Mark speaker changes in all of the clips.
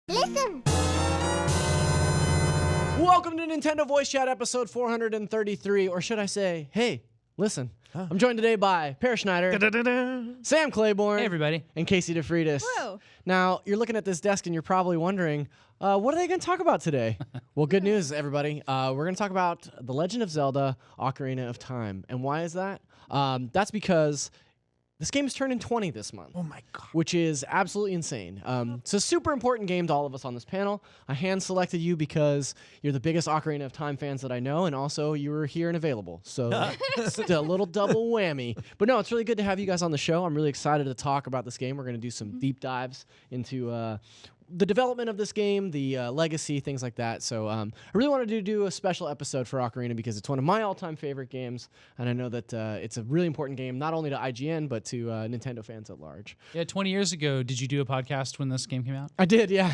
Speaker 1: Listen!
Speaker 2: Welcome to Nintendo Voice Chat episode 433, or should I say, hey, listen.
Speaker 3: Huh.
Speaker 2: I'm joined today by Per Schneider, Sam Claiborne,
Speaker 4: Hey, everybody.
Speaker 2: and Casey DeFreitas.
Speaker 1: Whoa.
Speaker 2: Now, you're looking at this desk and you're probably wondering, what are they going to talk about today? Well, good news, everybody. We're going to talk about The Legend of Zelda, Ocarina of Time. And why is that? That's because this game is turning 20 this month.
Speaker 3: Oh my god.
Speaker 2: Which is absolutely insane. It's a super important game to all of us on this panel. I hand-selected you because you're the biggest Ocarina of Time fans that I know, and also you were here and available. So it's a little double whammy. But no, it's really good to have you guys on the show. I'm really excited to talk about this game. We're going to do some deep dives into the development of this game, the legacy, things like that. So I really wanted to do a special episode for Ocarina because it's one of my all-time favorite games, and I know that it's a really important game, not only to IGN, but to Nintendo fans at large.
Speaker 4: Yeah, 20 years ago, did you do a podcast when this game came out?
Speaker 2: I did, yeah.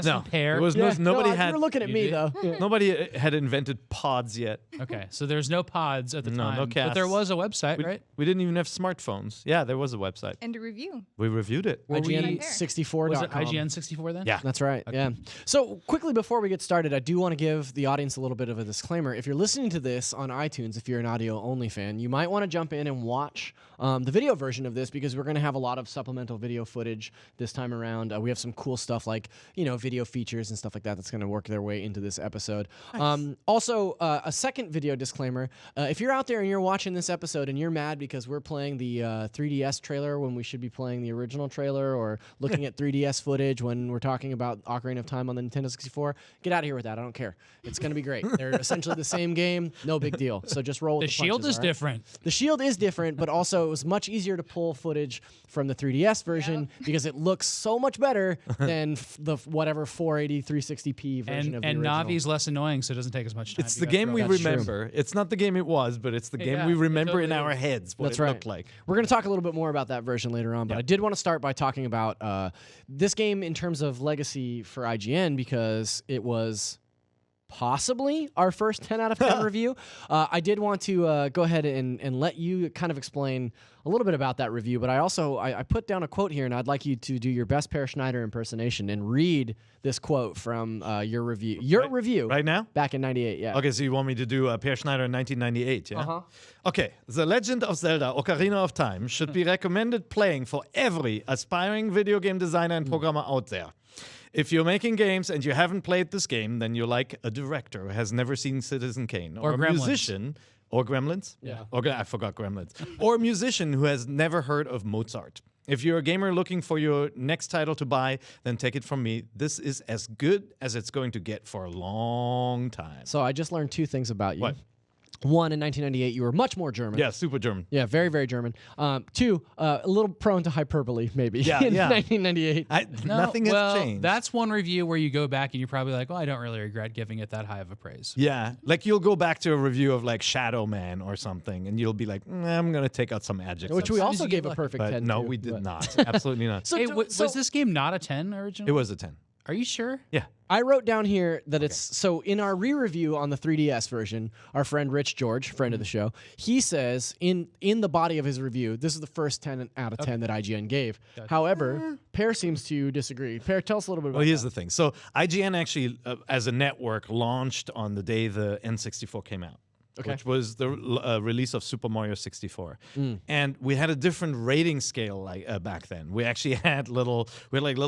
Speaker 4: No,
Speaker 3: It was nobody
Speaker 2: no,
Speaker 3: had.
Speaker 2: You were looking at
Speaker 4: You
Speaker 2: me,
Speaker 4: did?
Speaker 2: though. Yeah.
Speaker 3: Nobody had invented pods yet.
Speaker 4: Okay, so there's no pods at the
Speaker 3: No,
Speaker 4: time.
Speaker 3: no
Speaker 4: But there
Speaker 3: casts.
Speaker 4: was a website, right?
Speaker 3: We didn't even have smartphones. Yeah, there was a website.
Speaker 1: And a review.
Speaker 3: We reviewed it.
Speaker 2: IGN64.com.
Speaker 4: Was it IGN64 then?
Speaker 3: Yeah.
Speaker 2: That's right, yeah. So quickly before we get started, I do want to give the audience a little bit of a disclaimer. If you're listening to this on iTunes, if you're an audio-only fan, you might want to jump in and watch the video version of this because we're going to have a lot of supplemental video footage this time around. We have some cool stuff like, video features and stuff like that that's going to work their way into this episode.
Speaker 3: Nice.
Speaker 2: Also, a second video disclaimer. If you're out there and you're watching this episode and you're mad because we're playing the 3DS trailer when we should be playing the original trailer or looking at 3DS footage when we're talking about Ocarina of Time on the Nintendo 64, get out of here with that. I don't care. It's going to be great. They're essentially the same game. No big deal. So just roll with
Speaker 4: The
Speaker 2: the
Speaker 4: shield
Speaker 2: punches,
Speaker 4: is
Speaker 2: all right?
Speaker 4: different.
Speaker 2: The shield is different, but also it was much easier to pull footage from the 3DS version because it looks so much better than the whatever 480 360p version of the
Speaker 4: And
Speaker 2: original.
Speaker 4: Navi's less annoying, so it doesn't take as much time.
Speaker 3: It's
Speaker 4: to
Speaker 3: the
Speaker 4: go
Speaker 3: game
Speaker 4: through
Speaker 3: we
Speaker 4: all
Speaker 2: That's
Speaker 4: that.
Speaker 2: true.
Speaker 3: remember. It's not the game it was, but it's the game
Speaker 4: Yeah,
Speaker 3: we
Speaker 4: it
Speaker 3: remember in
Speaker 4: totally
Speaker 3: our
Speaker 4: is.
Speaker 3: heads what
Speaker 2: That's
Speaker 3: it
Speaker 2: right.
Speaker 3: looked like.
Speaker 2: We're going to talk a little bit more about that version later on, but
Speaker 3: Yeah.
Speaker 2: I did want to start by talking about this game in terms of legacy for IGN because it was possibly our first 10 out of 10 review. I did want to go ahead and let you kind of explain a little bit about that review, but I put down a quote here, and I'd like you to do your best Per Schneider impersonation and read this quote from your review. Your review
Speaker 3: Right now?
Speaker 2: back in 98, yeah.
Speaker 3: Okay, so you want me to do Per Schneider in 1998, yeah?
Speaker 2: Uh-huh.
Speaker 3: Okay, The Legend of Zelda, Ocarina of Time should be recommended playing for every aspiring video game designer and programmer out there. If you're making games and you haven't played this game, then you're like a director who has never seen Citizen Kane.
Speaker 4: Or
Speaker 3: a
Speaker 4: Gremlins.
Speaker 3: musician. Or Gremlins?
Speaker 2: Yeah.
Speaker 3: Okay, I forgot Gremlins. Or a musician who has never heard of Mozart. If you're a gamer looking for your next title to buy, then take it from me. This is as good as it's going to get for a long time.
Speaker 2: So I just learned two things about you.
Speaker 3: What?
Speaker 2: One, in 1998, you were much more German.
Speaker 3: Yeah, super German.
Speaker 2: Yeah, very, very German. Two, a little prone to hyperbole, maybe,
Speaker 3: Yeah,
Speaker 2: in
Speaker 3: yeah.
Speaker 2: 1998.
Speaker 4: No,
Speaker 3: Nothing has
Speaker 4: well,
Speaker 3: changed.
Speaker 4: That's one review where you go back and you're probably like, I don't really regret giving it that high of a praise.
Speaker 3: Yeah, like you'll go back to a review of like Shadow Man or something, and you'll be like, I'm going to take out some adjectives.
Speaker 2: Which we
Speaker 4: Sometimes
Speaker 2: also
Speaker 4: you
Speaker 2: gave
Speaker 4: get
Speaker 2: a
Speaker 4: lucky.
Speaker 2: perfect
Speaker 3: But
Speaker 2: 10
Speaker 3: no,
Speaker 2: to,
Speaker 3: we did
Speaker 2: but-
Speaker 3: not. Absolutely not.
Speaker 2: So,
Speaker 4: Hey,
Speaker 2: do-
Speaker 4: was
Speaker 2: so
Speaker 4: this game not a 10 originally?
Speaker 3: It was a 10.
Speaker 4: Are you sure?
Speaker 3: Yeah.
Speaker 2: I wrote down here that it's so in our re-review on the 3DS version, our friend Rich George, friend of the show, he says in the body of his review, this is the first 10 out of 10 that IGN gave. However, Per seems to disagree. Per, tell us a little bit about
Speaker 3: Well, here's
Speaker 2: that.
Speaker 3: the thing. So IGN actually, as a network, launched on the day the N64 came out.
Speaker 2: Okay.
Speaker 3: Which was the release of Super Mario 64, and we had a different rating scale back then. We actually had little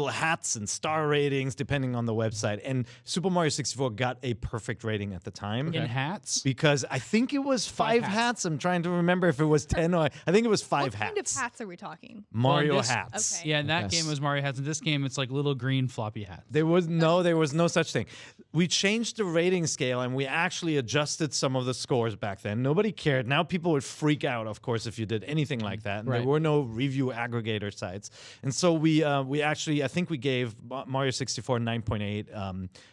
Speaker 3: hats and star ratings depending on the website. And Super Mario 64 got a perfect rating at the time.
Speaker 4: In hats?
Speaker 3: Because I think it was five hats. I'm trying to remember if it was 10 or I think it was five
Speaker 1: What
Speaker 3: hats.
Speaker 1: kind of hats are we talking?
Speaker 3: Mario
Speaker 4: Well, this-
Speaker 3: hats.
Speaker 1: Okay.
Speaker 4: Yeah, in that
Speaker 2: Yes.
Speaker 4: game it was Mario hats. In this game, it's like little green floppy hats.
Speaker 3: There was no such thing. We changed the rating scale and we actually adjusted some of the scores back then. Nobody cared. Now people would freak out, of course, if you did anything like that. And
Speaker 2: Right.
Speaker 3: there were no review aggregator sites. And so we actually, I think we gave Mario 64 9.8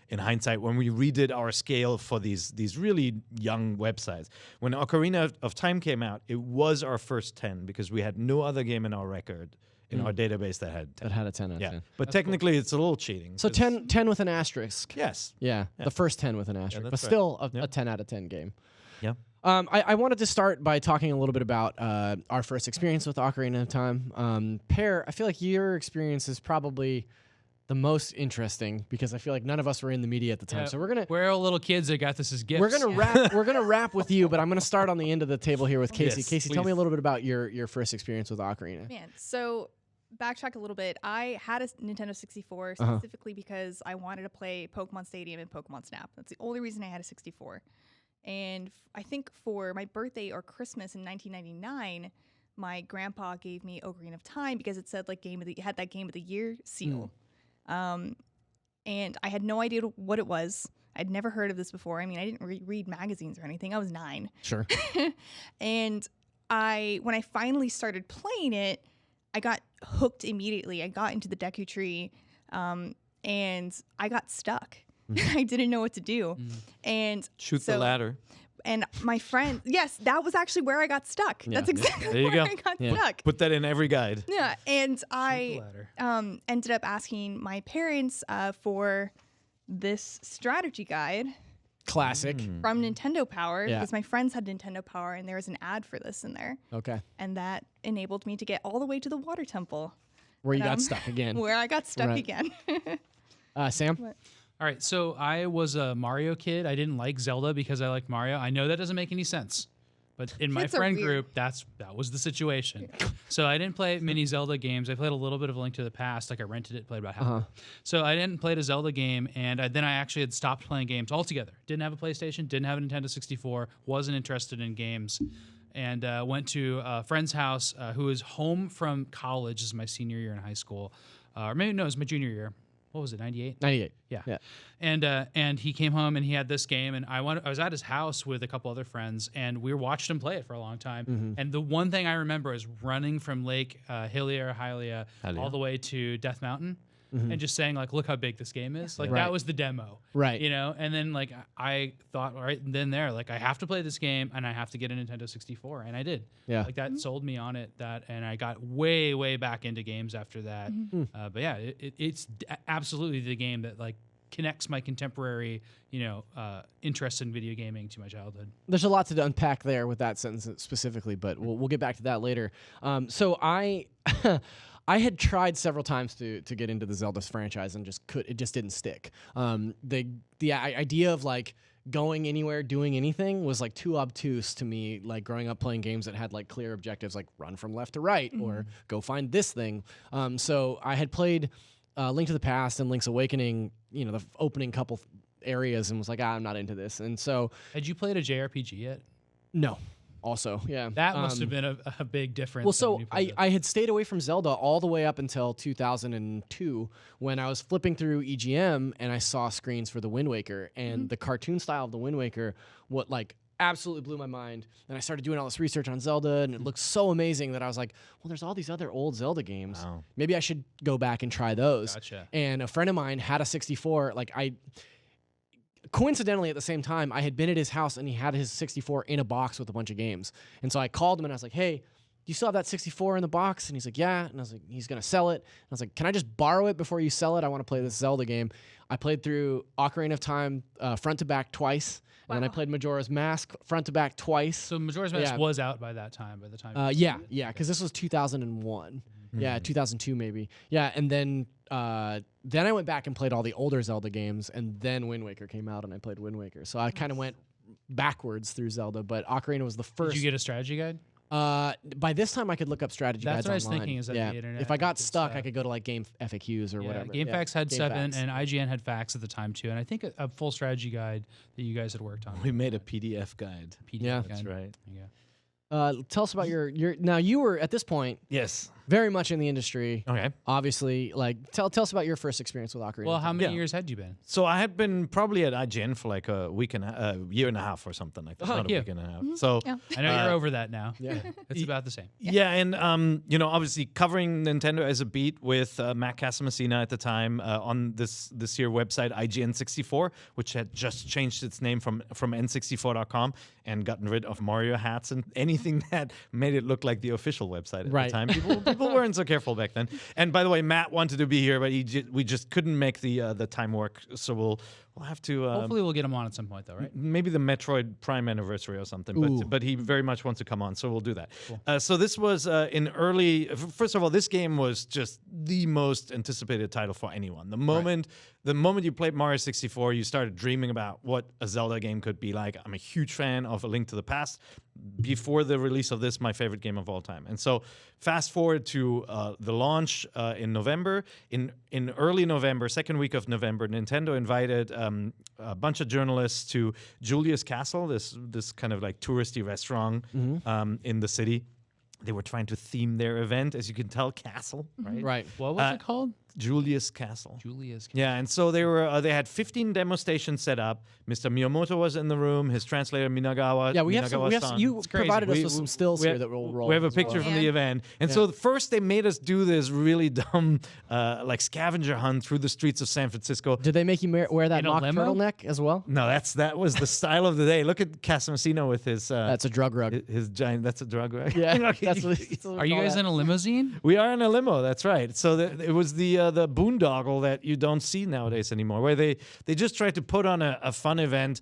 Speaker 3: in hindsight when we redid our scale for these really young websites. When Ocarina of Time came out, it was our first 10 because we had no other game in our record in our database that had 10.
Speaker 2: That had a 10 out of
Speaker 3: Yeah,
Speaker 2: 10.
Speaker 3: but technically it's a little cheating.
Speaker 2: So
Speaker 3: 'cause-
Speaker 2: 10 with an asterisk.
Speaker 3: Yes.
Speaker 2: Yeah, the first 10 with an asterisk,
Speaker 3: that's
Speaker 2: but
Speaker 3: right.
Speaker 2: still a
Speaker 3: Yep.
Speaker 2: 10 out of 10 game.
Speaker 3: Yeah.
Speaker 2: I wanted to start by talking a little bit about our first experience with Ocarina of Time. Per, I feel like your experience is probably the most interesting because I feel like none of us were in the media at the time.
Speaker 4: Yeah,
Speaker 2: So we're
Speaker 4: all little kids that got this as gifts.
Speaker 2: We're gonna wrap with you, but I'm gonna start on the end of the table here with Casey.
Speaker 3: Yes,
Speaker 2: Casey, tell me
Speaker 3: please.
Speaker 2: a little bit about your first experience with Ocarina.
Speaker 1: Man, so backtrack a little bit. I had a Nintendo 64
Speaker 2: Uh-huh.
Speaker 1: specifically because I wanted to play Pokemon Stadium and Pokemon Snap. That's the only reason I had a 64. And I think for my birthday or Christmas in 1999, my grandpa gave me Ocarina of Time because it said like it had that Game of the Year seal. And I had no idea what it was. I'd never heard of this before. I mean, I didn't read magazines or anything. I was 9.
Speaker 2: Sure.
Speaker 1: And when I finally started playing it, I got hooked immediately. I got into the Deku Tree, and I got stuck. I didn't know what to do. And
Speaker 5: Shoot the ladder.
Speaker 1: And my friend, yes, that was actually where I got stuck.
Speaker 2: Yeah.
Speaker 1: That's exactly
Speaker 3: There you
Speaker 1: where
Speaker 3: go.
Speaker 1: I got
Speaker 2: Yeah.
Speaker 1: stuck.
Speaker 3: Put that in every guide.
Speaker 1: Yeah, and
Speaker 4: the
Speaker 1: I
Speaker 4: ladder.
Speaker 1: ended up asking my parents for this strategy guide
Speaker 2: Classic.
Speaker 1: from Nintendo Power
Speaker 2: Yeah.
Speaker 1: because my friends had Nintendo Power and there was an ad for this in there.
Speaker 2: Okay.
Speaker 1: And that enabled me to get all the way to the water temple
Speaker 2: Where you
Speaker 1: And,
Speaker 2: got stuck again.
Speaker 1: where I got stuck
Speaker 2: Right.
Speaker 1: again.
Speaker 2: Sam?
Speaker 4: All right, so I was a Mario kid. I didn't like Zelda because I liked Mario. I know that doesn't make any sense, but in my
Speaker 1: Kids are
Speaker 4: friend
Speaker 1: weird.
Speaker 4: group, that was the situation. So I didn't play many Zelda games. I played a little bit of A Link to the Past. Like I rented it, played about half. of it. So I didn't play a Zelda game, and then I actually had stopped playing games altogether. Didn't have a PlayStation, didn't have a Nintendo 64, wasn't interested in games. And went to a friend's house who was home from college. This is my senior year in high school. Or maybe, no, it was my junior year. What was it, 98?
Speaker 2: 98.
Speaker 4: Yeah. And he came home and he had this game, and I was at his house with a couple other friends, and we watched him play it for a long time. And the one thing I remember is running from Lake Hylia all the way to Death Mountain. And just saying, like, look how big this game is. Like,
Speaker 2: Right.
Speaker 4: that was the demo.
Speaker 2: Right.
Speaker 4: You know? And then, like, I thought, right then there, like, I have to play this game and I have to get a Nintendo 64. And I did.
Speaker 2: Yeah.
Speaker 4: Like, that sold me on it. And I got way, way back into games after that. But yeah, it's absolutely the game that, like, connects my contemporary, interest in video gaming to my childhood.
Speaker 2: There's a lot to unpack there with that sentence specifically, but we'll get back to that later. So I I had tried several times to get into the Zelda franchise and it just didn't stick. The idea of like going anywhere, doing anything was like too obtuse to me, like growing up playing games that had like clear objectives like run from left to right or go find this thing. So I had played Link to the Past and Link's Awakening, the opening couple areas, and was like, I'm not into this. And so
Speaker 4: Had you played a JRPG yet?
Speaker 2: no. Also, yeah.
Speaker 4: That must have been a big difference.
Speaker 2: Well,
Speaker 4: than
Speaker 2: so
Speaker 4: when you played it.
Speaker 2: I had stayed away from Zelda all the way up until 2002 when I was flipping through EGM and I saw screens for the Wind Waker, and the cartoon style of the Wind Waker, what like absolutely blew my mind. And I started doing all this research on Zelda, and it looked so amazing that I was like, well, there's all these other old Zelda games.
Speaker 3: Wow.
Speaker 2: Maybe I should go back and try those.
Speaker 4: Gotcha.
Speaker 2: And a friend of mine had a 64. Coincidentally, at the same time, I had been at his house and he had his 64 in a box with a bunch of games. And so I called him and I was like, hey, do you still have that 64 in the box? And he's like, yeah. And I was like, he's going to sell it. And I was like, can I just borrow it before you sell it? I want to play this Zelda game. I played through Ocarina of Time front to back twice. And then I played Majora's Mask front to back twice.
Speaker 4: So Majora's Mask
Speaker 2: Yeah.
Speaker 4: was out by that time. By the time.
Speaker 2: Yeah, because this was 2001. Yeah, 2002 maybe. Yeah, and then I went back and played all the older Zelda games, and then Wind Waker came out, and I played Wind Waker. So I kind of went backwards through Zelda, but Ocarina was the first.
Speaker 4: Did you get a strategy guide?
Speaker 2: By this time, I could look up strategy
Speaker 4: That's
Speaker 2: guides
Speaker 4: what I was
Speaker 2: online.
Speaker 4: thinking, is that
Speaker 2: yeah.
Speaker 4: the internet
Speaker 2: If I got
Speaker 4: had good
Speaker 2: stuck, I
Speaker 4: stuff.
Speaker 2: could go to like Game FAQs or whatever.
Speaker 4: GameFAQs had 7,
Speaker 2: GameFAQs.
Speaker 4: and IGN had facts at the time too, and I think a full strategy guide that you guys had worked on.
Speaker 3: We made a PDF guide.
Speaker 4: PDF
Speaker 2: Yeah.
Speaker 4: guide.
Speaker 3: That's right.
Speaker 4: Yeah.
Speaker 2: Tell us about your. Now you were at this point
Speaker 3: Yes.
Speaker 2: very much in the industry.
Speaker 3: Okay.
Speaker 2: Obviously, like tell us about your first experience with Ocarina.
Speaker 4: Well,
Speaker 2: of
Speaker 4: how
Speaker 2: Time.
Speaker 4: many
Speaker 3: Yeah.
Speaker 4: years had you been?
Speaker 3: So I had been probably at IGN for like a year and a half or something like that.
Speaker 4: Oh,
Speaker 3: Not
Speaker 4: yeah.
Speaker 3: a week and a half. So
Speaker 1: Yeah.
Speaker 4: I know you're over that now.
Speaker 2: Yeah.
Speaker 4: It's about the same.
Speaker 3: yeah, and obviously covering Nintendo as a beat with Matt Casamassina at the time on this year website IGN64, which had just changed its name from N64.com and gotten rid of Mario hats and anything that made it look like the official website at
Speaker 2: Right.
Speaker 3: the time. People weren't so careful back then. And by the way, Matt wanted to be here, but we just couldn't make the time work. So we'll have to.
Speaker 4: Hopefully, we'll get him on at some point, though, right?
Speaker 3: Maybe the Metroid Prime anniversary or something. But he very much wants to come on, so we'll do that.
Speaker 4: Cool.
Speaker 3: So this was in early. First of all, this game was just the most anticipated title for anyone. The moment you played Mario 64, you started dreaming about what a Zelda game could be like. I'm a huge fan of A Link to the Past. Before the release of this, my favorite game of all time. And so fast forward to the launch in November. In early November, second week of November, Nintendo invited a bunch of journalists to Julius Castle, this kind of like touristy restaurant in the city. They were trying to theme their event, as you can tell, castle, right?
Speaker 2: Right.
Speaker 4: What was it called?
Speaker 3: Julius Castle.
Speaker 4: Julius.
Speaker 3: Yeah, and so they had 15 demo stations set up. Mr. Miyamoto was in the room. His translator Minagawa.
Speaker 2: Yeah, we have some. You provided us with some stills here that we'll roll.
Speaker 3: We have a
Speaker 2: as well.
Speaker 3: picture from the event, and so first they made us do this really dumb, like scavenger hunt through the streets of San Francisco.
Speaker 2: Did they make you wear that
Speaker 4: In a
Speaker 2: mock
Speaker 4: limo?
Speaker 2: turtleneck as well?
Speaker 3: No, that was the style of the day. Look at Casamasino with his.
Speaker 2: That's a drug rug.
Speaker 3: His giant. That's a drug rug.
Speaker 2: Yeah,
Speaker 3: Okay.
Speaker 2: that's what
Speaker 4: Are you guys in a limousine?
Speaker 3: We are in a limo. That's right. So it was the boondoggle that you don't see nowadays anymore, where they just tried to put on a fun event.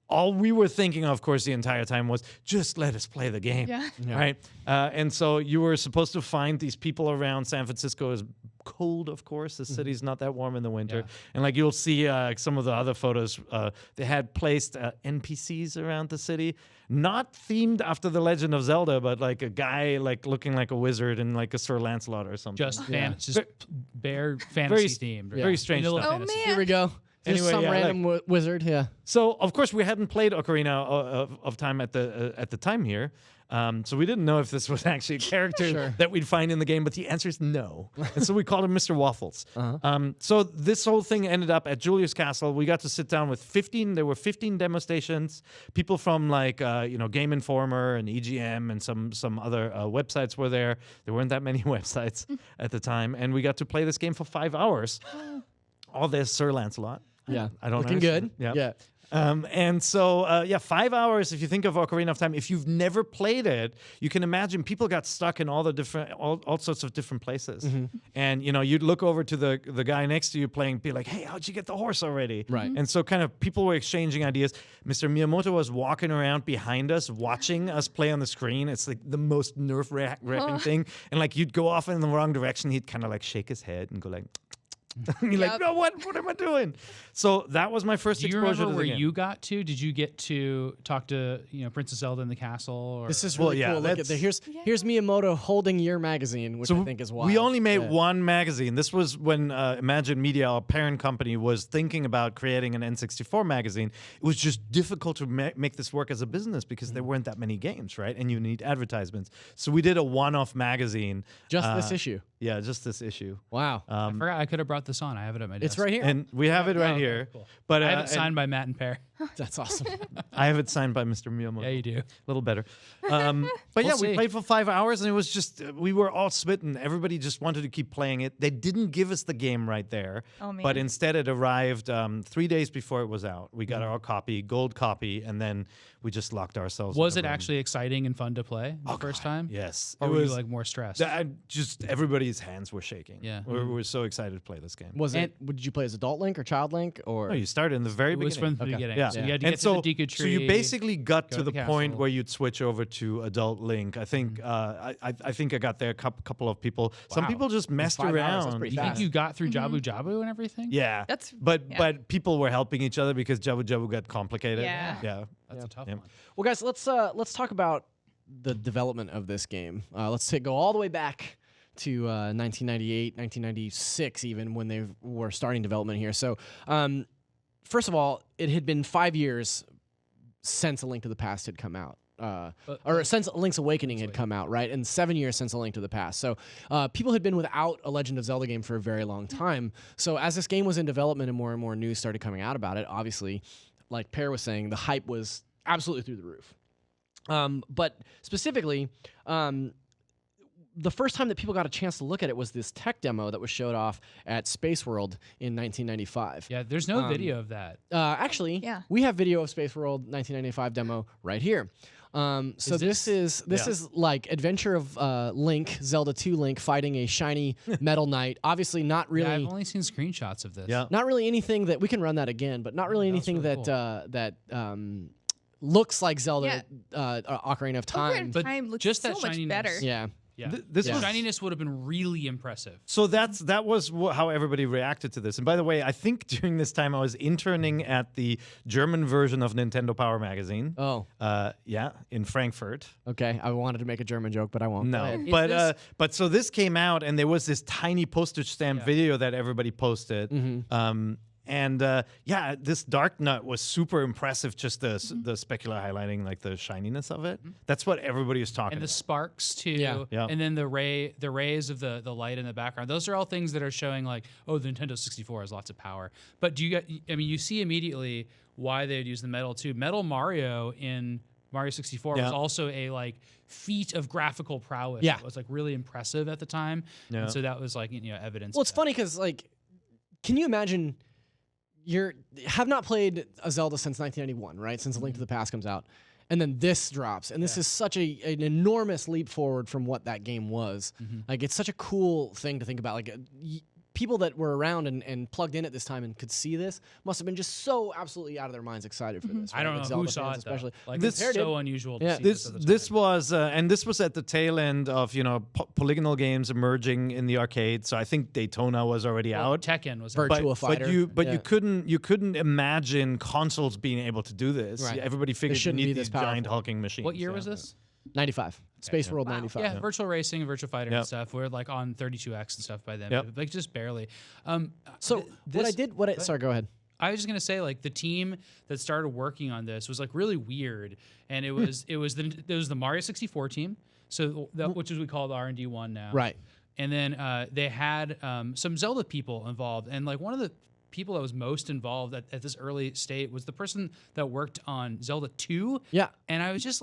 Speaker 3: All we were thinking, of course, the entire time was just let us play the game, right? And so you were supposed to find these people around San Francisco. Is cold, of course. The city's not that warm in the winter, and like you'll see some of the other photos. They had placed NPCs around the city, not themed after the Legend of Zelda, but like a guy like looking like a wizard and like a Sir Lancelot or something.
Speaker 4: Just bare fantasy themed. Right?
Speaker 3: Very strange
Speaker 4: Vanilla
Speaker 3: stuff.
Speaker 1: Oh,
Speaker 4: fantasy.
Speaker 1: man.
Speaker 2: Here we go. Just
Speaker 3: Anyway,
Speaker 2: some
Speaker 3: yeah,
Speaker 2: random wizard. Yeah.
Speaker 3: So of course we hadn't played Ocarina of Time at the time here, so we didn't know if this was actually a character that we'd find in the game. But the answer is no, and so we called him Mr. Waffles. So this whole thing ended up at Julius Castle. We got to sit down with 15. There were 15 demo stations. People from like Game Informer and EGM and some other websites were there. There weren't that many websites at the time, and we got to play this game for 5 hours. All this Sir Lancelot.
Speaker 2: Yeah.
Speaker 3: I don't
Speaker 2: Looking good.
Speaker 3: Yeah. And so, 5 hours, if you think of Ocarina of Time, if you've never played it, you can imagine people got stuck in all sorts of different places. And, you'd look over to the guy next to you playing, be like, hey, how'd you get the horse already?
Speaker 2: Right.
Speaker 3: And so kind of people were exchanging ideas. Mr. Miyamoto was walking around behind us, watching us play on the screen. It's like the most nerve-wracking thing. And like you'd go off in the wrong direction. He'd kind of like shake his head and go like... You're like, no, what am I doing? So that was my first
Speaker 4: Do you
Speaker 3: exposure
Speaker 4: remember
Speaker 3: to
Speaker 4: where
Speaker 3: the game.
Speaker 4: you got to? Did you get to talk to Princess Zelda in the castle? Or?
Speaker 2: This is really cool. Look at here's Miyamoto holding your magazine, which I think is wild.
Speaker 3: We only made one magazine. This was when Imagine Media, our parent company, was thinking about creating an N64 magazine. It was just difficult to make this work as a business because there weren't that many games, right? And you need advertisements. So we did a one-off magazine.
Speaker 2: Just this issue.
Speaker 3: Yeah, just this issue.
Speaker 2: Wow.
Speaker 4: I forgot I could have brought this on. I have it at my desk.
Speaker 2: It's right here.
Speaker 3: And we have it right
Speaker 4: okay,
Speaker 3: here.
Speaker 4: cool.
Speaker 3: But
Speaker 4: I have it signed by Matt and Pear.
Speaker 2: That's awesome.
Speaker 3: I have it signed by Mr. Miyamoto.
Speaker 4: Yeah, you do.
Speaker 3: A little better. But yeah, we
Speaker 4: see.
Speaker 3: played for 5 hours, and it was just, we were all smitten. Everybody just wanted to keep playing it. They didn't give us the game right there.
Speaker 1: Oh, man.
Speaker 3: But instead, it arrived 3 days before it was out. We got our copy, gold copy, and then we just locked ourselves.
Speaker 4: Was
Speaker 3: in
Speaker 4: it
Speaker 3: a room.
Speaker 4: actually exciting and fun to play the first time?
Speaker 3: Yes.
Speaker 4: Or
Speaker 3: It
Speaker 4: were you
Speaker 3: was
Speaker 4: like more stressed?
Speaker 3: just everybody's hands were shaking.
Speaker 4: Yeah.
Speaker 3: We're so excited to play this game.
Speaker 2: Did you play as adult Link or child Link or?
Speaker 3: No, you started in the very
Speaker 4: It was
Speaker 3: beginning.
Speaker 4: from the beginning.
Speaker 3: Yeah.
Speaker 4: So you had to
Speaker 3: And
Speaker 4: get to the Deku
Speaker 3: so
Speaker 4: tree.
Speaker 3: you basically got
Speaker 4: go
Speaker 3: to
Speaker 4: to
Speaker 3: the
Speaker 4: the
Speaker 3: point
Speaker 4: castle.
Speaker 3: where you'd switch over to adult Link. I think I think I got there a couple of people. Some
Speaker 2: Wow.
Speaker 3: people just messed
Speaker 2: 5 hours, that's
Speaker 3: around.
Speaker 2: pretty
Speaker 4: You think
Speaker 2: fast.
Speaker 4: you got through Jabu Jabu and everything?
Speaker 3: Yeah. But people were helping each other because Jabu Jabu got complicated.
Speaker 1: Yeah.
Speaker 3: Yeah.
Speaker 4: That's a tough
Speaker 3: Yeah.
Speaker 4: one.
Speaker 2: Well, guys, let's talk about the development of this game. Let's go all the way back to 1998, 1996, even when they were starting development here. So, first of all, it had been 5 years since A Link to the Past had come out. Or since Link's Awakening had come out, right? And 7 years since A Link to the Past. So people had been without a Legend of Zelda game for a very long time. So as this game was in development and more news started coming out about it, obviously, like Pear was saying, the hype was absolutely through the roof. But specifically, the first time that people got a chance to look at it was this tech demo that was showed off at Space World in 1995.
Speaker 4: Yeah, there's no video of that.
Speaker 2: Actually,
Speaker 1: Yeah.
Speaker 2: we have video of Space World 1995 demo right here. So this is like Adventure of Link, Zelda 2 Link fighting a shiny metal knight. Obviously, not really.
Speaker 4: Yeah, I've only seen screenshots of this.
Speaker 3: Yeah.
Speaker 2: Not really anything that we can run that again, but not really anything
Speaker 4: really
Speaker 2: that looks like Zelda Ocarina of Time.
Speaker 1: Ocarina of Time looks
Speaker 4: just
Speaker 1: so
Speaker 4: that
Speaker 1: much
Speaker 4: shininess.
Speaker 1: better.
Speaker 2: Yeah.
Speaker 4: Yeah.
Speaker 3: This
Speaker 4: The
Speaker 3: was
Speaker 4: shininess would have been really impressive.
Speaker 3: So that was how everybody reacted to this. And by the way, I think during this time I was interning at the German version of Nintendo Power Magazine.
Speaker 2: Oh.
Speaker 3: In Frankfurt.
Speaker 2: Okay. I wanted to make a German joke, but I won't. Go
Speaker 3: No,
Speaker 2: ahead.
Speaker 3: but so this came out, and there was this tiny postage stamp video that everybody posted. This Dark Nut was super impressive. Just the specular highlighting, like the shininess of it. That's what everybody was talking
Speaker 4: And the
Speaker 3: about.
Speaker 4: sparks too.
Speaker 3: Yeah.
Speaker 4: And then the rays of the light in the background. Those are all things that are showing like, oh, the Nintendo 64 has lots of power. But you see immediately why they would use the metal too. Metal Mario in Mario 64 was also a like feat of graphical prowess.
Speaker 2: Yeah.
Speaker 4: It was like really impressive at the time.
Speaker 3: Yeah.
Speaker 4: And so that was like evidence.
Speaker 2: Well, it's funny because like, can you imagine? Have not played a Zelda since 1991, right? Since A Link to the Past comes out. And then this drops. And this is such an enormous leap forward from what that game was. Like, it's such a cool thing to think about. Like, people that were around and plugged in at this time and could see this must have been just so absolutely out of their minds excited for this.
Speaker 4: I don't know
Speaker 2: Like
Speaker 4: who
Speaker 2: Zelda
Speaker 4: saw
Speaker 2: fans
Speaker 4: it though.
Speaker 2: especially.
Speaker 4: Like
Speaker 2: This-
Speaker 4: it's so unusual to
Speaker 2: Yeah.
Speaker 4: see
Speaker 3: This
Speaker 4: at the time.
Speaker 3: this was and this was at the tail end of polygonal games emerging in the arcade. So I think Daytona was already out.
Speaker 4: Tekken was
Speaker 2: Virtua Fighter.
Speaker 3: You couldn't imagine consoles being able to do this.
Speaker 2: Right.
Speaker 3: Everybody figured you
Speaker 2: shouldn't be
Speaker 3: need
Speaker 2: this
Speaker 3: these giant
Speaker 2: powerful.
Speaker 3: hulking machines.
Speaker 4: What year was this?
Speaker 2: 95. Space World
Speaker 1: Wow.
Speaker 2: 95.
Speaker 4: Yeah, virtual racing and virtual fighter
Speaker 3: Yep.
Speaker 4: and stuff. We're like on 32X and stuff by then,
Speaker 3: Yep.
Speaker 4: but like just barely.
Speaker 2: So sorry, go ahead.
Speaker 4: I was just gonna say like the team that started working on this was like really weird, and it was the Mario 64 team, so which is we call the R&D 1 now,
Speaker 2: Right.
Speaker 4: And then they had some Zelda people involved, and like one of the people that was most involved at this early state was the person that worked on Zelda 2.
Speaker 2: Yeah.
Speaker 4: And I was just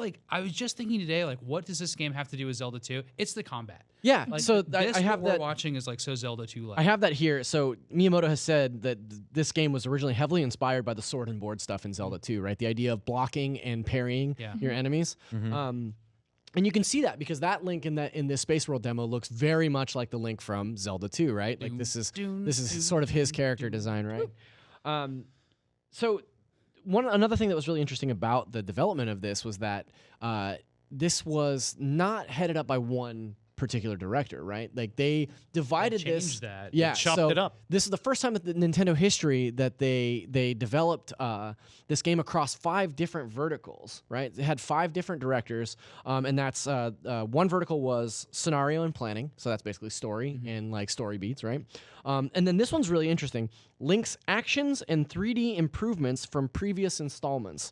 Speaker 4: thinking today, like, what does this game have to do with Zelda 2? It's the combat.
Speaker 2: Yeah.
Speaker 4: Like,
Speaker 2: So
Speaker 4: this
Speaker 2: I have
Speaker 4: what we're
Speaker 2: that.
Speaker 4: watching is like so Zelda 2 like.
Speaker 2: I have that here. So Miyamoto has said that this game was originally heavily inspired by the sword and board stuff in Zelda 2, right? The idea of blocking and parrying your enemies. And you can see that because that Link in this Space World demo looks very much like the Link from Zelda 2, right? Like this is sort of his character design, right? So another thing that was really interesting about the development of this was that this was not headed up by one particular director, right? Like they divided this.
Speaker 4: changed that.
Speaker 2: Yeah,
Speaker 3: They chopped
Speaker 2: so
Speaker 3: it up.
Speaker 2: This is the first time in the Nintendo history that they developed this game across 5 different verticals, right? They had 5 different directors, and that's one vertical was scenario and planning, so that's basically story and like story beats, right? And then this one's really interesting. Link's actions and 3D improvements from previous installments.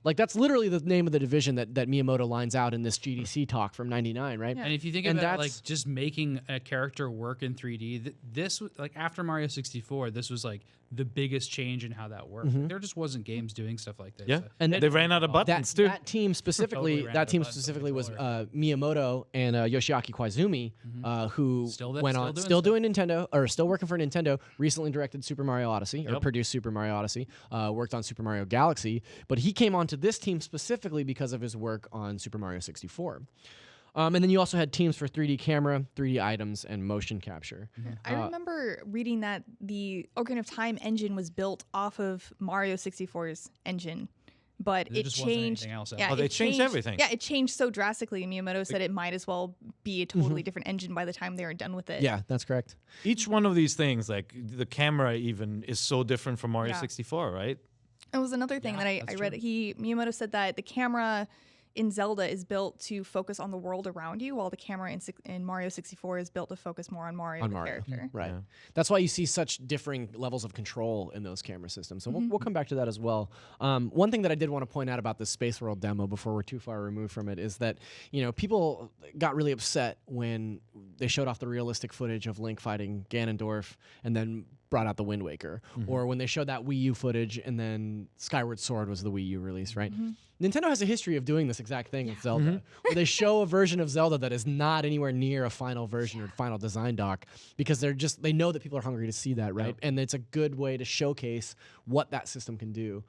Speaker 2: Like that's literally the name of the division that Miyamoto lines out in this GDC talk from '99, right?
Speaker 4: And if you think
Speaker 2: And
Speaker 4: about it,
Speaker 2: that's-
Speaker 4: like just making a character work in 3D, this was like after Mario 64, this was like the biggest change in how that worked. Like, there just wasn't games doing stuff like this.
Speaker 3: Yeah.
Speaker 4: So
Speaker 2: And
Speaker 3: they ran out of buttons too.
Speaker 2: That team specifically,
Speaker 4: ran out of buttons on the
Speaker 2: was
Speaker 4: controller.
Speaker 2: Miyamoto and Yoshiaki Koizumi, who
Speaker 4: Still
Speaker 2: doing Nintendo or still working for Nintendo. Recently directed Super Mario Odyssey or produced Super Mario Odyssey. Worked on Super Mario Galaxy, but he came onto this team specifically because of his work on Super Mario 64. And then you also had teams for 3D camera, 3D items, and motion capture.
Speaker 1: I remember reading that the Ocarina of Time engine was built off of Mario 64's engine, but
Speaker 4: There
Speaker 1: it
Speaker 4: just wasn't
Speaker 1: changed.
Speaker 4: anything else out.
Speaker 1: Yeah,
Speaker 3: Oh, they
Speaker 1: it
Speaker 3: changed everything.
Speaker 1: Yeah, it changed so drastically. Miyamoto said it might as well be a totally different engine by the time they were done with it.
Speaker 2: Yeah, that's correct.
Speaker 3: Each one of these things, like the camera even, is so different from Mario
Speaker 1: Yeah.
Speaker 3: 64, right?
Speaker 1: It was another thing that I
Speaker 4: that's
Speaker 1: read. Miyamoto said that the camera in Zelda is built to focus on the world around you, while the camera in Mario 64 is built to focus more on Mario, the character.
Speaker 2: Right. That's why you see such differing levels of control in those camera systems. So we'll come back to that as well. One thing that I did want to point out about the Space World demo before we're too far removed from it is that, people got really upset when they showed off the realistic footage of Link fighting Ganondorf and then brought out the Wind Waker, or when they showed that Wii U footage and then Skyward Sword was the Wii U release, right? Nintendo has a history of doing this exact thing with Zelda, where they show a version of Zelda that is not anywhere near a final version or final design doc because they know that people are hungry to see that, right? And it's a good way to showcase what that system can do.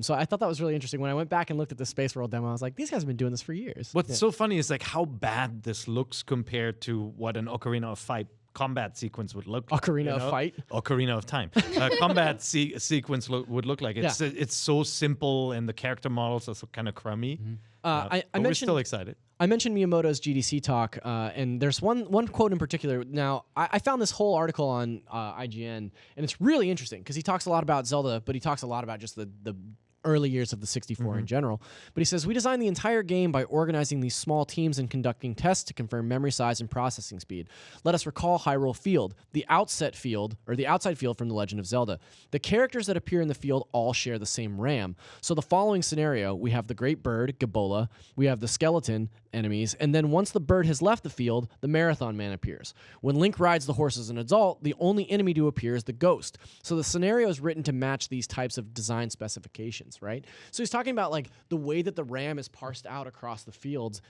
Speaker 2: So I thought that was really interesting. When I went back and looked at the Space World demo, I was like, these guys have been doing this for years.
Speaker 3: What's so funny is like how bad this looks compared to what an Ocarina of Fight combat sequence would look like.
Speaker 2: Ocarina of Fight?
Speaker 3: Ocarina of Time. Combat sequence would look like. It's so simple and the character models are so kind of crummy.
Speaker 2: I
Speaker 3: we're
Speaker 2: mentioned,
Speaker 3: still excited.
Speaker 2: I mentioned Miyamoto's GDC talk, and there's one quote in particular. Now, I found this whole article on IGN, and it's really interesting because he talks a lot about Zelda, but he talks a lot about just the early years of the 64 in general. But he says, we designed the entire game by organizing these small teams and conducting tests to confirm memory size and processing speed. Let us recall Hyrule Field, the outside field from The Legend of Zelda. The characters that appear in the field all share the same RAM. So the following scenario, we have the Great Bird, Gabola, we have the skeleton enemies, and then once the bird has left the field, the Marathon Man appears. When Link rides the horse as an adult, the only enemy to appear is the ghost. So the scenario is written to match these types of design specifications, right? So he's talking about like the way that the RAM is parsed out across the fields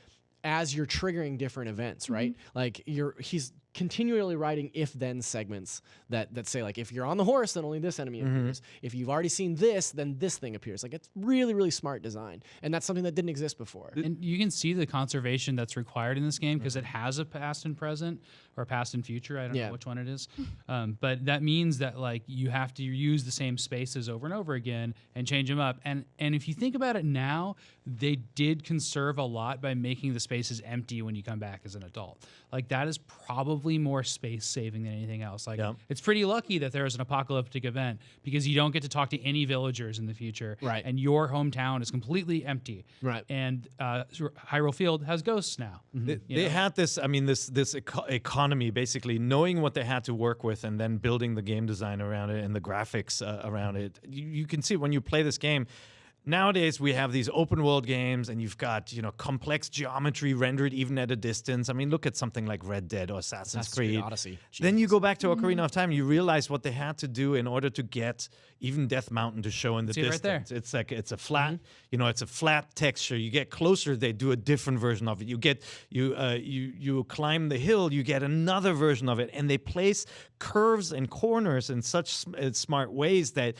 Speaker 2: as you're triggering different events, right? Like he's continually writing if-then segments that say like, if you're on the horse, then only this enemy appears. If you've already seen this, then this thing appears. Like, it's really, really smart design, and that's something that didn't exist before.
Speaker 4: And you can see the conservation that's required in this game because it has a past and present, or past and future. I don't know which one it is, but that means that like you have to use the same spaces over and over again and change them up. And if you think about it now, they did conserve a lot by making the spaces empty when you come back as an adult. Like, that is probably more space saving than anything else. Like, it's pretty lucky that there is an apocalyptic event because you don't get to talk to any villagers in the future,
Speaker 2: right?
Speaker 4: And your hometown is completely empty,
Speaker 2: right?
Speaker 4: And Hyrule Field has ghosts now.
Speaker 3: They had this. I mean, this economy, basically knowing what they had to work with, and then building the game design around it and the graphics around it. You can see when you play this game. Nowadays, we have these open world games, and you've got, complex geometry rendered even at a distance. I mean, look at something like Red Dead or Assassin's Creed
Speaker 2: Odyssey.
Speaker 3: Then you go back to Ocarina of Time, you realize what they had to do in order to get even Death Mountain to show in the distance.
Speaker 4: Right there.
Speaker 3: It's like it's a flat, it's a flat texture. You get closer, they do a different version of it. You climb the hill, you get another version of it, and they place curves and corners in such smart ways that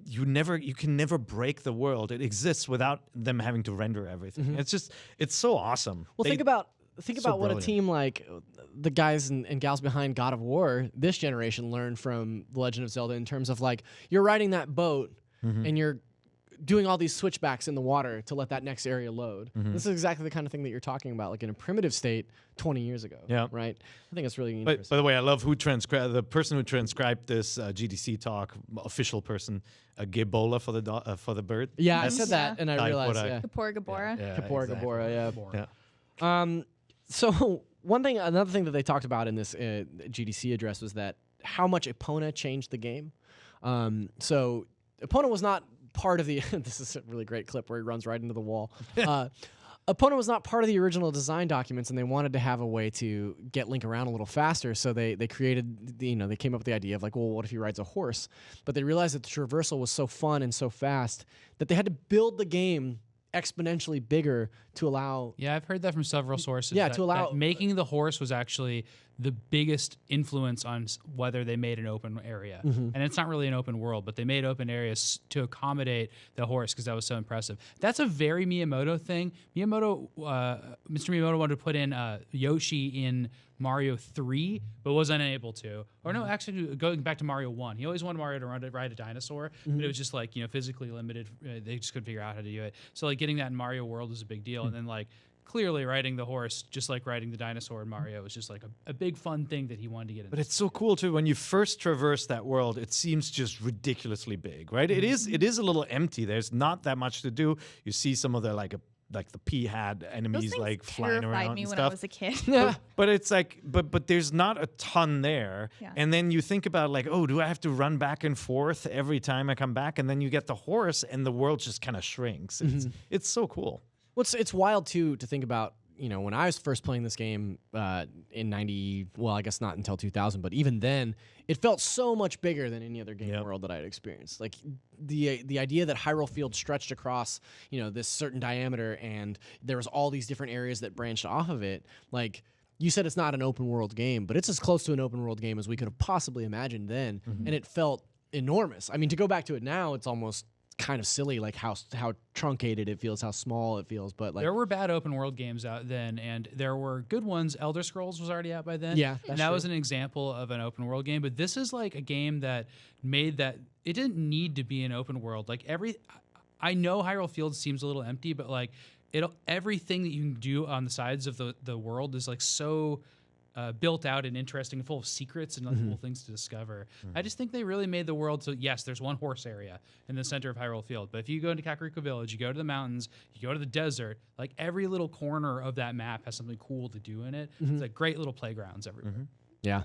Speaker 3: you can never break the world. It exists without them having to render everything. It's so awesome.
Speaker 2: Well, think about what
Speaker 3: brilliant.
Speaker 2: a team like the guys and gals behind God of War this generation learned from The Legend of Zelda in terms of like, you're riding that boat and you're doing all these switchbacks in the water to let that next area load. This is exactly the kind of thing that you're talking about, like in a primitive state 20 years ago. Yeah, right. I think it's really interesting.
Speaker 3: By the way, I love the person who transcribed this GDC talk, official person, Gabola for the bird.
Speaker 2: Yeah, I said that, and I realized.
Speaker 1: Kapora Gabora.
Speaker 2: Kapora Gabora. Yeah. So another thing that they talked about in this GDC address was that how much Epona changed the game. So Epona was not part of the. This is a really great clip where he runs right into the wall. Epona was not part of the original design documents, and they wanted to have a way to get Link around a little faster. So they created, they came up with the idea of like, well, what if he rides a horse? But they realized that the traversal was so fun and so fast that they had to build the game exponentially bigger to allow.
Speaker 4: Yeah, I've heard that from several sources.
Speaker 2: Yeah, to allow
Speaker 4: that making the horse was actually the biggest influence on whether they made an open area. And it's not really an open world, but they made open areas to accommodate the horse because that was so impressive. That's a very Miyamoto thing. Mr. Miyamoto wanted to put in Yoshi in Mario 3, but was unable to. Or no, actually, going back to Mario 1. He always wanted Mario to ride a dinosaur, but it was just like, physically limited. They just couldn't figure out how to do it. So like getting that in Mario World was a big deal. And then like clearly riding the horse, just like riding the dinosaur in Mario, was just like a big fun thing that he wanted to get into.
Speaker 3: But it's so cool too. When you first traverse that world, it seems just ridiculously big, right? It is a little empty. There's not that much to do. You see some of the like the pea-hat enemies like flying around
Speaker 1: me
Speaker 3: and
Speaker 1: when
Speaker 3: stuff.
Speaker 1: I was a kid.
Speaker 3: But it's like, but there's not a ton there. Yeah. And then you think about like, oh, do I have to run back and forth every time I come back? And then you get the horse, and the world just kind of shrinks. It's so cool.
Speaker 2: Well, it's wild too to think about. when I was first playing this game in 90, well, I guess not until 2000, but even then, it felt so much bigger than any other game world that I had experienced. Like the idea that Hyrule Field stretched across, this certain diameter, and there was all these different areas that branched off of it. Like you said, it's not an open world game, but it's as close to an open world game as we could have possibly imagined then, and it felt enormous. I mean, to go back to it now, it's almost kind of silly, like how truncated it feels, how small it feels. But like
Speaker 4: there were bad open world games out then, and there were good ones. Elder Scrolls was already out by then.
Speaker 2: Yeah,
Speaker 4: and that was an example of an open world game. But this is like a game that made that it didn't need to be an open world. Like I know Hyrule Field seems a little empty, but like everything that you can do on the sides of the world is like so built out and interesting and full of secrets and cool things to discover. I just think they really made the world so, yes, there's one horse area in the center of Hyrule Field, but if you go into Kakariko Village, you go to the mountains, you go to the desert, like every little corner of that map has something cool to do in it. It's like great little playgrounds everywhere.
Speaker 2: Yeah.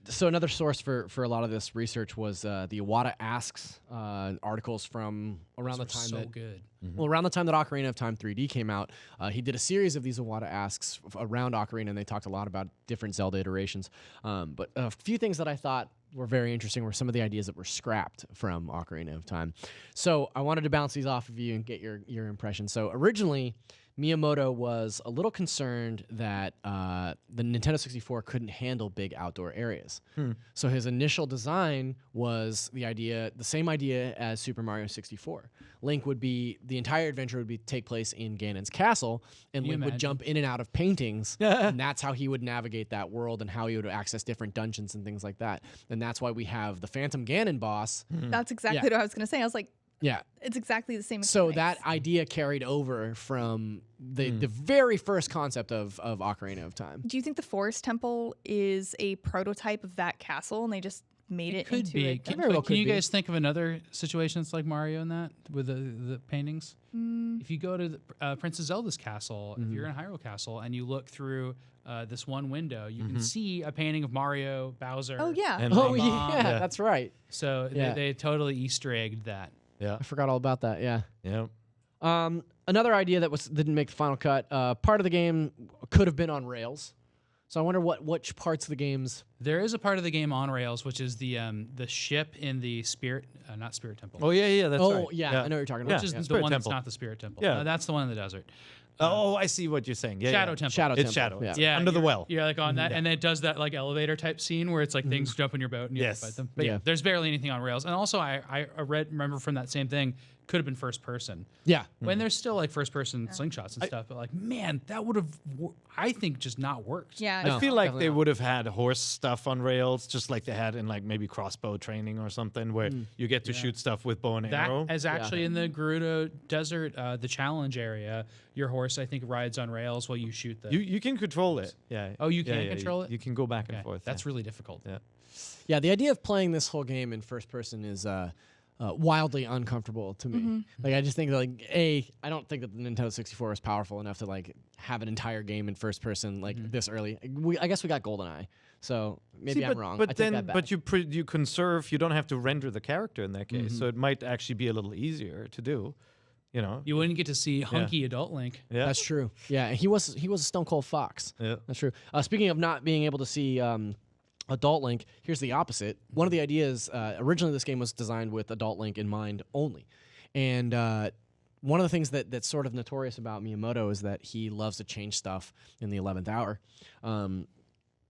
Speaker 2: So another source for a lot of this research was the Iwata Asks articles from around the time that
Speaker 4: good.
Speaker 2: Well, around the time that Ocarina of Time 3D came out, he did a series of these Iwata Asks around Ocarina, and they talked a lot about different Zelda iterations. But a few things that I thought were very interesting were some of the ideas that were scrapped from Ocarina of Time. So I wanted to bounce these off of you and get your impression. So originally, Miyamoto was a little concerned that the Nintendo 64 couldn't handle big outdoor areas. So his initial design was the same idea as Super Mario 64. Link would be, the entire adventure would take place in Ganon's castle, and Link would jump in and out of paintings, and that's how he would navigate that world and how he would access different dungeons and things like that. And that's why we have the Phantom Ganon boss.
Speaker 1: That's exactly what I was going to say. I was like,
Speaker 2: yeah.
Speaker 1: It's exactly the same.
Speaker 2: So that idea carried over from the very first concept of Ocarina of Time.
Speaker 1: Do you think the Forest Temple is a prototype of that castle, and they just made it
Speaker 4: could
Speaker 1: into
Speaker 4: be.
Speaker 1: a
Speaker 4: Can you guys think of another situation that's like Mario in that with the paintings? If you go to Princess Zelda's castle, if you're in Hyrule Castle and you look through this one window, you can see a painting of Mario, Bowser.
Speaker 1: Oh yeah.
Speaker 3: And
Speaker 2: Yeah, that's right.
Speaker 4: So they totally Easter egged that.
Speaker 3: Yeah.
Speaker 2: I forgot all about that. Yeah.
Speaker 3: Yeah.
Speaker 2: Another idea that didn't make the final cut. Part of the game could have been on rails. So I wonder which parts of the games.
Speaker 4: There is a part of the game on rails, which is the ship in the not Spirit Temple.
Speaker 3: Oh yeah, that's right.
Speaker 2: Yeah, I know what you're talking
Speaker 4: Which
Speaker 2: about.
Speaker 4: is
Speaker 2: Yeah.
Speaker 4: the
Speaker 3: Spirit
Speaker 4: one
Speaker 3: Temple.
Speaker 4: that's not the Spirit Temple.
Speaker 3: Yeah.
Speaker 4: No, that's the one in the desert.
Speaker 3: I see what you're saying. Yeah,
Speaker 4: Shadow
Speaker 3: yeah.
Speaker 4: Temple.
Speaker 2: Shadow
Speaker 3: It's
Speaker 2: Temple.
Speaker 3: Shadow.
Speaker 2: Yeah.
Speaker 3: Under the well.
Speaker 4: Yeah, like on that, and it does that like elevator type scene where it's like things jump in your boat and you have to
Speaker 3: Yes.
Speaker 4: fight them. But yeah,
Speaker 2: Yeah.
Speaker 4: there's barely anything on rails. And also, I remember from that same thing, could have been first person.
Speaker 2: Yeah.
Speaker 4: When there's still like first person slingshots and stuff, but like man, that would have I think just not worked.
Speaker 1: Yeah.
Speaker 2: No.
Speaker 3: I feel like
Speaker 2: definitely
Speaker 3: they
Speaker 2: not.
Speaker 3: would have had horse stuff on rails, just like they had in like maybe crossbow training or something, where you get to shoot stuff with bow and
Speaker 4: That
Speaker 3: arrow.
Speaker 4: is actually in the Gerudo Desert, the challenge area. Your horse, I think, rides on rails while you shoot the.
Speaker 3: You can control it. Yeah.
Speaker 4: Oh, you
Speaker 3: Yeah,
Speaker 4: can
Speaker 3: yeah,
Speaker 4: control it?
Speaker 3: You can go back
Speaker 4: Okay,
Speaker 3: and forth.
Speaker 4: that's
Speaker 3: yeah.
Speaker 4: really difficult.
Speaker 3: Yeah.
Speaker 2: Yeah, the idea of playing this whole game in first person is wildly uncomfortable to me. Like, I just think that, like, I don't think that the Nintendo 64 is powerful enough to like have an entire game in first person like this early. I guess we got GoldenEye, so maybe I'm wrong. I
Speaker 3: But
Speaker 2: take
Speaker 3: then,
Speaker 2: that back.
Speaker 3: but you conserve. You don't have to render the character in that case, so it might actually be a little easier to do. You know.
Speaker 4: You wouldn't get to see hunky adult Link.
Speaker 3: Yeah.
Speaker 2: That's true. Yeah, he was a Stone Cold Fox.
Speaker 3: Yeah.
Speaker 2: That's true. Speaking of not being able to see Adult Link, here's the opposite. One of the ideas, originally this game was designed with Adult Link in mind only. And one of the things that's sort of notorious about Miyamoto is that he loves to change stuff in the 11th hour.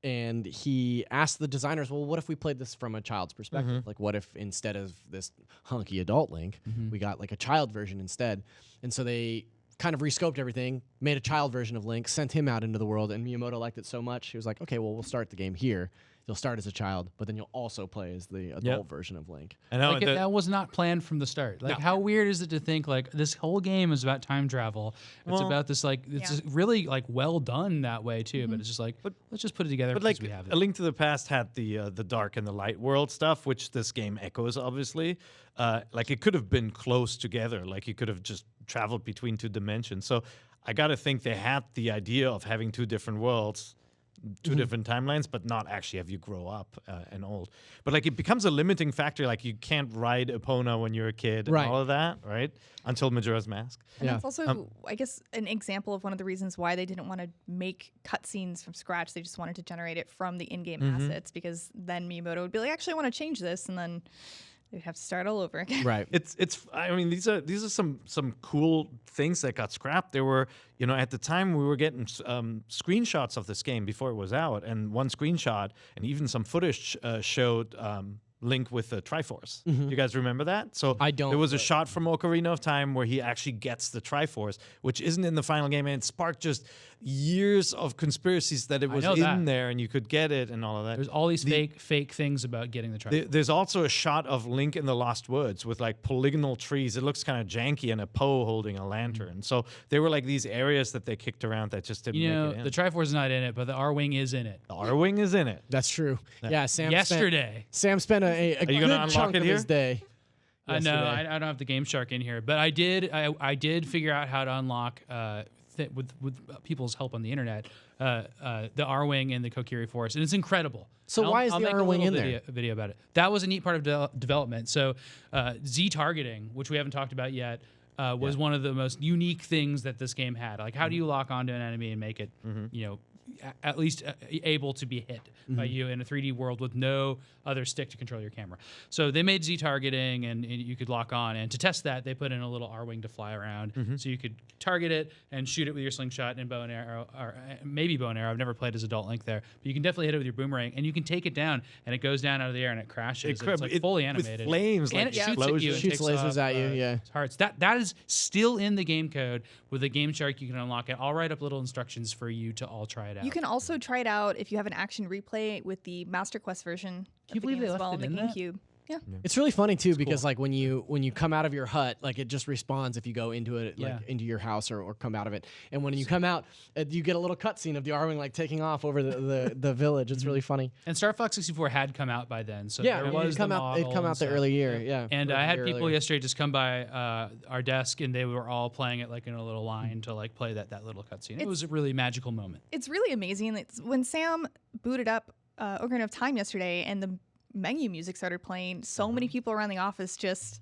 Speaker 2: And he asked the designers, well, what if we played this from a child's perspective? Like, what if instead of this hunky adult Link, we got like a child version instead? And so they kind of rescoped everything, made a child version of Link, sent him out into the world, and Miyamoto liked it so much, he was like, okay, well, we'll start the game here. You'll start as a child, but then you'll also play as the adult version of Link.
Speaker 3: I know.
Speaker 4: Like that was not planned from the start. Like, how weird is it to think like this whole game is about time travel? It's about this like it's just really like well done that way too. But it's just like let's just put it together
Speaker 3: But
Speaker 4: because
Speaker 3: like
Speaker 4: we have it.
Speaker 3: A Link to the Past had the dark and the light world stuff, which this game echoes. Obviously, like it could have been close together. Like you could have just traveled between two dimensions. So I got to think they had the idea of having two different worlds two different timelines, but not actually have you grow up and old. But like it becomes a limiting factor. Like you can't ride Epona when you're a kid and all of that, right? Until Majora's Mask.
Speaker 1: And that's also, I guess, an example of one of the reasons why they didn't want to make cutscenes from scratch. They just wanted to generate it from the in-game assets, because then Miyamoto would be like, actually, I want to change this, and then they'd have to start all over again.
Speaker 2: Right.
Speaker 3: It's. I mean, these are some cool things that got scrapped. There were, at the time we were getting screenshots of this game before it was out, and one screenshot and even some footage showed. Link with the Triforce. You guys remember that? So
Speaker 2: I don't.
Speaker 3: There was a shot from Ocarina of Time where he actually gets the Triforce, which isn't in the final game, and it sparked just years of conspiracies that it was in there and you could get it and all of that.
Speaker 4: There's all these fake things about getting the Triforce.
Speaker 3: There's also a shot of Link in the Lost Woods with like polygonal trees. It looks kind of janky, and a Poe holding a lantern. So there were like these areas that they kicked around that just didn't make it in.
Speaker 4: The Triforce is not in it, but the R-Wing is in it.
Speaker 3: The R-Wing is in it.
Speaker 2: That's true. Yeah, Sam.
Speaker 4: Sam
Speaker 2: spent a
Speaker 3: Are you
Speaker 2: good
Speaker 3: gonna unlock
Speaker 2: chunk
Speaker 3: it
Speaker 2: of
Speaker 3: here?
Speaker 2: his day.
Speaker 4: No, I don't have the Game Shark in here, but I did figure out how to unlock with people's help on the internet the R-Wing and the Kokiri Forest, and it's incredible.
Speaker 2: So why is the R-Wing in there?
Speaker 4: A video about it. That was a neat part of development. So Z targeting, which we haven't talked about yet, was one of the most unique things that this game had. Like, how do you lock onto an enemy and make it, at least able to be hit by you in a 3D world with no other stick to control your camera? So they made Z targeting, and you could lock on. And to test that, they put in a little R-Wing to fly around, so you could target it and shoot it with your slingshot and bow and arrow, or maybe bow and arrow. I've never played as Adult Link there, but you can definitely hit it with your boomerang, and you can take it down, and it goes down out of the air and it crashes. It's like fully animated,
Speaker 3: with flames,
Speaker 4: and
Speaker 3: like
Speaker 4: it shoots at you, and
Speaker 2: shoots
Speaker 4: takes
Speaker 2: lasers
Speaker 4: off,
Speaker 2: at you. Yeah,
Speaker 4: hearts. That is still in the game code. With the Game Shark, you can unlock it. I'll write up little instructions for you to all try it out.
Speaker 1: You can also try it out if you have an action replay with the Master Quest version.
Speaker 4: Can you believe they left
Speaker 1: on
Speaker 4: it
Speaker 1: the
Speaker 4: in that?
Speaker 1: GameCube? Yeah.
Speaker 2: It's really funny too, because like when you come out of your hut, like it just respawns if you go into it, like into your house or come out of it. And when you come out, you get a little cutscene of the R-Wing like taking off over the village. It's really funny.
Speaker 4: And Star Fox 64 had come out by then, so
Speaker 2: Yeah,
Speaker 4: there was
Speaker 2: it'd come
Speaker 4: the
Speaker 2: out. It'd
Speaker 4: model
Speaker 2: come
Speaker 4: and
Speaker 2: out the
Speaker 4: stuff.
Speaker 2: early year. Yeah.
Speaker 4: And
Speaker 2: early
Speaker 4: I had
Speaker 2: year
Speaker 4: people
Speaker 2: earlier.
Speaker 4: yesterday just come by our desk, and they were all playing it like in a little line to like play that little cutscene. It was a really magical moment.
Speaker 1: It's really amazing. It's when Sam booted up Ocarina of Time yesterday, and the menu music started playing, so many people around the office just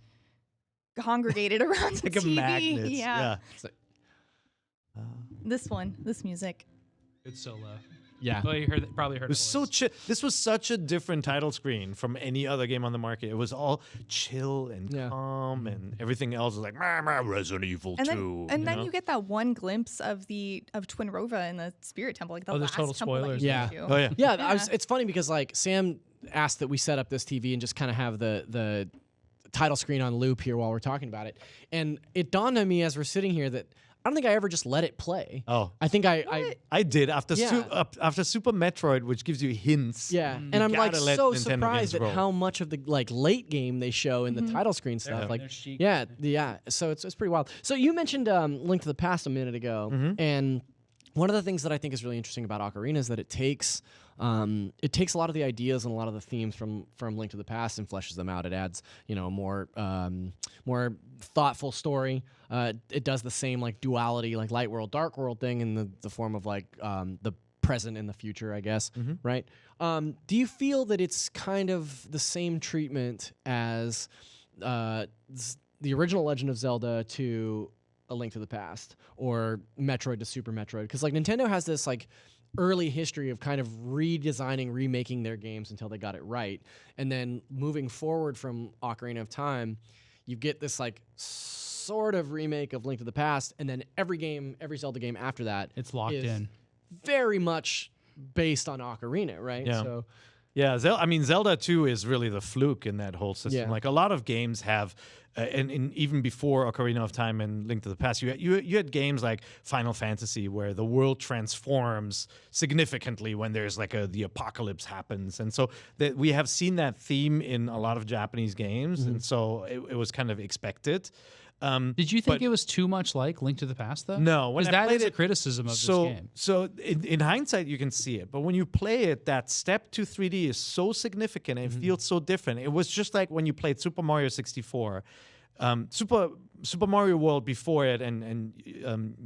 Speaker 1: congregated around the
Speaker 3: like
Speaker 1: TV.
Speaker 3: a magnet.
Speaker 1: Yeah.
Speaker 3: It's like,
Speaker 1: This music.
Speaker 4: It's so low.
Speaker 2: Yeah.
Speaker 4: Well, you probably heard
Speaker 3: it was so chill. This was such a different title screen from any other game on the market. It was all chill and calm, and everything else was like Resident Evil 2.
Speaker 1: And then you get that one glimpse of Twin Rova in the Spirit Temple, like the
Speaker 4: there's
Speaker 1: last
Speaker 4: total
Speaker 1: temple that
Speaker 4: spoilers.
Speaker 1: you
Speaker 2: Yeah.
Speaker 1: go to.
Speaker 3: Oh yeah.
Speaker 2: Yeah, it's funny because like Sam asked that we set up this TV and just kind of have the title screen on loop here while we're talking about it, and it dawned on me as we're sitting here that I don't think I ever just let it play.
Speaker 3: Oh,
Speaker 2: I think I
Speaker 3: did after
Speaker 2: Yeah.
Speaker 3: after Super Metroid, which gives you hints.
Speaker 2: yeah, and I'm like
Speaker 3: gotta let
Speaker 2: so
Speaker 3: Nintendo
Speaker 2: surprised
Speaker 3: games
Speaker 2: at
Speaker 3: roll.
Speaker 2: how much of the like late game they show in the title screen stuff.
Speaker 4: Yeah.
Speaker 2: Like,
Speaker 4: They're chic.
Speaker 2: yeah. So it's pretty wild. So you mentioned Link to the Past a minute ago, and one of the things that I think is really interesting about Ocarina is that it takes a lot of the ideas and a lot of the themes from Link to the Past and fleshes them out. It adds, a more thoughtful story. It does the same like duality, like light world, dark world thing in the form of like the present and the future, I guess. Right? Do you feel that it's kind of the same treatment as the original Legend of Zelda to A Link to the Past or Metroid to Super Metroid? Because like Nintendo has this like early history of kind of redesigning, remaking their games until they got it right, and then moving forward from Ocarina of Time, you get this like sort of remake of Link to the Past, and then every Zelda game after that,
Speaker 4: It's locked
Speaker 2: is
Speaker 4: in.
Speaker 2: very much based on Ocarina, right?
Speaker 3: Yeah.
Speaker 2: So
Speaker 3: Yeah, Zelda 2 is really the fluke in that whole system.
Speaker 2: Yeah.
Speaker 3: Like a lot of games have, and even before Ocarina of Time and Link to the Past, you had games like Final Fantasy where the world transforms significantly when there's like the apocalypse happens, and so that we have seen that theme in a lot of Japanese games, and so it was kind of expected.
Speaker 4: Did you think it was too much like Link to the Past, though?
Speaker 3: No, when
Speaker 4: because
Speaker 3: I
Speaker 4: that
Speaker 3: played
Speaker 4: is a
Speaker 3: it-
Speaker 4: criticism of this
Speaker 3: So,
Speaker 4: game.
Speaker 3: so in hindsight, you can see it, but when you play it, that step to 3D is so significant and it feels so different. It was just like when you played Super Mario 64. Super Mario World before it, and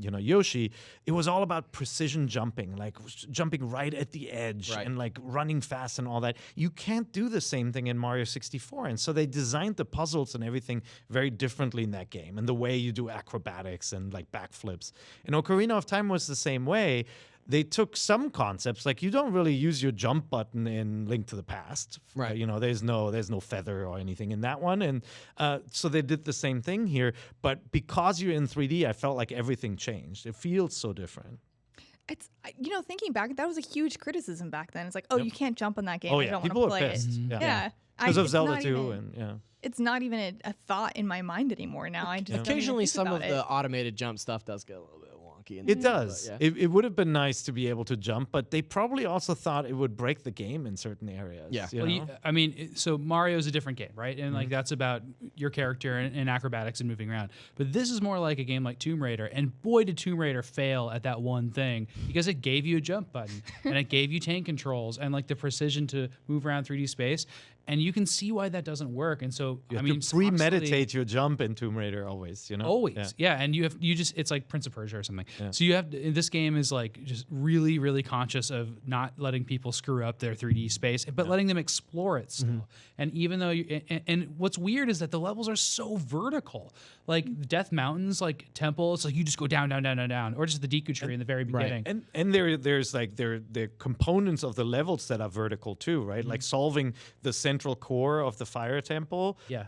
Speaker 3: Yoshi, it was all about precision jumping, like jumping right at the edge and like running fast and all that. You can't do the same thing in Mario 64, and so they designed the puzzles and everything very differently in that game, and the way you do acrobatics and like backflips. And Ocarina of Time was the same way. They took some concepts, like you don't really use your jump button in Link to the Past.
Speaker 2: Right.
Speaker 3: There's no feather or anything in that one. And so they did the same thing here. But because you're in 3D, I felt like everything changed. It feels so different.
Speaker 1: It's thinking back, that was a huge criticism back then. It's like, you can't jump in that game.
Speaker 3: Oh
Speaker 1: I
Speaker 3: yeah,
Speaker 1: don't
Speaker 3: people
Speaker 1: want to
Speaker 3: are
Speaker 1: play
Speaker 3: pissed.
Speaker 1: it.
Speaker 3: Yeah.
Speaker 1: Yeah.
Speaker 3: Because of
Speaker 1: it's
Speaker 3: Zelda
Speaker 1: not
Speaker 3: 2
Speaker 1: even-
Speaker 3: and yeah.
Speaker 1: It's not even a thought in my mind anymore now. I just don't even
Speaker 2: Occasionally,
Speaker 1: think
Speaker 2: some
Speaker 1: about
Speaker 2: of the automated jump stuff does get a little bit wonky.
Speaker 3: It does.
Speaker 2: But, yeah.
Speaker 3: It would have been nice to be able to jump, but they probably also thought it would break the game in certain areas.
Speaker 2: Yeah.
Speaker 3: you
Speaker 4: Well,
Speaker 3: know?
Speaker 4: I mean, so Mario's a different game, right? And like that's about your character and acrobatics and moving around. But this is more like a game like Tomb Raider. And boy, did Tomb Raider fail at that one thing, because it gave you a jump button and it gave you tank controls and like the precision to move around 3D space. And you can see why that doesn't work. And so,
Speaker 3: You have
Speaker 4: I mean,
Speaker 3: to premeditate your jump in Tomb Raider always,
Speaker 4: Always, yeah. And it's like Prince of Persia or something. Yeah. So you have this game is like just really, really conscious of not letting people screw up their 3D space, but letting them explore it still. And even though and what's weird is that the levels are so vertical. Like Death Mountain's like temple, it's like you just go down, down, down, down, down, or just the Deku tree in the very beginning.
Speaker 3: And there's like the components of the levels that are vertical too, right? Like solving the central core of the fire temple.
Speaker 4: Yeah.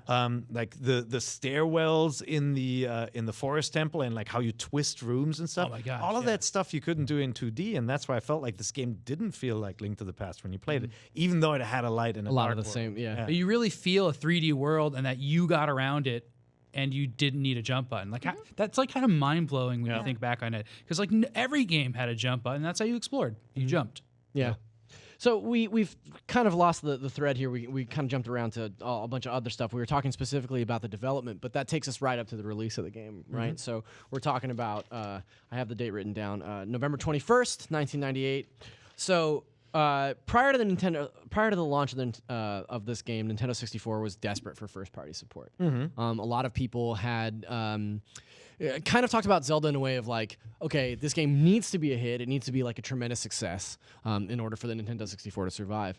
Speaker 3: Like the stairwells in the forest temple, and like how you twist rooms and stuff.
Speaker 4: Oh my gosh,
Speaker 3: all of that stuff you couldn't do in 2D, and that's why I felt like this game didn't feel like Link to the Past when you played it, even though it had a light and
Speaker 2: a lot
Speaker 3: dark
Speaker 2: of the
Speaker 3: world.
Speaker 2: same. Yeah.
Speaker 4: But you really feel a 3D world and that you got around it and you didn't need a jump button. Like that's like kind of mind blowing when you think back on it, because like every game had a jump button. That's how you explored. You jumped.
Speaker 2: Yeah. So we've kind of lost the thread here. We kind of jumped around to a bunch of other stuff. We were talking specifically about the development, but that takes us right up to the release of the game, right? So we're talking about, I have the date written down, November 21st, 1998. So prior to the launch of this game, Nintendo 64 was desperate for first-party support. A lot of people had kind of talked about Zelda in a way of like, okay, this game needs to be a hit. It needs to be like a tremendous success in order for the Nintendo 64 to survive.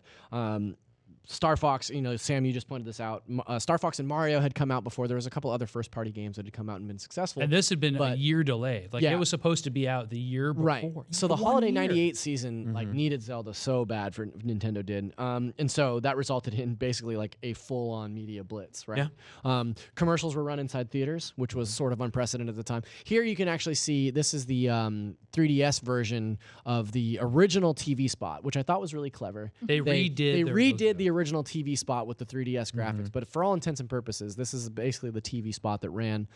Speaker 2: Star Fox, Sam, you just pointed this out. Star Fox and Mario had come out before. There was a couple other first-party games that had come out and been successful.
Speaker 4: And this had been a year delayed. Like it was supposed to be out the year before.
Speaker 2: Right. So the
Speaker 4: One
Speaker 2: holiday
Speaker 4: year.
Speaker 2: '98 season like needed Zelda so bad for Nintendo did, and so that resulted in basically like a full-on media blitz. Right.
Speaker 3: Yeah.
Speaker 2: Commercials were run inside theaters, which was sort of unprecedented at the time. Here you can actually see this is the 3DS version of the original TV spot, which I thought was really clever.
Speaker 4: They
Speaker 2: redid the original TV spot with the 3DS graphics, but for all intents and purposes, this is basically the TV spot that ran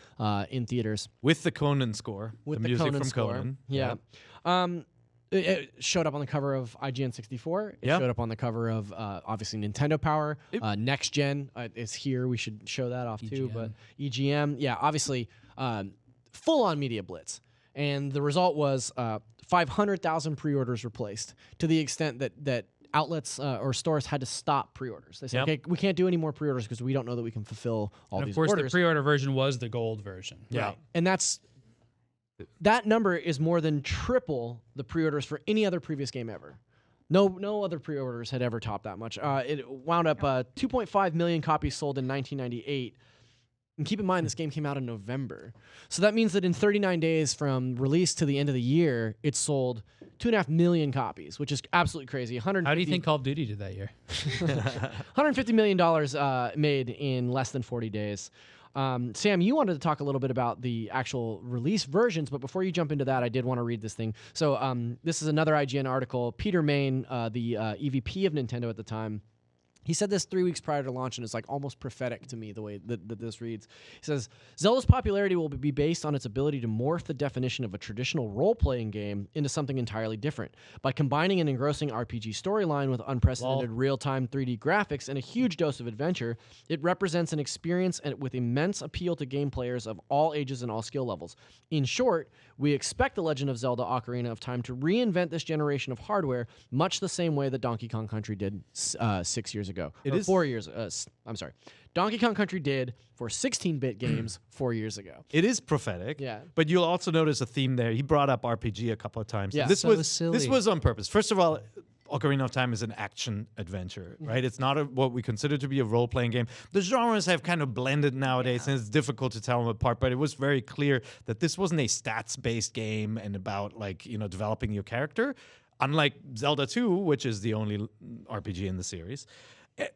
Speaker 2: in theaters
Speaker 3: With the Conan score.
Speaker 2: with
Speaker 3: the
Speaker 2: the
Speaker 3: music
Speaker 2: Conan
Speaker 3: from
Speaker 2: score.
Speaker 3: Conan.
Speaker 2: Yeah. It showed up on the cover of IGN 64. It
Speaker 3: Yeah.
Speaker 2: showed up on the cover of obviously Nintendo Power. Next Gen is here. We should show that off too. But EGM, yeah, obviously full-on media blitz. And the result was 500,000 pre-orders were placed, to the extent that outlets or stores had to stop pre-orders. They said, okay, we can't do any more pre-orders because we don't know that we can fulfill all
Speaker 4: And
Speaker 2: these
Speaker 4: of course,
Speaker 2: orders.
Speaker 4: the pre-order version was the gold version.
Speaker 3: Yeah.
Speaker 2: Right. And that number is more than triple the pre-orders for any other previous game ever. No other pre-orders had ever topped that much. It wound up 2.5 million copies sold in 1998. And keep in mind, this game came out in November. So that means that in 39 days from release to the end of the year, it sold 2.5 million copies, which is absolutely crazy.
Speaker 4: How do you think Call of Duty did that year?
Speaker 2: $150 million made in less than 40 days. Sam, you wanted to talk a little bit about the actual release versions, but before you jump into that, I did want to read this thing. So this is another IGN article. Peter Main, the EVP of Nintendo at the time, he said this 3 weeks prior to launch, and it's like almost prophetic to me the way that this reads. He says, Zelda's popularity will be based on its ability to morph the definition of a traditional role-playing game into something entirely different. By combining an engrossing RPG storyline with unprecedented real-time 3D graphics and a huge dose of adventure, it represents an experience with immense appeal to game players of all ages and all skill levels. In short, we expect The Legend of Zelda Ocarina of Time to reinvent this generation of hardware much the same way that Donkey Kong Country did 6 years ago. ago.
Speaker 3: It
Speaker 2: Or
Speaker 3: is-
Speaker 2: 4 years. I'm sorry. Donkey Kong Country did for 16-bit games 4 years ago.
Speaker 3: It is prophetic.
Speaker 2: Yeah.
Speaker 3: But you'll also notice a theme there. He brought up RPG a couple of times.
Speaker 2: Yeah.
Speaker 3: And this
Speaker 4: So
Speaker 3: was
Speaker 4: silly.
Speaker 3: this was on purpose. First of all, Ocarina of Time is an action adventure, right? It's not what we consider to be a role-playing game. The genres have kind of blended nowadays, and it's difficult to tell them apart. But it was very clear that this wasn't a stats-based game and about developing your character, unlike Zelda 2, which is the only RPG in the series.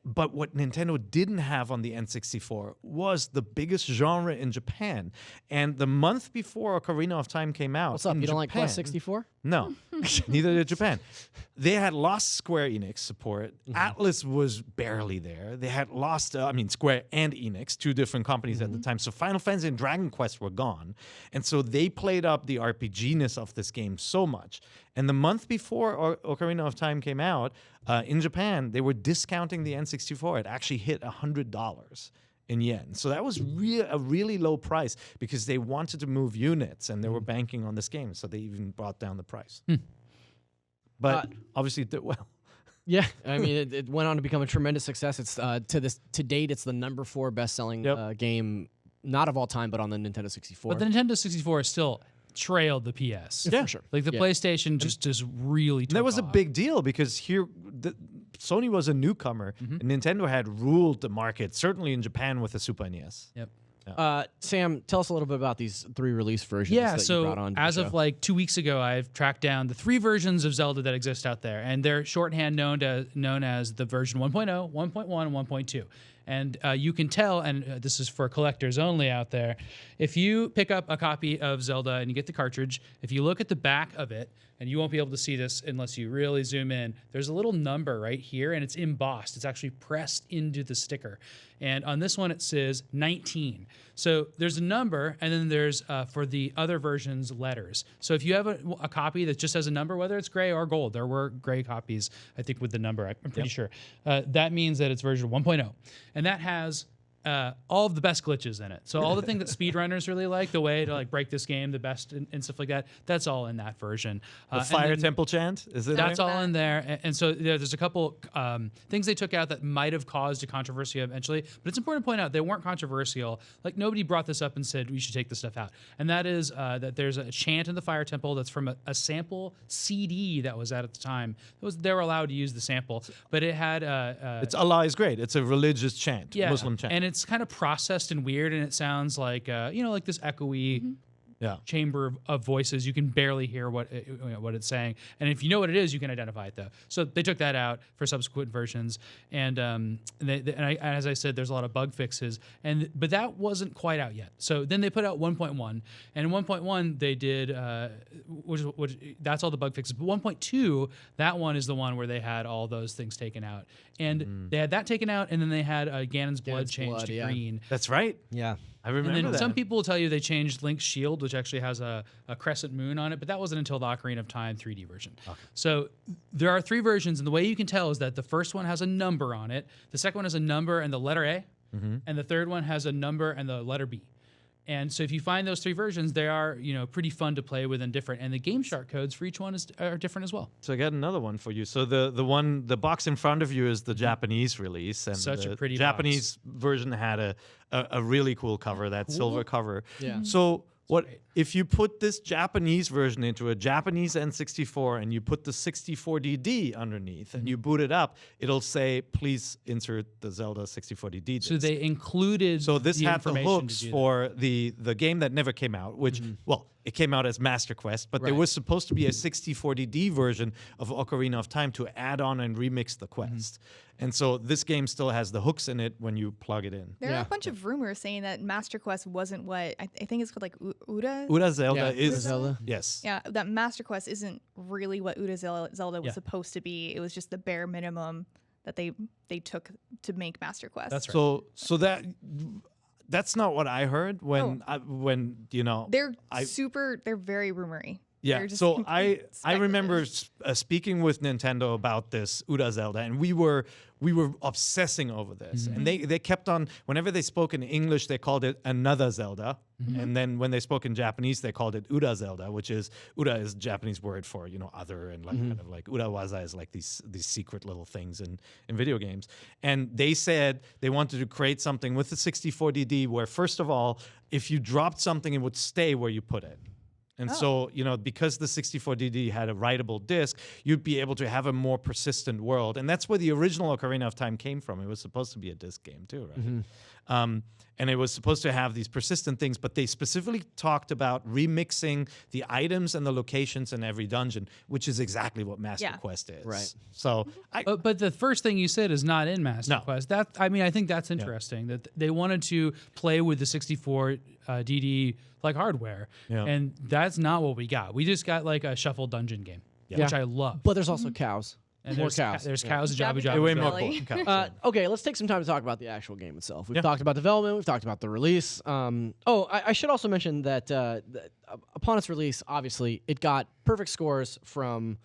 Speaker 3: But what Nintendo didn't have on the N64 was the biggest genre in Japan. And the month before Ocarina of Time came out,
Speaker 2: What's up?
Speaker 3: in
Speaker 2: You don't like
Speaker 3: Japan-
Speaker 2: Quest 64?
Speaker 3: No, neither did Japan. They had lost Square Enix support. Atlas was barely there. They had lost, Square and Enix, two different companies at the time. So Final Fantasy and Dragon Quest were gone. And so they played up the RPG-ness of this game so much. And the month before Ocarina of Time came out, in Japan, they were discounting the N64. It actually hit $100 in yen. So that was a really low price because they wanted to move units and they were banking on this game. So they even brought down the price. But obviously it did well.
Speaker 2: Yeah, I mean, it went on to become a tremendous success. It's to date, it's the number 4 best-selling game, not of all time, but on the Nintendo 64.
Speaker 4: But the Nintendo 64 still trailed the PS.
Speaker 2: Yeah, for sure.
Speaker 4: Like the PlayStation just really took
Speaker 3: And that was a
Speaker 4: off.
Speaker 3: big deal because Sony was a newcomer and Nintendo had ruled the market, certainly in Japan with the Super NES.
Speaker 4: Yep.
Speaker 2: Sam, tell us a little bit about these 3 release versions
Speaker 4: Yeah,
Speaker 2: that you
Speaker 4: so
Speaker 2: brought on.
Speaker 4: as of like 2 weeks ago, I've tracked down the 3 versions of Zelda that exist out there, and they're shorthand known as the version 1.0, 1.1, and 1.2. And you can tell, and this is for collectors only out there, if you pick up a copy of Zelda and you get the cartridge, if you look at the back of it, and you won't be able to see this unless you really zoom in, there's a little number right here, and it's embossed. It's actually pressed into the sticker. And on this one, it says 19. So there's a number, and then there's, for the other versions, letters. So if you have a copy that just has a number, whether it's gray or gold, there were gray copies, I think, with the number, I'm pretty sure. That means that it's version 1.0. And that has all of the best glitches in it. So all the things that speedrunners really like, the way to break this game the best and stuff like that, that's all in that version.
Speaker 3: The Fire Temple chant, is it?
Speaker 4: That's
Speaker 3: there?
Speaker 4: all in there. And so there's a couple things they took out that might have caused a controversy eventually. But it's important to point out they weren't controversial. Like nobody brought this up and said we should take this stuff out. And that is that there's a chant in the Fire Temple that's from a sample CD that was out at the time. They were allowed to use the sample, but it had
Speaker 3: It's Allah is great. It's a religious chant, Muslim chant.
Speaker 4: and it's kind of processed and weird, and it sounds like like this echoey chamber of voices. You can barely hear what it's saying, and if you know what it is, you can identify it though. So they took that out for subsequent versions, and as I said, there's a lot of bug fixes, but that wasn't quite out yet. So then they put out 1.1, and in 1.1 they did which that's all the bug fixes. But 1.2, that one is the one where they had all those things taken out, and they had that taken out, and then they had Ganon's blood changed to green.
Speaker 3: That's right.
Speaker 2: Yeah.
Speaker 3: I remember
Speaker 4: And then
Speaker 3: that.
Speaker 4: some people will tell you they changed Link's shield, which actually has a crescent moon on it, but that wasn't until the Ocarina of Time 3D version. Okay. So there are 3 versions, and the way you can tell is that the first one has a number on it, the second one has a number and the letter A, and the third one has a number and the letter B. And so if you find those 3 versions, they are pretty fun to play with and different. And the Game Shark codes for each one are different as well.
Speaker 3: So I got another one for you. So the box in front of you is the Japanese release, and
Speaker 4: Such
Speaker 3: the
Speaker 4: a pretty
Speaker 3: Japanese version had a really cool cover, that silver cover.
Speaker 2: Yeah.
Speaker 3: So if you put this Japanese version into a Japanese N64 and you put the 64DD underneath and you boot it up, it'll say, please insert the Zelda 64DD disc.
Speaker 4: So they included
Speaker 3: So this
Speaker 4: the
Speaker 3: had the
Speaker 4: information
Speaker 3: hooks
Speaker 4: to do that.
Speaker 3: for the game that never came out, which, well, it came out as Master Quest, but there was supposed to be a 64DD version of Ocarina of Time to add on and remix the quest. And so this game still has the hooks in it when you plug it in.
Speaker 1: There are a bunch of rumors saying that Master Quest wasn't what I think it's called, like Uda.
Speaker 3: Uda Zelda
Speaker 2: Yeah,
Speaker 3: is...
Speaker 2: Uda Zelda.
Speaker 3: Yes.
Speaker 1: Yeah, that Master Quest isn't really what Uda Zelda was supposed to be. It was just the bare minimum that they took to make Master Quest.
Speaker 4: That's right.
Speaker 3: So that's not what I heard when
Speaker 1: Oh.
Speaker 3: they're
Speaker 1: They're very rumory.
Speaker 3: Yeah,
Speaker 1: They're just
Speaker 3: so
Speaker 1: complete
Speaker 3: I remember
Speaker 1: speculative.
Speaker 3: speaking with Nintendo about this Uda Zelda, and we were obsessing over this. And they kept on, whenever they spoke in English, they called it another Zelda, and then when they spoke in Japanese, they called it Uda Zelda, which is Uda is Japanese word for other, and like kind of like Urawaza is like these secret little things in video games. And they said they wanted to create something with the 64DD where first of all, if you dropped something, it would stay where you put it. And so, because the 64DD had a writable disc, you'd be able to have a more persistent world. And that's where the original Ocarina of Time came from. It was supposed to be a disc game too, right? And it was supposed to have these persistent things, but they specifically talked about remixing the items and the locations in every dungeon, which is exactly what Master Quest is.
Speaker 2: Right.
Speaker 3: So,
Speaker 4: But the first thing you said is not in Master
Speaker 3: No.
Speaker 4: Quest. I think that's interesting that they wanted to play with the 64 DD like hardware,
Speaker 3: Yeah.
Speaker 4: and that's not what we got. We just got like a shuffle dungeon game, which I love.
Speaker 2: But there's also cows.
Speaker 4: And
Speaker 2: more
Speaker 4: there's
Speaker 2: cows.
Speaker 4: There's cows and Jabba
Speaker 1: Jabba
Speaker 4: Jabba.
Speaker 3: way
Speaker 1: Jabba.
Speaker 3: more
Speaker 1: Really?
Speaker 3: cool. Okay.
Speaker 2: Okay, let's take some time to talk about the actual game itself. We've
Speaker 3: Yeah.
Speaker 2: talked about development. We've talked about the release. I should also mention that upon its release, obviously, it got perfect scores from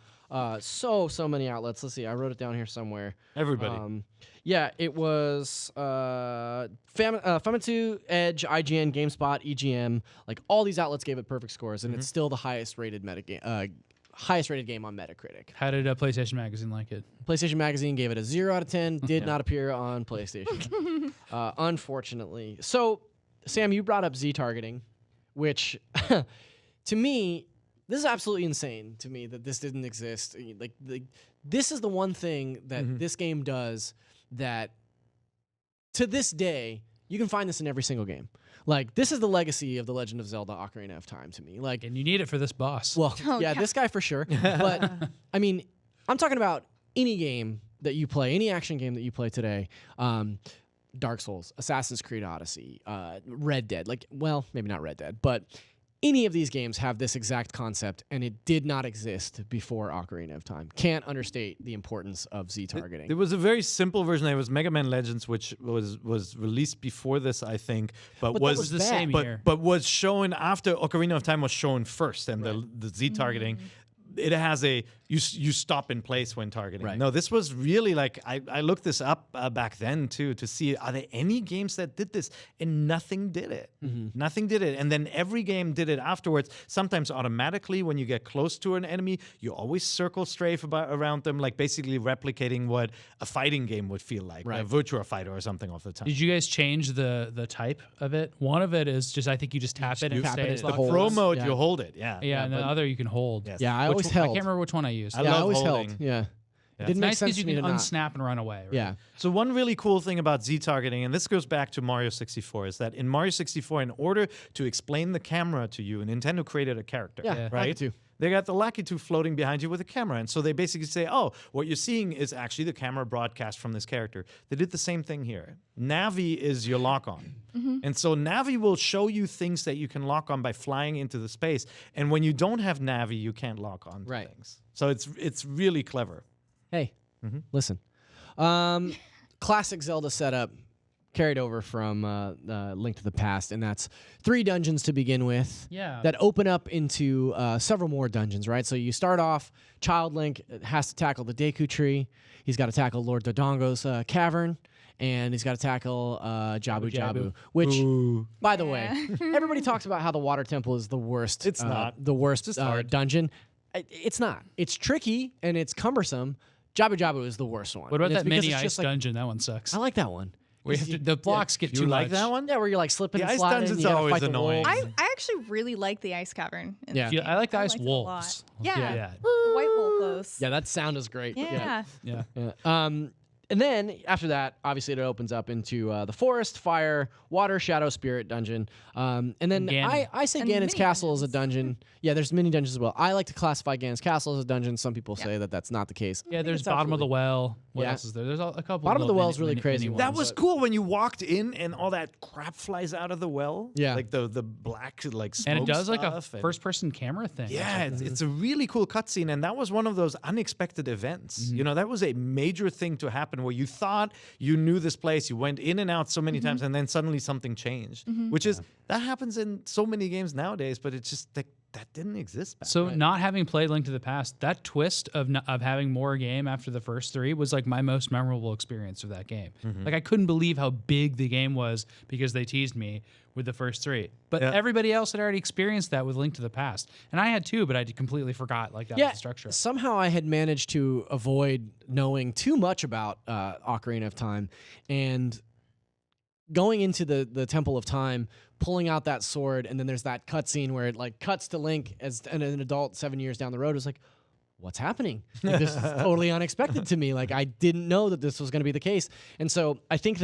Speaker 2: so many outlets. Let's see. I wrote it down here somewhere.
Speaker 3: Everybody.
Speaker 2: Yeah, it was Famitsu, Edge, IGN, GameSpot, EGM. Like all these outlets gave it perfect scores, and it's still the highest rated game on Metacritic.
Speaker 4: How did PlayStation Magazine like it?
Speaker 2: PlayStation Magazine gave it a 0 out of 10. Did not appear on PlayStation, unfortunately. So, Sam, you brought up Z targeting, which, to me, this is absolutely insane to me that this didn't exist. Like this is the one thing that this game does that, to this day, you can find this in every single game. Like, this is the legacy of The Legend of Zelda Ocarina of Time to me. Like,
Speaker 4: And you need it for this boss.
Speaker 2: well,
Speaker 1: Oh,
Speaker 2: yeah,
Speaker 1: yeah.
Speaker 2: this guy for sure. But I mean, I'm talking about any game that you play, any action game that you play today. Dark Souls, Assassin's Creed Odyssey, Red Dead. Like, well, maybe not Red Dead, but any of these games have this exact concept, and it did not exist before Ocarina of Time. Can't understate the importance of Z targeting.
Speaker 3: There was a very simple version. There was Mega Man Legends, which was released before this, I think, but
Speaker 2: that
Speaker 3: was
Speaker 2: was
Speaker 4: the
Speaker 2: bad.
Speaker 4: same year.
Speaker 3: but was shown after Ocarina of Time was shown first, and the Z targeting. It has a you stop in place when targeting.
Speaker 2: Right.
Speaker 3: No, this was really like I looked this up back then too to see are there any games that did this, and nothing did it. Nothing did it, and then every game did it afterwards. Sometimes automatically when you get close to an enemy, you always circle strafe around them, like basically replicating what a fighting game would feel like,
Speaker 2: Right.
Speaker 3: a Virtua Fighter or something off the time.
Speaker 4: Did you guys change the type of it? One of it is just I think you just tap it and
Speaker 2: tap it,
Speaker 4: stays
Speaker 2: it
Speaker 4: locked.
Speaker 2: holds.
Speaker 3: Pro mode,
Speaker 2: Yeah.
Speaker 3: you hold it. Yeah.
Speaker 4: Yeah, and the other you can hold.
Speaker 3: Yes.
Speaker 2: Yeah, I
Speaker 4: Which
Speaker 2: always
Speaker 4: one-
Speaker 2: held.
Speaker 4: I can't remember which one I used.
Speaker 3: I
Speaker 2: yeah, I
Speaker 3: love
Speaker 2: always
Speaker 3: holding.
Speaker 2: held. Yeah. It
Speaker 4: It's
Speaker 2: didn't make
Speaker 4: nice
Speaker 2: sense
Speaker 4: because you
Speaker 2: to me
Speaker 4: can
Speaker 2: to not.
Speaker 4: unsnap and run away. Right?
Speaker 2: Yeah.
Speaker 3: So one really cool thing about Z targeting, and this goes back to Mario 64, is that in Mario 64, in order to explain the camera to you, Nintendo created a character.
Speaker 2: Yeah,
Speaker 3: right.
Speaker 2: Lakitu.
Speaker 3: They got the Lakitu floating behind you with a camera, and so they basically say, "Oh, what you're seeing is actually the camera broadcast from this character." They did the same thing here. Navi is your lock on, and so Navi will show you things that you can lock on by flying into the space. And when you don't have Navi, you can't lock on to
Speaker 2: Right.
Speaker 3: things. So it's really clever.
Speaker 2: Hey, listen. Classic Zelda setup carried over from Link to the Past, and that's 3 dungeons to begin with.
Speaker 4: Yeah.
Speaker 2: That open up into several more dungeons, right? So you start off, Child Link has to tackle the Deku Tree. He's got to tackle Lord Dodongo's cavern, and he's got to tackle Jabu Jabu, which, by the way, everybody talks about how the Water Temple is the worst.
Speaker 3: It's not.
Speaker 2: The worst
Speaker 3: It's just hard.
Speaker 2: dungeon. It's not. It's tricky, and it's cumbersome. Jabu Jabu is the worst one.
Speaker 4: What about
Speaker 2: And it's
Speaker 4: that
Speaker 2: because
Speaker 4: mini
Speaker 2: it's
Speaker 4: ice
Speaker 2: just like-
Speaker 4: dungeon? That one sucks.
Speaker 2: I like that one.
Speaker 4: Where you have to, the blocks get
Speaker 3: You
Speaker 4: too
Speaker 3: like
Speaker 4: much.
Speaker 3: that one?
Speaker 2: Yeah, where you're like slipping
Speaker 3: The
Speaker 2: and
Speaker 3: ice
Speaker 2: sliding.
Speaker 3: dungeon's
Speaker 2: you gotta
Speaker 3: always
Speaker 2: fight the
Speaker 3: annoying.
Speaker 2: wolves.
Speaker 1: I actually really like the ice cavern. In
Speaker 2: Yeah.
Speaker 1: this
Speaker 4: Yeah, I like the
Speaker 1: game.
Speaker 4: ice
Speaker 1: liked it a lot.
Speaker 4: wolves.
Speaker 1: Yeah.
Speaker 3: Yeah.
Speaker 1: The white wolf those.
Speaker 2: Yeah, that sound is great.
Speaker 1: Yeah.
Speaker 4: Yeah.
Speaker 2: Yeah. And then after that, obviously it opens up into the forest, fire, water, shadow, spirit dungeon. And then
Speaker 4: Ganon.
Speaker 2: I say
Speaker 1: And
Speaker 2: Ganon's
Speaker 1: mini
Speaker 2: Castle is a
Speaker 1: dungeons.
Speaker 2: dungeon. Yeah, there's mini dungeons as well. I like to classify Ganon's Castle as a dungeon. Some people say that that's not the case.
Speaker 4: Yeah, there's
Speaker 2: it's
Speaker 4: bottom of the
Speaker 2: absolutely-
Speaker 4: well. What
Speaker 2: Yeah.
Speaker 4: else is there? There's a couple.
Speaker 2: Bottom of the
Speaker 4: little
Speaker 2: well is really
Speaker 4: mini
Speaker 2: crazy.
Speaker 4: ones.
Speaker 3: That was cool when you walked in and all that crap flies out of the well.
Speaker 2: Yeah.
Speaker 3: Like the black like smoke
Speaker 4: and it does like a
Speaker 3: stuff and-
Speaker 4: first-person camera thing.
Speaker 3: Yeah, it's a really cool cutscene, and that was one of those unexpected events. You know, that was a major thing to happen where you thought you knew this place, you went in and out so many times, and then suddenly something changed. Which is that happens in so many games nowadays, but it's just like that didn't exist back
Speaker 4: So
Speaker 3: then.
Speaker 4: not having played Link to the Past, that twist of having more game after the first 3 was like my most memorable experience of that game. Like I couldn't believe how big the game was because they teased me with the first 3. But everybody else had already experienced that with Link to the Past. And I had too, but I completely forgot like that was the structure.
Speaker 2: Somehow I had managed to avoid knowing too much about Ocarina of Time, and going into the Temple of Time, pulling out that sword, and then there's that cutscene where it like cuts to Link as an adult 7 years down the road. It was like, what's happening? Like, this is totally unexpected to me. Like I didn't know that this was going to be the case, and so I think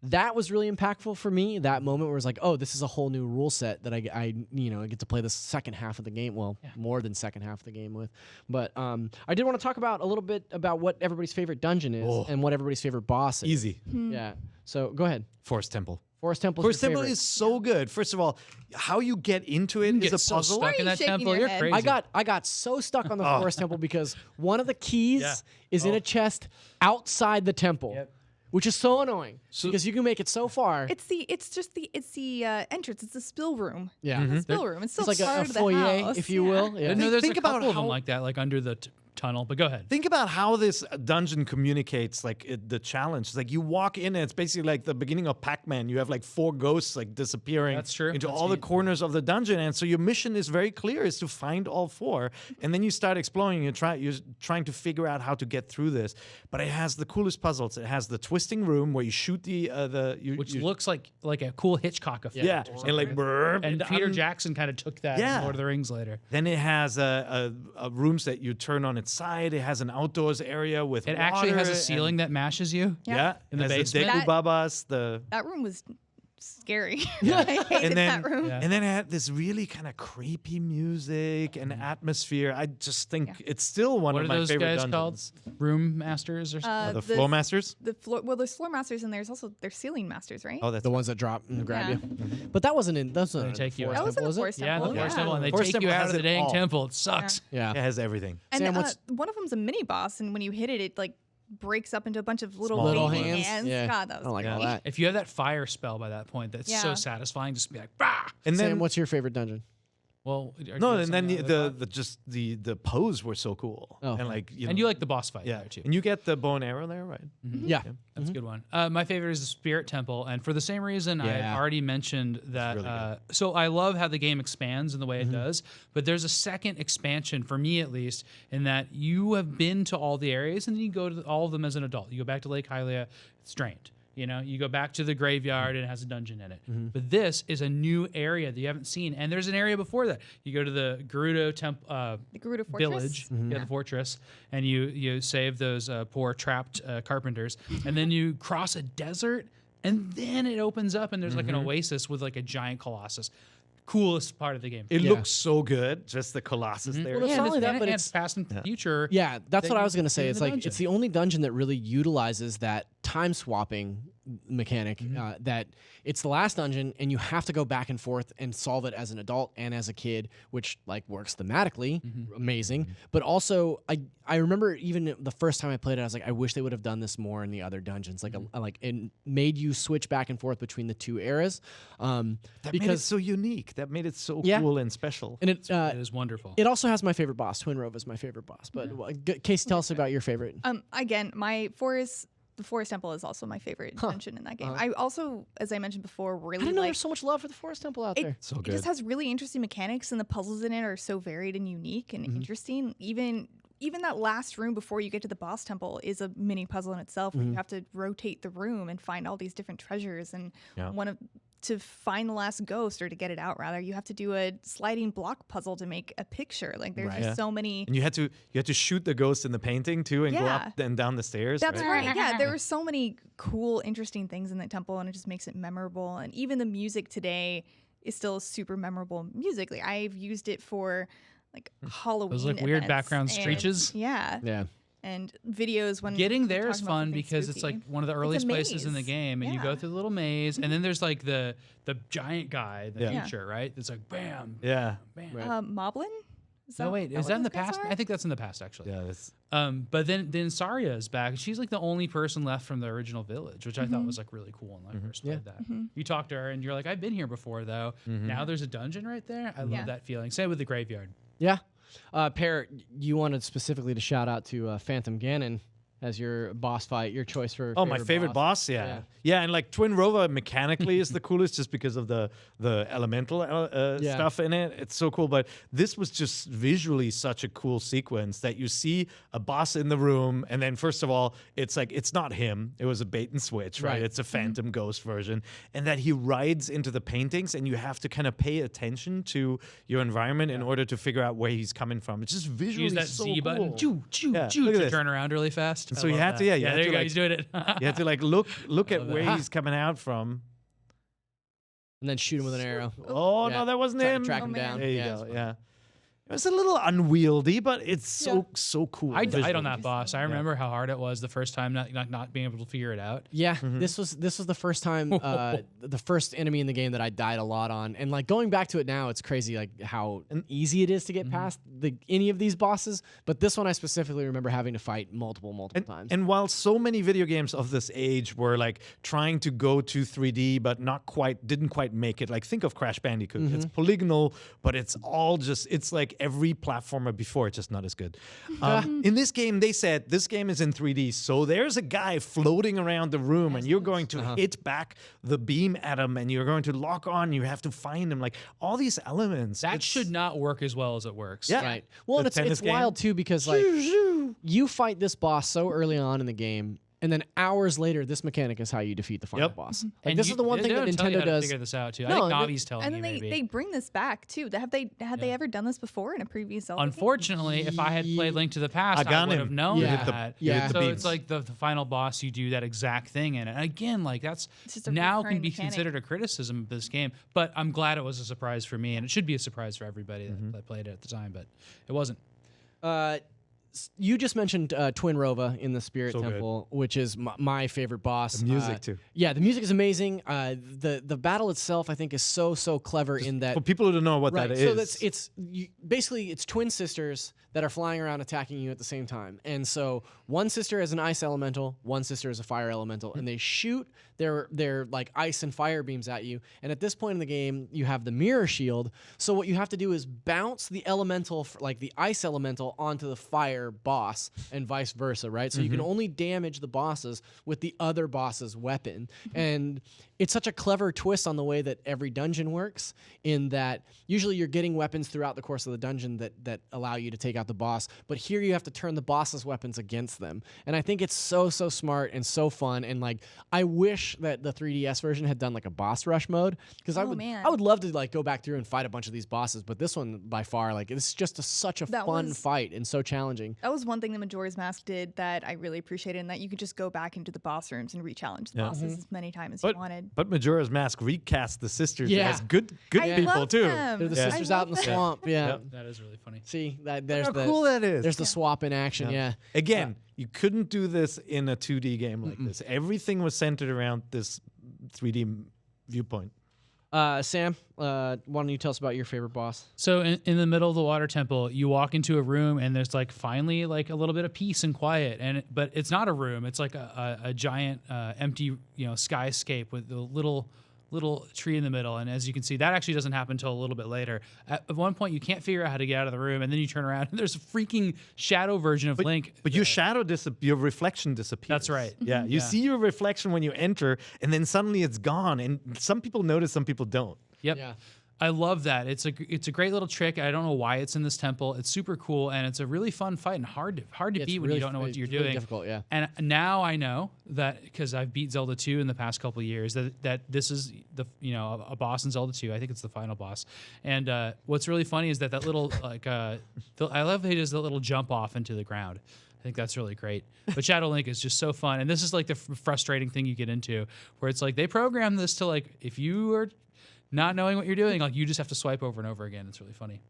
Speaker 2: that was really impactful for me. That moment where it's like, oh, this is a whole new rule set that I get to play the second half of the game. Well, more than second half of the game with. But I did want to talk about a little bit about what everybody's favorite dungeon is and what everybody's favorite boss is.
Speaker 3: Easy.
Speaker 2: Yeah. So go ahead.
Speaker 3: Forest Temple.
Speaker 2: Forest Temple.
Speaker 3: Forest Temple is so good. First of all, how you get into it is
Speaker 4: Get
Speaker 3: a
Speaker 4: so
Speaker 3: puzzle.
Speaker 4: stuck in
Speaker 1: Why are
Speaker 4: that
Speaker 1: you shaking
Speaker 4: temple.
Speaker 1: your
Speaker 4: You're
Speaker 1: head?
Speaker 4: crazy.
Speaker 2: I got so stuck on the Forest Temple because one of the keys is in a chest outside the temple.
Speaker 4: Yep.
Speaker 2: Which is so annoying because you can make it so far.
Speaker 1: It's the entrance. It's the spill room.
Speaker 2: Yeah.
Speaker 1: It's the spill room. It's still
Speaker 2: It's like
Speaker 1: part
Speaker 2: a
Speaker 1: of the
Speaker 2: foyer,
Speaker 1: house.
Speaker 2: if you will. Yeah.
Speaker 4: No, there's
Speaker 3: Think
Speaker 4: a
Speaker 3: about
Speaker 4: couple of them
Speaker 3: how-
Speaker 4: like that, like under the tunnel. But go ahead.
Speaker 3: Think about how this dungeon communicates like the challenge. It's like you walk in and it's basically like the beginning of Pac-Man. You have like 4 ghosts like disappearing
Speaker 4: That's true.
Speaker 3: into
Speaker 4: That's
Speaker 3: all the
Speaker 4: neat.
Speaker 3: corners of the dungeon. And so your mission is very clear, is to find all 4. And then you start exploring. You're trying to figure out how to get through this. But it has the coolest puzzles. It has the twisting room where you shoot
Speaker 4: Which looks like a cool Hitchcock effect.
Speaker 3: yeah, and like brrr,
Speaker 4: And Peter Jackson kind of took that in Lord of the Rings later.
Speaker 3: Then it has rooms that you turn on its side. It has an outdoors area with
Speaker 4: It actually has a
Speaker 3: water
Speaker 4: ceiling that mashes you.
Speaker 3: Yeah,
Speaker 4: In the
Speaker 3: it has
Speaker 4: basement?
Speaker 3: The Deku
Speaker 1: That-
Speaker 3: Babas, the
Speaker 1: That room was scary. I hated that room.
Speaker 4: Yeah.
Speaker 3: and then it had this really kind of creepy music and atmosphere. I just think it's still one
Speaker 4: What
Speaker 3: of
Speaker 4: are
Speaker 3: my
Speaker 4: those
Speaker 3: favorite
Speaker 4: guys
Speaker 3: dungeons.
Speaker 4: called? Room masters or something?
Speaker 3: The Floor Masters.
Speaker 1: The floor. Well, there's floor masters and there's also there's ceiling masters, right?
Speaker 3: Oh, that's
Speaker 2: The ones that drop and grab
Speaker 1: Yeah.
Speaker 2: you. But that wasn't in. That's not
Speaker 4: They
Speaker 2: in
Speaker 4: take you
Speaker 2: Forest
Speaker 4: out.
Speaker 1: That was in
Speaker 2: Temple,
Speaker 1: the
Speaker 2: is it?
Speaker 1: Forest
Speaker 4: Yeah, in the
Speaker 1: Temple.
Speaker 4: Forest
Speaker 3: Yeah.
Speaker 4: Temple, and they
Speaker 3: Forest
Speaker 4: take you
Speaker 3: Temple
Speaker 4: out
Speaker 3: has
Speaker 4: of the
Speaker 3: it
Speaker 4: dang
Speaker 3: all.
Speaker 4: temple. It sucks.
Speaker 2: Yeah.
Speaker 3: it has everything.
Speaker 1: And
Speaker 2: Sam, what's-
Speaker 1: one of them's a mini boss, and when you hit it, it like breaks up into a bunch of little
Speaker 3: Small
Speaker 2: Little
Speaker 1: baby
Speaker 2: hands. Yeah.
Speaker 1: God, that was
Speaker 2: I don't like all
Speaker 1: creepy.
Speaker 2: that.
Speaker 4: If you have that fire spell by that point, that's so
Speaker 1: Yeah.
Speaker 4: satisfying. Just to be like, bah.
Speaker 3: And
Speaker 2: Sam,
Speaker 3: then
Speaker 2: what's your favorite dungeon?
Speaker 4: Well,
Speaker 3: no, and then the pose were so cool.
Speaker 2: Oh.
Speaker 3: And like
Speaker 4: and you like the boss fight
Speaker 3: yeah,
Speaker 4: there too.
Speaker 3: and you get the bow and arrow there, right?
Speaker 2: Yeah.
Speaker 4: That's a good one. My favorite is the Spirit Temple, and for the same reason I
Speaker 2: Yeah.
Speaker 4: already mentioned that.
Speaker 3: really
Speaker 4: So I love how the game expands in the way it does, but there's a second expansion for me at least, in that you have been to all the areas, and then you go to all of them as an adult. You go back to Lake Hylia, it's drained. You know, you go back to the graveyard and it has a dungeon in it. But this is a new area that you haven't seen, and there's an area before that. You go to the Gerudo
Speaker 1: The Gerudo Fortress.
Speaker 4: village, the fortress, and you save those poor trapped carpenters, and then you cross a desert, and then it opens up, and there's like an oasis with like a giant colossus. Coolest part of the game.
Speaker 3: It
Speaker 2: Yeah.
Speaker 3: looks so good, just the Colossus there.
Speaker 2: Well, it's not only that, but
Speaker 4: it's
Speaker 2: it's
Speaker 4: past and future.
Speaker 2: Yeah, that's
Speaker 4: that
Speaker 2: what I
Speaker 4: you
Speaker 2: was gonna
Speaker 4: do
Speaker 2: say.
Speaker 4: in
Speaker 2: It's
Speaker 4: the
Speaker 2: like
Speaker 4: dungeon.
Speaker 2: it's the only dungeon that really utilizes that time swapping mechanic. That it's the last dungeon, and you have to go back and forth and solve it as an adult and as a kid, which like works thematically, amazing. But also, I remember even the first time I played it, I was like, I wish they would have done this more in the other dungeons. Like like it made you switch back and forth between the two eras.
Speaker 3: That made it
Speaker 2: because
Speaker 3: so unique. That made it so
Speaker 2: Yeah.
Speaker 3: cool and special.
Speaker 2: and
Speaker 4: It is wonderful.
Speaker 2: it also has my favorite boss. Twin Rove is my favorite boss. But Casey, tell us about your favorite.
Speaker 1: Again, the Forest Temple is also my favorite dungeon in that game. I also, as I mentioned before,
Speaker 2: I
Speaker 1: really
Speaker 2: didn't know
Speaker 1: like
Speaker 2: there's so much love for the Forest Temple out there.
Speaker 3: So
Speaker 1: it
Speaker 3: good.
Speaker 1: just has really interesting mechanics, and the puzzles in it are so varied and unique and interesting. Even that last room before you get to the boss temple is a mini puzzle in itself, where you have to rotate the room and find all these different treasures. And
Speaker 3: Yeah.
Speaker 1: to find the last ghost, or to get it out rather, you have to do a sliding block puzzle to make a picture. Like there's
Speaker 3: Right.
Speaker 1: just
Speaker 3: Yeah.
Speaker 1: so many.
Speaker 3: And you had to shoot the ghost in the painting too, and go
Speaker 1: Yeah.
Speaker 3: up and down the stairs.
Speaker 1: That's
Speaker 3: right?
Speaker 1: right. Yeah, there were so many cool, interesting things in that temple, and it just makes it memorable. And even the music today is still super memorable music. Like I've used it for like Halloween.
Speaker 4: Those like weird
Speaker 1: events
Speaker 4: background
Speaker 1: and-
Speaker 4: screeches.
Speaker 1: Yeah.
Speaker 2: Yeah.
Speaker 1: And videos when
Speaker 4: Getting
Speaker 1: we're
Speaker 4: there is
Speaker 1: talking about
Speaker 4: fun
Speaker 1: something
Speaker 4: because it's
Speaker 1: spooky.
Speaker 4: like one of the
Speaker 1: It's a
Speaker 4: earliest places in the
Speaker 1: maze.
Speaker 4: game, and you go
Speaker 1: Yeah.
Speaker 4: through the little maze, and then there's like the giant guy in the
Speaker 3: Yeah.
Speaker 1: Yeah.
Speaker 4: future, right? It's like bam,
Speaker 3: Yeah.
Speaker 4: bam.
Speaker 1: Moblin.
Speaker 4: No, wait, is
Speaker 1: what
Speaker 4: that in the
Speaker 1: those guys
Speaker 4: past?
Speaker 1: are?
Speaker 4: I think that's in the past, actually.
Speaker 3: Yeah, that's,
Speaker 4: But then Saria is back. She's like the only person left from the original village, which I thought was like really cool when I first played that. You talk to her and you're like, I've been here before though. Now there's a dungeon right there. I love that feeling. Same with the graveyard.
Speaker 2: Yeah. Pear, you wanted specifically to shout out to Phantom Ganon as your boss fight, your choice for
Speaker 3: my favorite boss. Yeah, and like Twin Rova mechanically is the coolest just because of the elemental stuff in it. It's so cool. But this was just visually such a cool sequence that you see a boss in the room, and then first of all, it's like it's not him. It was a bait and switch, right? It's a phantom ghost version, and that he rides into the paintings, and you have to kind of pay attention to your environment in order to figure out where he's coming from. It's just visually
Speaker 4: Use that
Speaker 3: so
Speaker 4: Z button,
Speaker 3: cool.
Speaker 4: choo, choo,
Speaker 3: Yeah,
Speaker 4: choo,
Speaker 3: look at
Speaker 4: to
Speaker 3: this.
Speaker 4: turn around really fast.
Speaker 3: So
Speaker 4: I
Speaker 3: you
Speaker 4: love
Speaker 3: have to,
Speaker 4: that.
Speaker 3: you have
Speaker 4: there
Speaker 3: to
Speaker 4: you go.
Speaker 3: like,
Speaker 4: He's doing it.
Speaker 3: you have to like look at where
Speaker 2: that.
Speaker 3: he's coming out from.
Speaker 2: And then shoot him with an arrow.
Speaker 3: Oh
Speaker 2: Yeah.
Speaker 3: no, that wasn't
Speaker 2: Try to
Speaker 3: him.
Speaker 2: track him
Speaker 1: man.
Speaker 2: down.
Speaker 3: There you
Speaker 2: Yeah,
Speaker 3: go.
Speaker 2: it's fun.
Speaker 3: Yeah. It was a little unwieldy, but it's so cool.
Speaker 4: I died
Speaker 3: visually.
Speaker 4: on that boss. I remember how hard it was the first time not being able to figure it out.
Speaker 2: Yeah, this was the first time, the first enemy in the game that I died a lot on, and like going back to it now, it's crazy like how easy it is to get past any of these bosses. But this one I specifically remember having to fight multiple times.
Speaker 3: And while so many video games of this age were like trying to go to 3D but didn't quite make it, like think of Crash Bandicoot. It's polygonal, but it's all just, it's like every platformer before, it's just not as good. In this game, they said this game is in 3D, so there's a guy floating around the room, and you're going to hit back the beam at him, and you're going to lock on. You have to find him, like all these elements.
Speaker 4: That should not work as well as it works.
Speaker 3: Yeah.
Speaker 2: Right. Well, and
Speaker 3: The tennis
Speaker 2: it's wild
Speaker 3: game.
Speaker 2: too because like you fight this boss so early on in the game, and then hours later, this mechanic is how you defeat the final boss. Like,
Speaker 4: And
Speaker 2: this is the one
Speaker 4: they
Speaker 2: thing that
Speaker 4: don't tell you
Speaker 2: Nintendo
Speaker 4: how to
Speaker 2: does.
Speaker 4: figure this out too.
Speaker 2: No,
Speaker 4: I think Navi's telling
Speaker 1: And
Speaker 4: you
Speaker 1: then
Speaker 4: maybe.
Speaker 1: they bring this back too. Have they ever done this before in a previous Zelda game?
Speaker 4: Unfortunately, if I had played Link to the Past, I
Speaker 3: got
Speaker 4: would
Speaker 3: him.
Speaker 4: have known
Speaker 2: You hit
Speaker 4: that.
Speaker 3: you hit the
Speaker 4: So
Speaker 3: beams.
Speaker 4: it's like the final boss, you do that exact thing in it. And again, like that's
Speaker 1: It's just a
Speaker 4: now
Speaker 1: recurring
Speaker 4: can be
Speaker 1: mechanic.
Speaker 4: considered a criticism of this game. But I'm glad it was a surprise for me, and it should be a surprise for everybody that played it at the time. But it wasn't.
Speaker 2: You just mentioned Twin Rova in the Spirit
Speaker 3: So good.
Speaker 2: Temple, which is my favorite boss.
Speaker 3: The music, too.
Speaker 2: Yeah, the music is amazing. The battle itself, I think, is so clever in that.
Speaker 3: For people who don't know what that is.
Speaker 2: So it's basically it's twin sisters that are flying around attacking you at the same time. And so one sister is an ice elemental, one sister is a fire elemental, and they shoot their like ice and fire beams at you. And at this point in the game, you have the mirror shield. So what you have to do is bounce the elemental, like the ice elemental, onto the fire boss, and vice versa, right? So you can only damage the bosses with the other boss's weapon. And it's such a clever twist on the way that every dungeon works, in that usually you're getting weapons throughout the course of the dungeon that allow you to take out the boss, but here you have to turn the boss's weapons against them. And I think it's so smart and so fun, and like I wish that the 3DS version had done like a boss rush mode, because I would love to like go back through and fight a bunch of these bosses, but this one by far, like it's just such a fun fight and so challenging.
Speaker 1: That was one thing the Majora's Mask did that I really appreciated, and that you could just go back into the boss rooms and re-challenge the bosses as many times as you wanted.
Speaker 3: But Majora's Mask recast the sisters
Speaker 2: Yeah.
Speaker 3: as good
Speaker 1: I
Speaker 3: people
Speaker 1: love
Speaker 3: too.
Speaker 1: them.
Speaker 2: They're the
Speaker 1: I
Speaker 2: sisters
Speaker 1: love
Speaker 2: out in the
Speaker 1: them.
Speaker 2: swamp. Yeah.
Speaker 3: Yep.
Speaker 4: That is really funny.
Speaker 2: See, there's
Speaker 3: How
Speaker 2: the
Speaker 3: cool that is.
Speaker 2: there's the swap in action. Yeah.
Speaker 3: Again, you couldn't do this in a 2D game like this. Everything was centered around this 3D viewpoint.
Speaker 2: Sam, why don't you tell us about your favorite boss?
Speaker 4: So in the middle of the water temple, you walk into a room and there's like finally like a little bit of peace and quiet, but it's not a room. It's like a giant empty skyscape with a little tree in the middle. And as you can see, that actually doesn't happen until a little bit later. At one point, you can't figure out how to get out of the room, and then you turn around and there's a freaking shadow version of Link.
Speaker 3: But your shadow your reflection disappears.
Speaker 4: That's right.
Speaker 3: Yeah, you see your reflection when you enter, and then suddenly it's gone. And some people notice, some people don't.
Speaker 4: Yep.
Speaker 2: Yeah.
Speaker 4: I love that. It's a great little trick. I don't know why it's in this temple. It's super cool, and it's a really fun fight and hard to beat when you don't know what you're doing.
Speaker 2: Really difficult, yeah.
Speaker 4: And now I know that because I've beat Zelda 2 in the past couple of years that this is a boss in Zelda 2. I think it's the final boss. And what's really funny is that little like I love how he does that little jump off into the ground. I think that's really great. But Shadow Link is just so fun, and this is like the frustrating thing you get into, where it's like they programmed this to like if you are not knowing what you're doing, like you just have to swipe over and over again. It's really funny.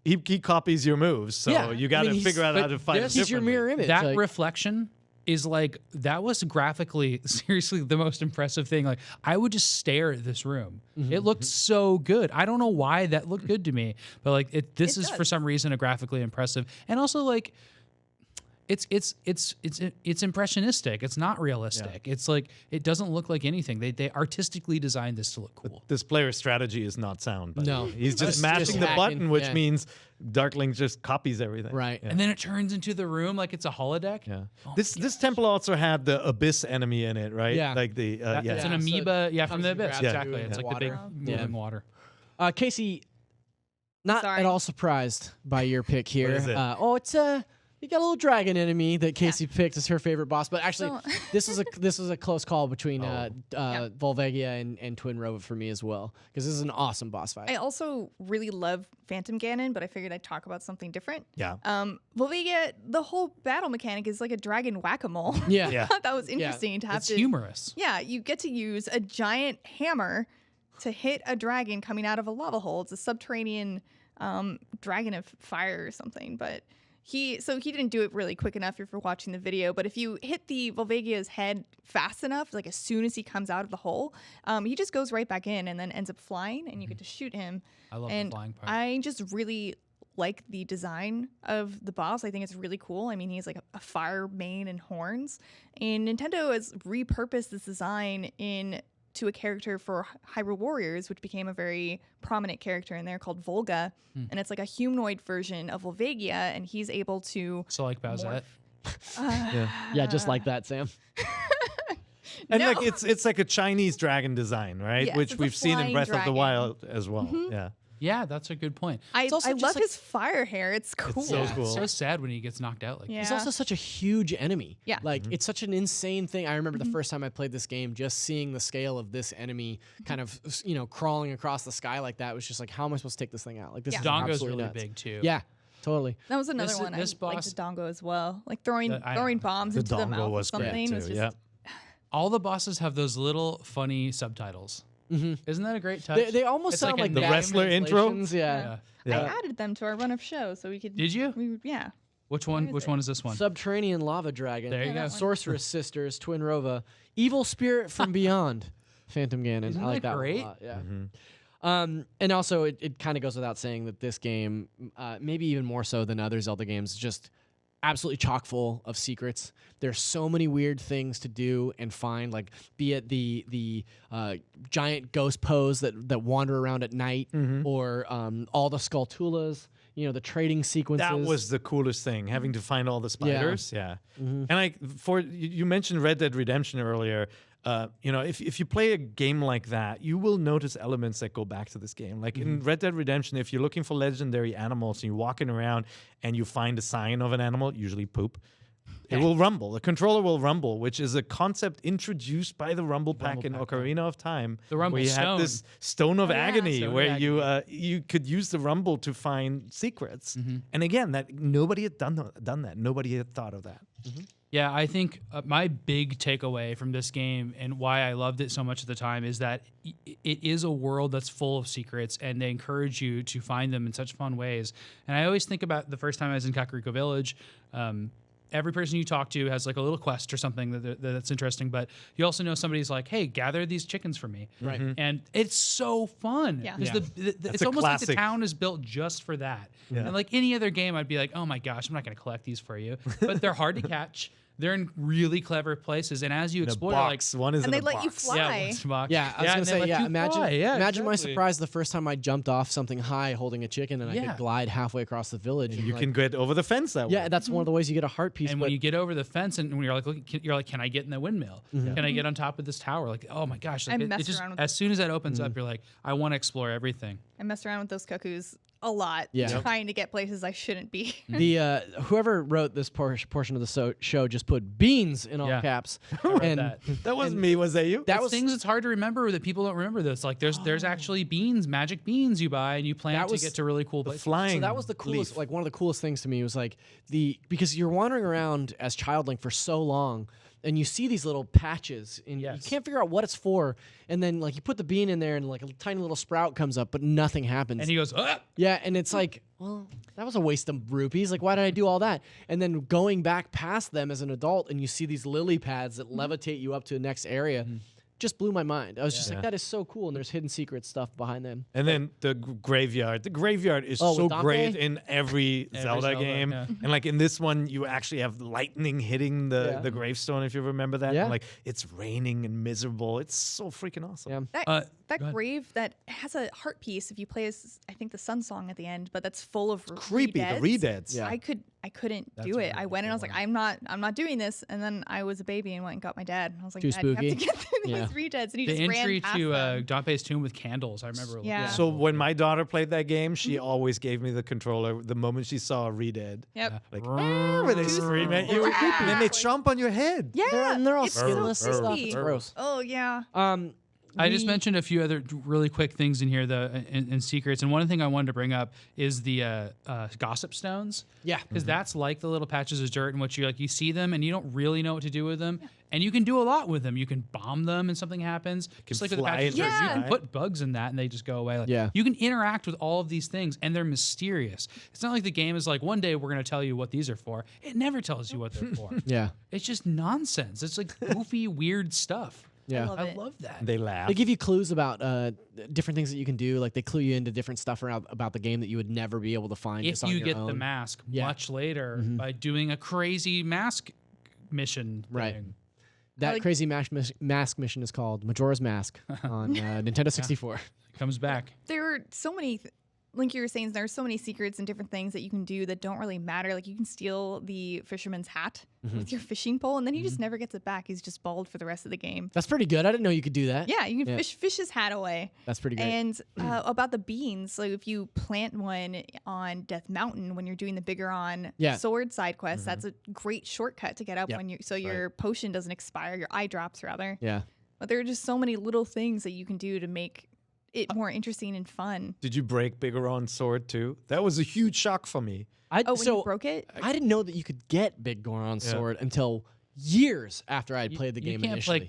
Speaker 3: He copies your moves, so
Speaker 2: Yeah,
Speaker 3: you got to figure out how to fight.
Speaker 2: He's your mirror image.
Speaker 4: That
Speaker 2: like,
Speaker 4: reflection is like, that was graphically seriously the most impressive thing. Like, I would just stare at this room. It looked so good. I don't know why that looked good to me, but like this is for some reason a graphically impressive, and also like it's impressionistic. It's not realistic. It's like, it doesn't look like anything. They artistically designed this to look cool.
Speaker 3: This player's strategy is not sound.
Speaker 2: No.
Speaker 3: He's just
Speaker 2: Just
Speaker 3: mashing the
Speaker 2: hacking,
Speaker 3: button, which
Speaker 2: yeah.
Speaker 3: means Darkling just copies everything.
Speaker 2: Right.
Speaker 3: Yeah.
Speaker 4: And then it turns into the room like it's a holodeck.
Speaker 3: Yeah.
Speaker 4: Oh
Speaker 3: This temple also had the abyss enemy in it, right?
Speaker 2: Yeah.
Speaker 3: Like the
Speaker 4: It's
Speaker 3: yeah.
Speaker 4: an
Speaker 2: so
Speaker 4: amoeba,
Speaker 2: it
Speaker 4: from
Speaker 2: comes
Speaker 4: the
Speaker 2: and
Speaker 4: abyss.
Speaker 2: grabs you
Speaker 4: Exactly.
Speaker 2: in
Speaker 4: It's
Speaker 2: the
Speaker 4: like the big
Speaker 2: water.
Speaker 4: moving water.
Speaker 2: Casey, not
Speaker 1: Sorry.
Speaker 2: at all surprised by your pick here.
Speaker 3: is it?
Speaker 2: It's you got a little dragon enemy that Casey picked as her favorite boss, but actually,
Speaker 1: So-
Speaker 2: this was a close call between Volvagia and Twin Rova for me as well, because this is an awesome boss fight.
Speaker 1: I also really love Phantom Ganon, but I figured I'd talk about something different.
Speaker 3: Yeah.
Speaker 1: Volvagia, the whole battle mechanic is like a dragon whack-a-mole.
Speaker 2: yeah,
Speaker 3: Yeah.
Speaker 1: I thought that was interesting to have
Speaker 4: It's
Speaker 1: to.
Speaker 4: humorous.
Speaker 1: Yeah, you get to use a giant hammer to hit a dragon coming out of a lava hole. It's a subterranean dragon of fire or something, but he didn't do it really quick enough if you're watching the video, but if you hit the Volvagia's head fast enough, like as soon as he comes out of the hole, he just goes right back in and then ends up flying, and you get to shoot him.
Speaker 4: I love
Speaker 1: And
Speaker 4: the flying part.
Speaker 1: I just really like the design of the boss. I think it's really cool. I mean, he's like a fire mane and horns, and Nintendo has repurposed this design to a character for Hyrule Warriors, which became a very prominent character in there called Volga. And it's like a humanoid version of Volvagia, and he's able to
Speaker 4: So like Bowsette.
Speaker 2: yeah, just like that, Sam.
Speaker 3: And
Speaker 1: No.
Speaker 3: like it's like a Chinese dragon design, right?
Speaker 1: Yes,
Speaker 3: Which
Speaker 1: it's a
Speaker 3: we've seen in
Speaker 1: flying
Speaker 3: Breath of the
Speaker 1: dragon.
Speaker 3: Wild as well. Yeah.
Speaker 4: Yeah, that's a good point.
Speaker 1: I
Speaker 2: also just
Speaker 1: love
Speaker 2: like-
Speaker 1: his fire hair. It's cool.
Speaker 3: so cool.
Speaker 4: So sad when he gets knocked out like
Speaker 1: Yeah.
Speaker 2: He's also such a huge enemy.
Speaker 1: Yeah.
Speaker 2: Like, it's such an insane thing. I remember the first time I played this game, just seeing the scale of this enemy kind of, crawling across the sky like that was just like, how am I supposed to take this thing out? Like, this
Speaker 1: Yeah.
Speaker 2: is
Speaker 4: Dongo's
Speaker 2: absolutely
Speaker 4: really
Speaker 2: nuts.
Speaker 4: big too.
Speaker 2: Yeah, totally.
Speaker 1: That was another
Speaker 4: This-
Speaker 1: one.
Speaker 4: this
Speaker 1: I liked
Speaker 4: boss-
Speaker 1: the Dongo as well. Like throwing
Speaker 4: I
Speaker 1: throwing
Speaker 4: know.
Speaker 1: bombs
Speaker 3: The
Speaker 1: into the
Speaker 3: Dongo
Speaker 1: mouth
Speaker 3: was
Speaker 1: or
Speaker 3: great
Speaker 1: something
Speaker 3: too.
Speaker 1: was just
Speaker 3: Yeah.
Speaker 4: All the bosses have those little funny subtitles. Isn't that a great touch?
Speaker 2: They almost
Speaker 4: It's
Speaker 2: sound
Speaker 4: like a
Speaker 2: like
Speaker 3: The
Speaker 2: bad
Speaker 3: wrestler intro?
Speaker 2: translations, Yeah.
Speaker 4: Yeah.
Speaker 1: I added them to our run of shows so we could.
Speaker 4: Did you?
Speaker 1: Yeah.
Speaker 4: Which one?
Speaker 1: is
Speaker 4: Which
Speaker 1: it?
Speaker 4: one is this one?
Speaker 2: Subterranean lava dragon.
Speaker 4: There you
Speaker 1: Yeah,
Speaker 4: go.
Speaker 1: that one.
Speaker 2: Sorceress sisters, Twin Rova, evil spirit from beyond, Phantom Ganon.
Speaker 4: Isn't
Speaker 2: I like
Speaker 4: that
Speaker 2: that
Speaker 4: great?
Speaker 2: one a lot. Yeah. And also, it kind of goes without saying that this game, maybe even more so than other Zelda games, is just absolutely chock full of secrets. There's so many weird things to do and find, like be it the giant ghost pose that wander around at night, or all the Skulltulas, the trading sequences.
Speaker 3: That was the coolest thing, having to find all the spiders. Yeah. And like you mentioned Red Dead Redemption earlier. If you play a game like that, you will notice elements that go back to this game. Like in Red Dead Redemption, if you're looking for legendary animals and you're walking around and you find a sign of an animal, usually poop, it will rumble. The controller will rumble, which is a concept introduced by the Rumble Pack in Ocarina of Time.
Speaker 4: The Rumble
Speaker 3: where you
Speaker 4: Stone.
Speaker 3: had this Stone of
Speaker 1: yeah,
Speaker 3: Agony,
Speaker 4: Stone of
Speaker 3: where you could use the rumble to find secrets. And again, that nobody had done that. Nobody had thought of that.
Speaker 4: Yeah, I think my big takeaway from this game and why I loved it so much at the time is that it is a world that's full of secrets, and they encourage you to find them in such fun ways. And I always think about the first time I was in Kakariko Village. Every person you talk to has like a little quest or something that's interesting, but you also know somebody's like, "Hey, gather these chickens for me,"
Speaker 2: Right.
Speaker 4: And it's so fun.
Speaker 1: Yeah.
Speaker 4: 'Cause
Speaker 3: Yeah.
Speaker 4: it's
Speaker 3: a
Speaker 4: almost like the
Speaker 3: classic.
Speaker 4: town is built just for that.
Speaker 3: Yeah.
Speaker 4: And like any other game, I'd be like, "Oh my gosh, I'm not going to collect these for you," but they're hard to catch. They're in really clever places, and as you
Speaker 3: In a
Speaker 4: explore, like,
Speaker 3: box. One is
Speaker 1: And
Speaker 3: in
Speaker 1: they
Speaker 3: a
Speaker 1: let you
Speaker 3: box.
Speaker 1: fly.
Speaker 4: yeah, once a box.
Speaker 2: Yeah, I was
Speaker 4: and
Speaker 2: gonna
Speaker 4: they
Speaker 2: say,
Speaker 4: let
Speaker 2: yeah.
Speaker 4: you
Speaker 2: Imagine,
Speaker 4: fly. Yeah,
Speaker 2: imagine my
Speaker 4: exactly.
Speaker 2: surprise the first time I jumped off something high, holding a chicken, and I
Speaker 4: Yeah.
Speaker 2: could glide halfway across the village. and
Speaker 3: You
Speaker 2: like,
Speaker 3: can get over the fence that way.
Speaker 2: yeah, that's one of the ways you get a heart piece.
Speaker 4: And
Speaker 2: but
Speaker 4: when you get over the fence, and when you're like, you're like, can I get in the windmill? Can I get on top of this tower? Like, oh my gosh! Like,
Speaker 1: I
Speaker 4: it
Speaker 1: messed
Speaker 4: just
Speaker 1: around with
Speaker 4: as soon as that opens up, you're like, I want to explore everything.
Speaker 1: I messed around with those cuckoos a lot,
Speaker 2: Yeah.
Speaker 1: trying to get places I shouldn't be.
Speaker 2: the whoever wrote this portion of the show just put beans in all
Speaker 4: Yeah.
Speaker 2: caps,
Speaker 4: read
Speaker 2: and
Speaker 4: that.
Speaker 3: That wasn't me, was that you?
Speaker 2: that
Speaker 4: It's
Speaker 2: was
Speaker 4: things that's hard to remember that people don't remember. This like there's actually beans, magic beans you buy, and you plan
Speaker 2: That
Speaker 4: to
Speaker 2: was
Speaker 4: get to really cool
Speaker 3: the
Speaker 4: places.
Speaker 3: flying.
Speaker 2: So that was the coolest,
Speaker 3: leaf.
Speaker 2: like one of the coolest things to me was like because you're wandering around as Childlink for so long and you see these little patches, and
Speaker 4: Yes.
Speaker 2: you can't figure out what it's for. And then like you put the bean in there, and like a tiny little sprout comes up, but nothing happens.
Speaker 4: And he goes, ah!
Speaker 2: Yeah, and it's like, well, that was a waste of rupees. Like, why did I do all that? And then going back past them as an adult, and you see these lily pads that levitate you up to the next area. Just blew my mind. I was just like, that is so cool, and there's hidden secret stuff behind them.
Speaker 3: And then the graveyard. The graveyard is
Speaker 2: Oh,
Speaker 3: so
Speaker 2: with Dante?
Speaker 3: great in every Zelda
Speaker 4: Zelda,
Speaker 3: game.
Speaker 4: yeah.
Speaker 3: And like in this one, you actually have lightning hitting
Speaker 2: Yeah.
Speaker 3: the gravestone, if you remember that.
Speaker 2: Yeah.
Speaker 3: And like it's raining and miserable. It's so freaking awesome.
Speaker 2: Yeah.
Speaker 1: That
Speaker 4: go ahead.
Speaker 1: grave that has a heart piece if you play as I think the Sun Song at the end, but that's full of
Speaker 3: Creepy, the redeads.
Speaker 2: Yeah.
Speaker 1: I couldn't
Speaker 4: That's
Speaker 1: do it.
Speaker 4: a
Speaker 1: I
Speaker 4: really
Speaker 1: went and I was
Speaker 4: cool
Speaker 1: like, I'm not doing this. And then I was a baby and went and got my dad. And I was like,
Speaker 2: Too
Speaker 1: Dad, you
Speaker 2: spooky.
Speaker 1: have to get through
Speaker 2: Yeah.
Speaker 1: those redeads. And he
Speaker 4: The
Speaker 1: just ran
Speaker 4: entry
Speaker 1: past
Speaker 4: to
Speaker 1: them.
Speaker 4: Dante's tomb with candles. I remember.
Speaker 1: Yeah.
Speaker 3: So when my daughter played that game, she always gave me the controller the moment she saw a redead.
Speaker 1: Yep.
Speaker 3: Like, when they scream at you, and then they chomp on your head.
Speaker 1: Yeah.
Speaker 2: They're all
Speaker 1: it's so
Speaker 2: skinless and stuff.
Speaker 1: creepy.
Speaker 2: It's gross.
Speaker 1: Oh yeah.
Speaker 4: I just
Speaker 2: we-
Speaker 4: mentioned a few other really quick things in here, in secrets, and one thing I wanted to bring up is the gossip stones.
Speaker 2: Yeah.
Speaker 4: Because that's like the little patches of dirt in which you see them and you don't really know what to do with them, and you can do a lot with them. You can bomb them and something happens. Just like with the
Speaker 3: fly
Speaker 4: patches of
Speaker 3: in
Speaker 4: dirt,
Speaker 1: the
Speaker 4: you can
Speaker 3: sky.
Speaker 4: put bugs in that and they just go away. Like,
Speaker 2: Yeah.
Speaker 4: you can interact with all of these things and they're mysterious. It's not like the game is like one day we're going to tell you what these are for. It never tells you what they're for.
Speaker 2: Yeah.
Speaker 4: It's just nonsense. It's like goofy, weird stuff.
Speaker 2: Yeah.
Speaker 1: love
Speaker 4: I
Speaker 1: it.
Speaker 4: love that.
Speaker 3: They laugh.
Speaker 2: They give you clues about different things that you can do. Like they clue you into different stuff around about the game that you would never be able to find
Speaker 4: If
Speaker 2: just on
Speaker 4: you
Speaker 2: your
Speaker 4: get
Speaker 2: own.
Speaker 4: the mask
Speaker 2: Yeah.
Speaker 4: much later by doing a crazy mask mission
Speaker 2: Right.
Speaker 4: thing.
Speaker 2: That
Speaker 1: like-
Speaker 2: crazy mask mission is called Majora's Mask on Nintendo 64.
Speaker 4: Comes back.
Speaker 1: There are so many, like you were saying, there are so many secrets and different things that you can do that don't really matter. Like you can steal the fisherman's hat with your fishing pole, and then he just never gets it back. He's just bald for the rest of the game.
Speaker 2: That's pretty good. I didn't know you could do that.
Speaker 1: Yeah, you can
Speaker 2: Yeah.
Speaker 1: fish his hat away.
Speaker 2: That's pretty great.
Speaker 1: And about the beans, like if you plant one on Death Mountain when you're doing the Bigoron
Speaker 2: Yeah.
Speaker 1: sword side quest, that's a great shortcut to get up
Speaker 2: Yep.
Speaker 1: when you so your potion doesn't expire, your eye drops rather.
Speaker 2: Yeah.
Speaker 1: But there are just so many little things that you can do to make it more interesting and fun.
Speaker 3: Did you break Bigoron's sword too? That was a huge shock for me.
Speaker 2: I,
Speaker 1: Oh, when
Speaker 2: so
Speaker 1: you broke it?
Speaker 2: I didn't know that you could get Big Goron's
Speaker 3: Yeah.
Speaker 2: sword until years after I'd played the
Speaker 4: You
Speaker 2: game
Speaker 4: can't
Speaker 2: initially.
Speaker 4: break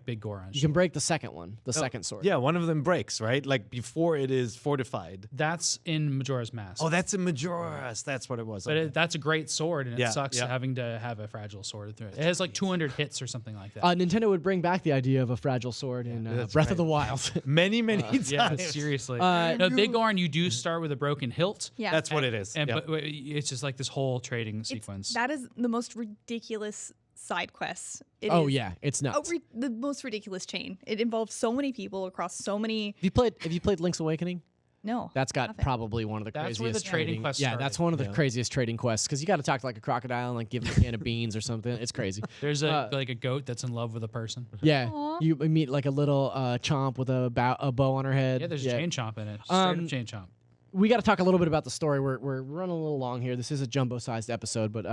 Speaker 4: Big Goron.
Speaker 2: You can break the second one, the second sword.
Speaker 3: Yeah, one of them breaks, right? Like before it is fortified.
Speaker 4: That's in Majora's Mask.
Speaker 3: Oh, that's in Majora's. That's what it was.
Speaker 4: But that's a great sword, and
Speaker 3: Yeah,
Speaker 4: it sucks
Speaker 3: yeah.
Speaker 4: having to have a fragile sword through it. It has like 200 hits or something like that.
Speaker 2: Nintendo would bring back the idea of a fragile sword in
Speaker 3: that's
Speaker 2: Breath
Speaker 3: right.
Speaker 2: of the Wild.
Speaker 3: many times.
Speaker 4: yeah, seriously.
Speaker 2: Uh,
Speaker 4: no, Big Goron, you do start with a broken hilt.
Speaker 1: Yeah.
Speaker 3: That's what it is.
Speaker 4: And
Speaker 3: Yep.
Speaker 4: but it's just like this whole trading sequence.
Speaker 1: That is the most ridiculous side quest. It
Speaker 2: Oh
Speaker 1: is
Speaker 2: yeah, it's nuts.
Speaker 1: the most ridiculous chain. It involves so many people across so many.
Speaker 2: Have you played Link's Awakening?
Speaker 1: No,
Speaker 2: That's got
Speaker 1: nothing.
Speaker 2: probably one of the
Speaker 4: That's
Speaker 2: craziest
Speaker 4: where the trading quest
Speaker 2: Yeah,
Speaker 4: started.
Speaker 2: that's one of the
Speaker 3: Yeah.
Speaker 2: craziest trading quests because you got to talk to like a crocodile and like give him a can of beans or something. It's crazy.
Speaker 4: There's like a goat that's in love with a person.
Speaker 2: Yeah,
Speaker 1: Aw.
Speaker 2: you meet like a little chomp with a bow on her head.
Speaker 4: Yeah, there's a chain chomp in it. Straight
Speaker 2: Um,
Speaker 4: up chain chomp.
Speaker 2: We got to talk a little bit about the story. We're running a little long here. This is a jumbo-sized episode, but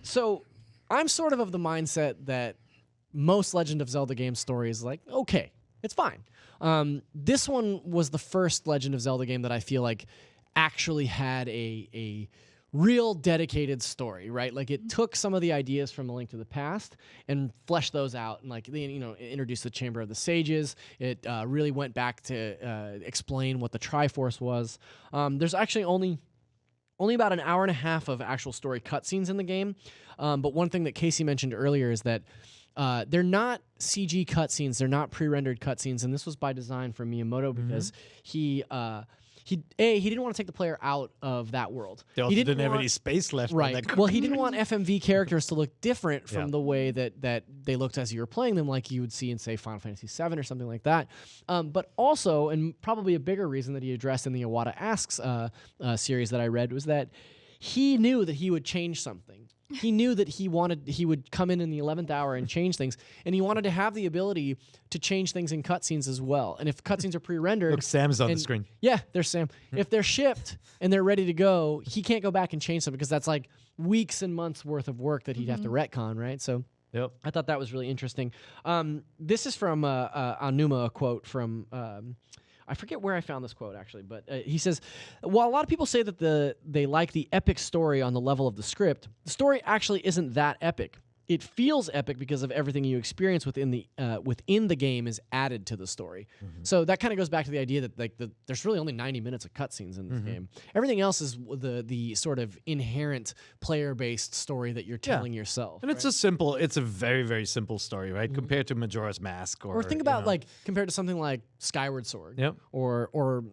Speaker 2: so I'm sort of the mindset that most Legend of Zelda game stories like okay, it's fine. This one was the first Legend of Zelda game that I feel like actually had a real dedicated story, right? Like it took some of the ideas from A Link to the Past and fleshed those out, and like they, it introduced the Chamber of the Sages. It really went back to explain what the Triforce was. There's actually only about an hour and a half of actual story cutscenes in the game, but one thing that Casey mentioned earlier is that they're not CG cutscenes, they're not pre-rendered cutscenes, and this was by design from Miyamoto because he didn't want to take the player out of that world.
Speaker 3: They also
Speaker 2: He
Speaker 3: didn't have
Speaker 2: want-
Speaker 3: any space left. on
Speaker 2: Right.
Speaker 3: that
Speaker 2: Well, he didn't want FMV characters to look different from
Speaker 3: Yeah.
Speaker 2: the way that they looked as you were playing them, like you would see in, say, Final Fantasy VII or something like that. But also, and probably a bigger reason that he addressed in the Iwata Asks series that I read, was that he knew that he would change something. He knew that he would come in the 11th hour and change things, and he wanted to have the ability to change things in cutscenes as well. And if cutscenes are pre-rendered,
Speaker 3: Look, Sam's on the
Speaker 2: and-
Speaker 3: screen.
Speaker 2: yeah, there's Sam. If they're shipped and they're ready to go, he can't go back and change them because that's like weeks and months worth of work that he'd have to retcon, right? So
Speaker 3: Yep.
Speaker 2: I thought that was really interesting. This is from Anuma, a quote from I forget where I found this quote actually, but he says, while a lot of people say that they like the epic story on the level of the script, the story actually isn't that epic. it feels epic because of everything you experience within the game is added to the story. So that kind of goes back to the idea that like there's really only 90 minutes of cutscenes in this game. Everything else is the sort of inherent player-based story that you're telling yourself.
Speaker 3: And it's a very, very simple story, right? Compared to Majora's Mask
Speaker 2: or think about like compared to something like Skyward Sword, or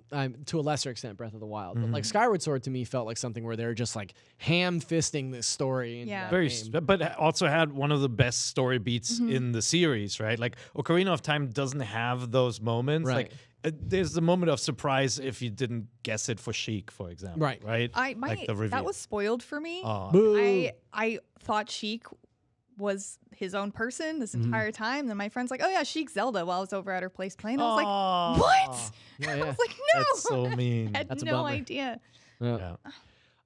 Speaker 2: to a lesser extent Breath of the Wild. But like Skyward Sword to me felt like something where they're just like ham-fisting this story. Into that game.
Speaker 3: But also had one of the best story beats in the series, right? Like Ocarina of Time doesn't have those moments.
Speaker 2: Right.
Speaker 3: Like there's the moment of surprise if you didn't guess it for Sheik, for example.
Speaker 2: Right.
Speaker 3: Like the reveal.
Speaker 1: That was spoiled for me.
Speaker 2: Boo.
Speaker 1: I thought Sheik was his own person this entire time. Then my friend's like, "Oh yeah, Sheik Zelda," while I was over at her place playing. I was like, "What?"
Speaker 2: Yeah,
Speaker 1: I was like, "No."
Speaker 3: That's so mean.
Speaker 1: I had
Speaker 2: That's a
Speaker 1: no
Speaker 2: bummer.
Speaker 1: idea.
Speaker 3: Yeah.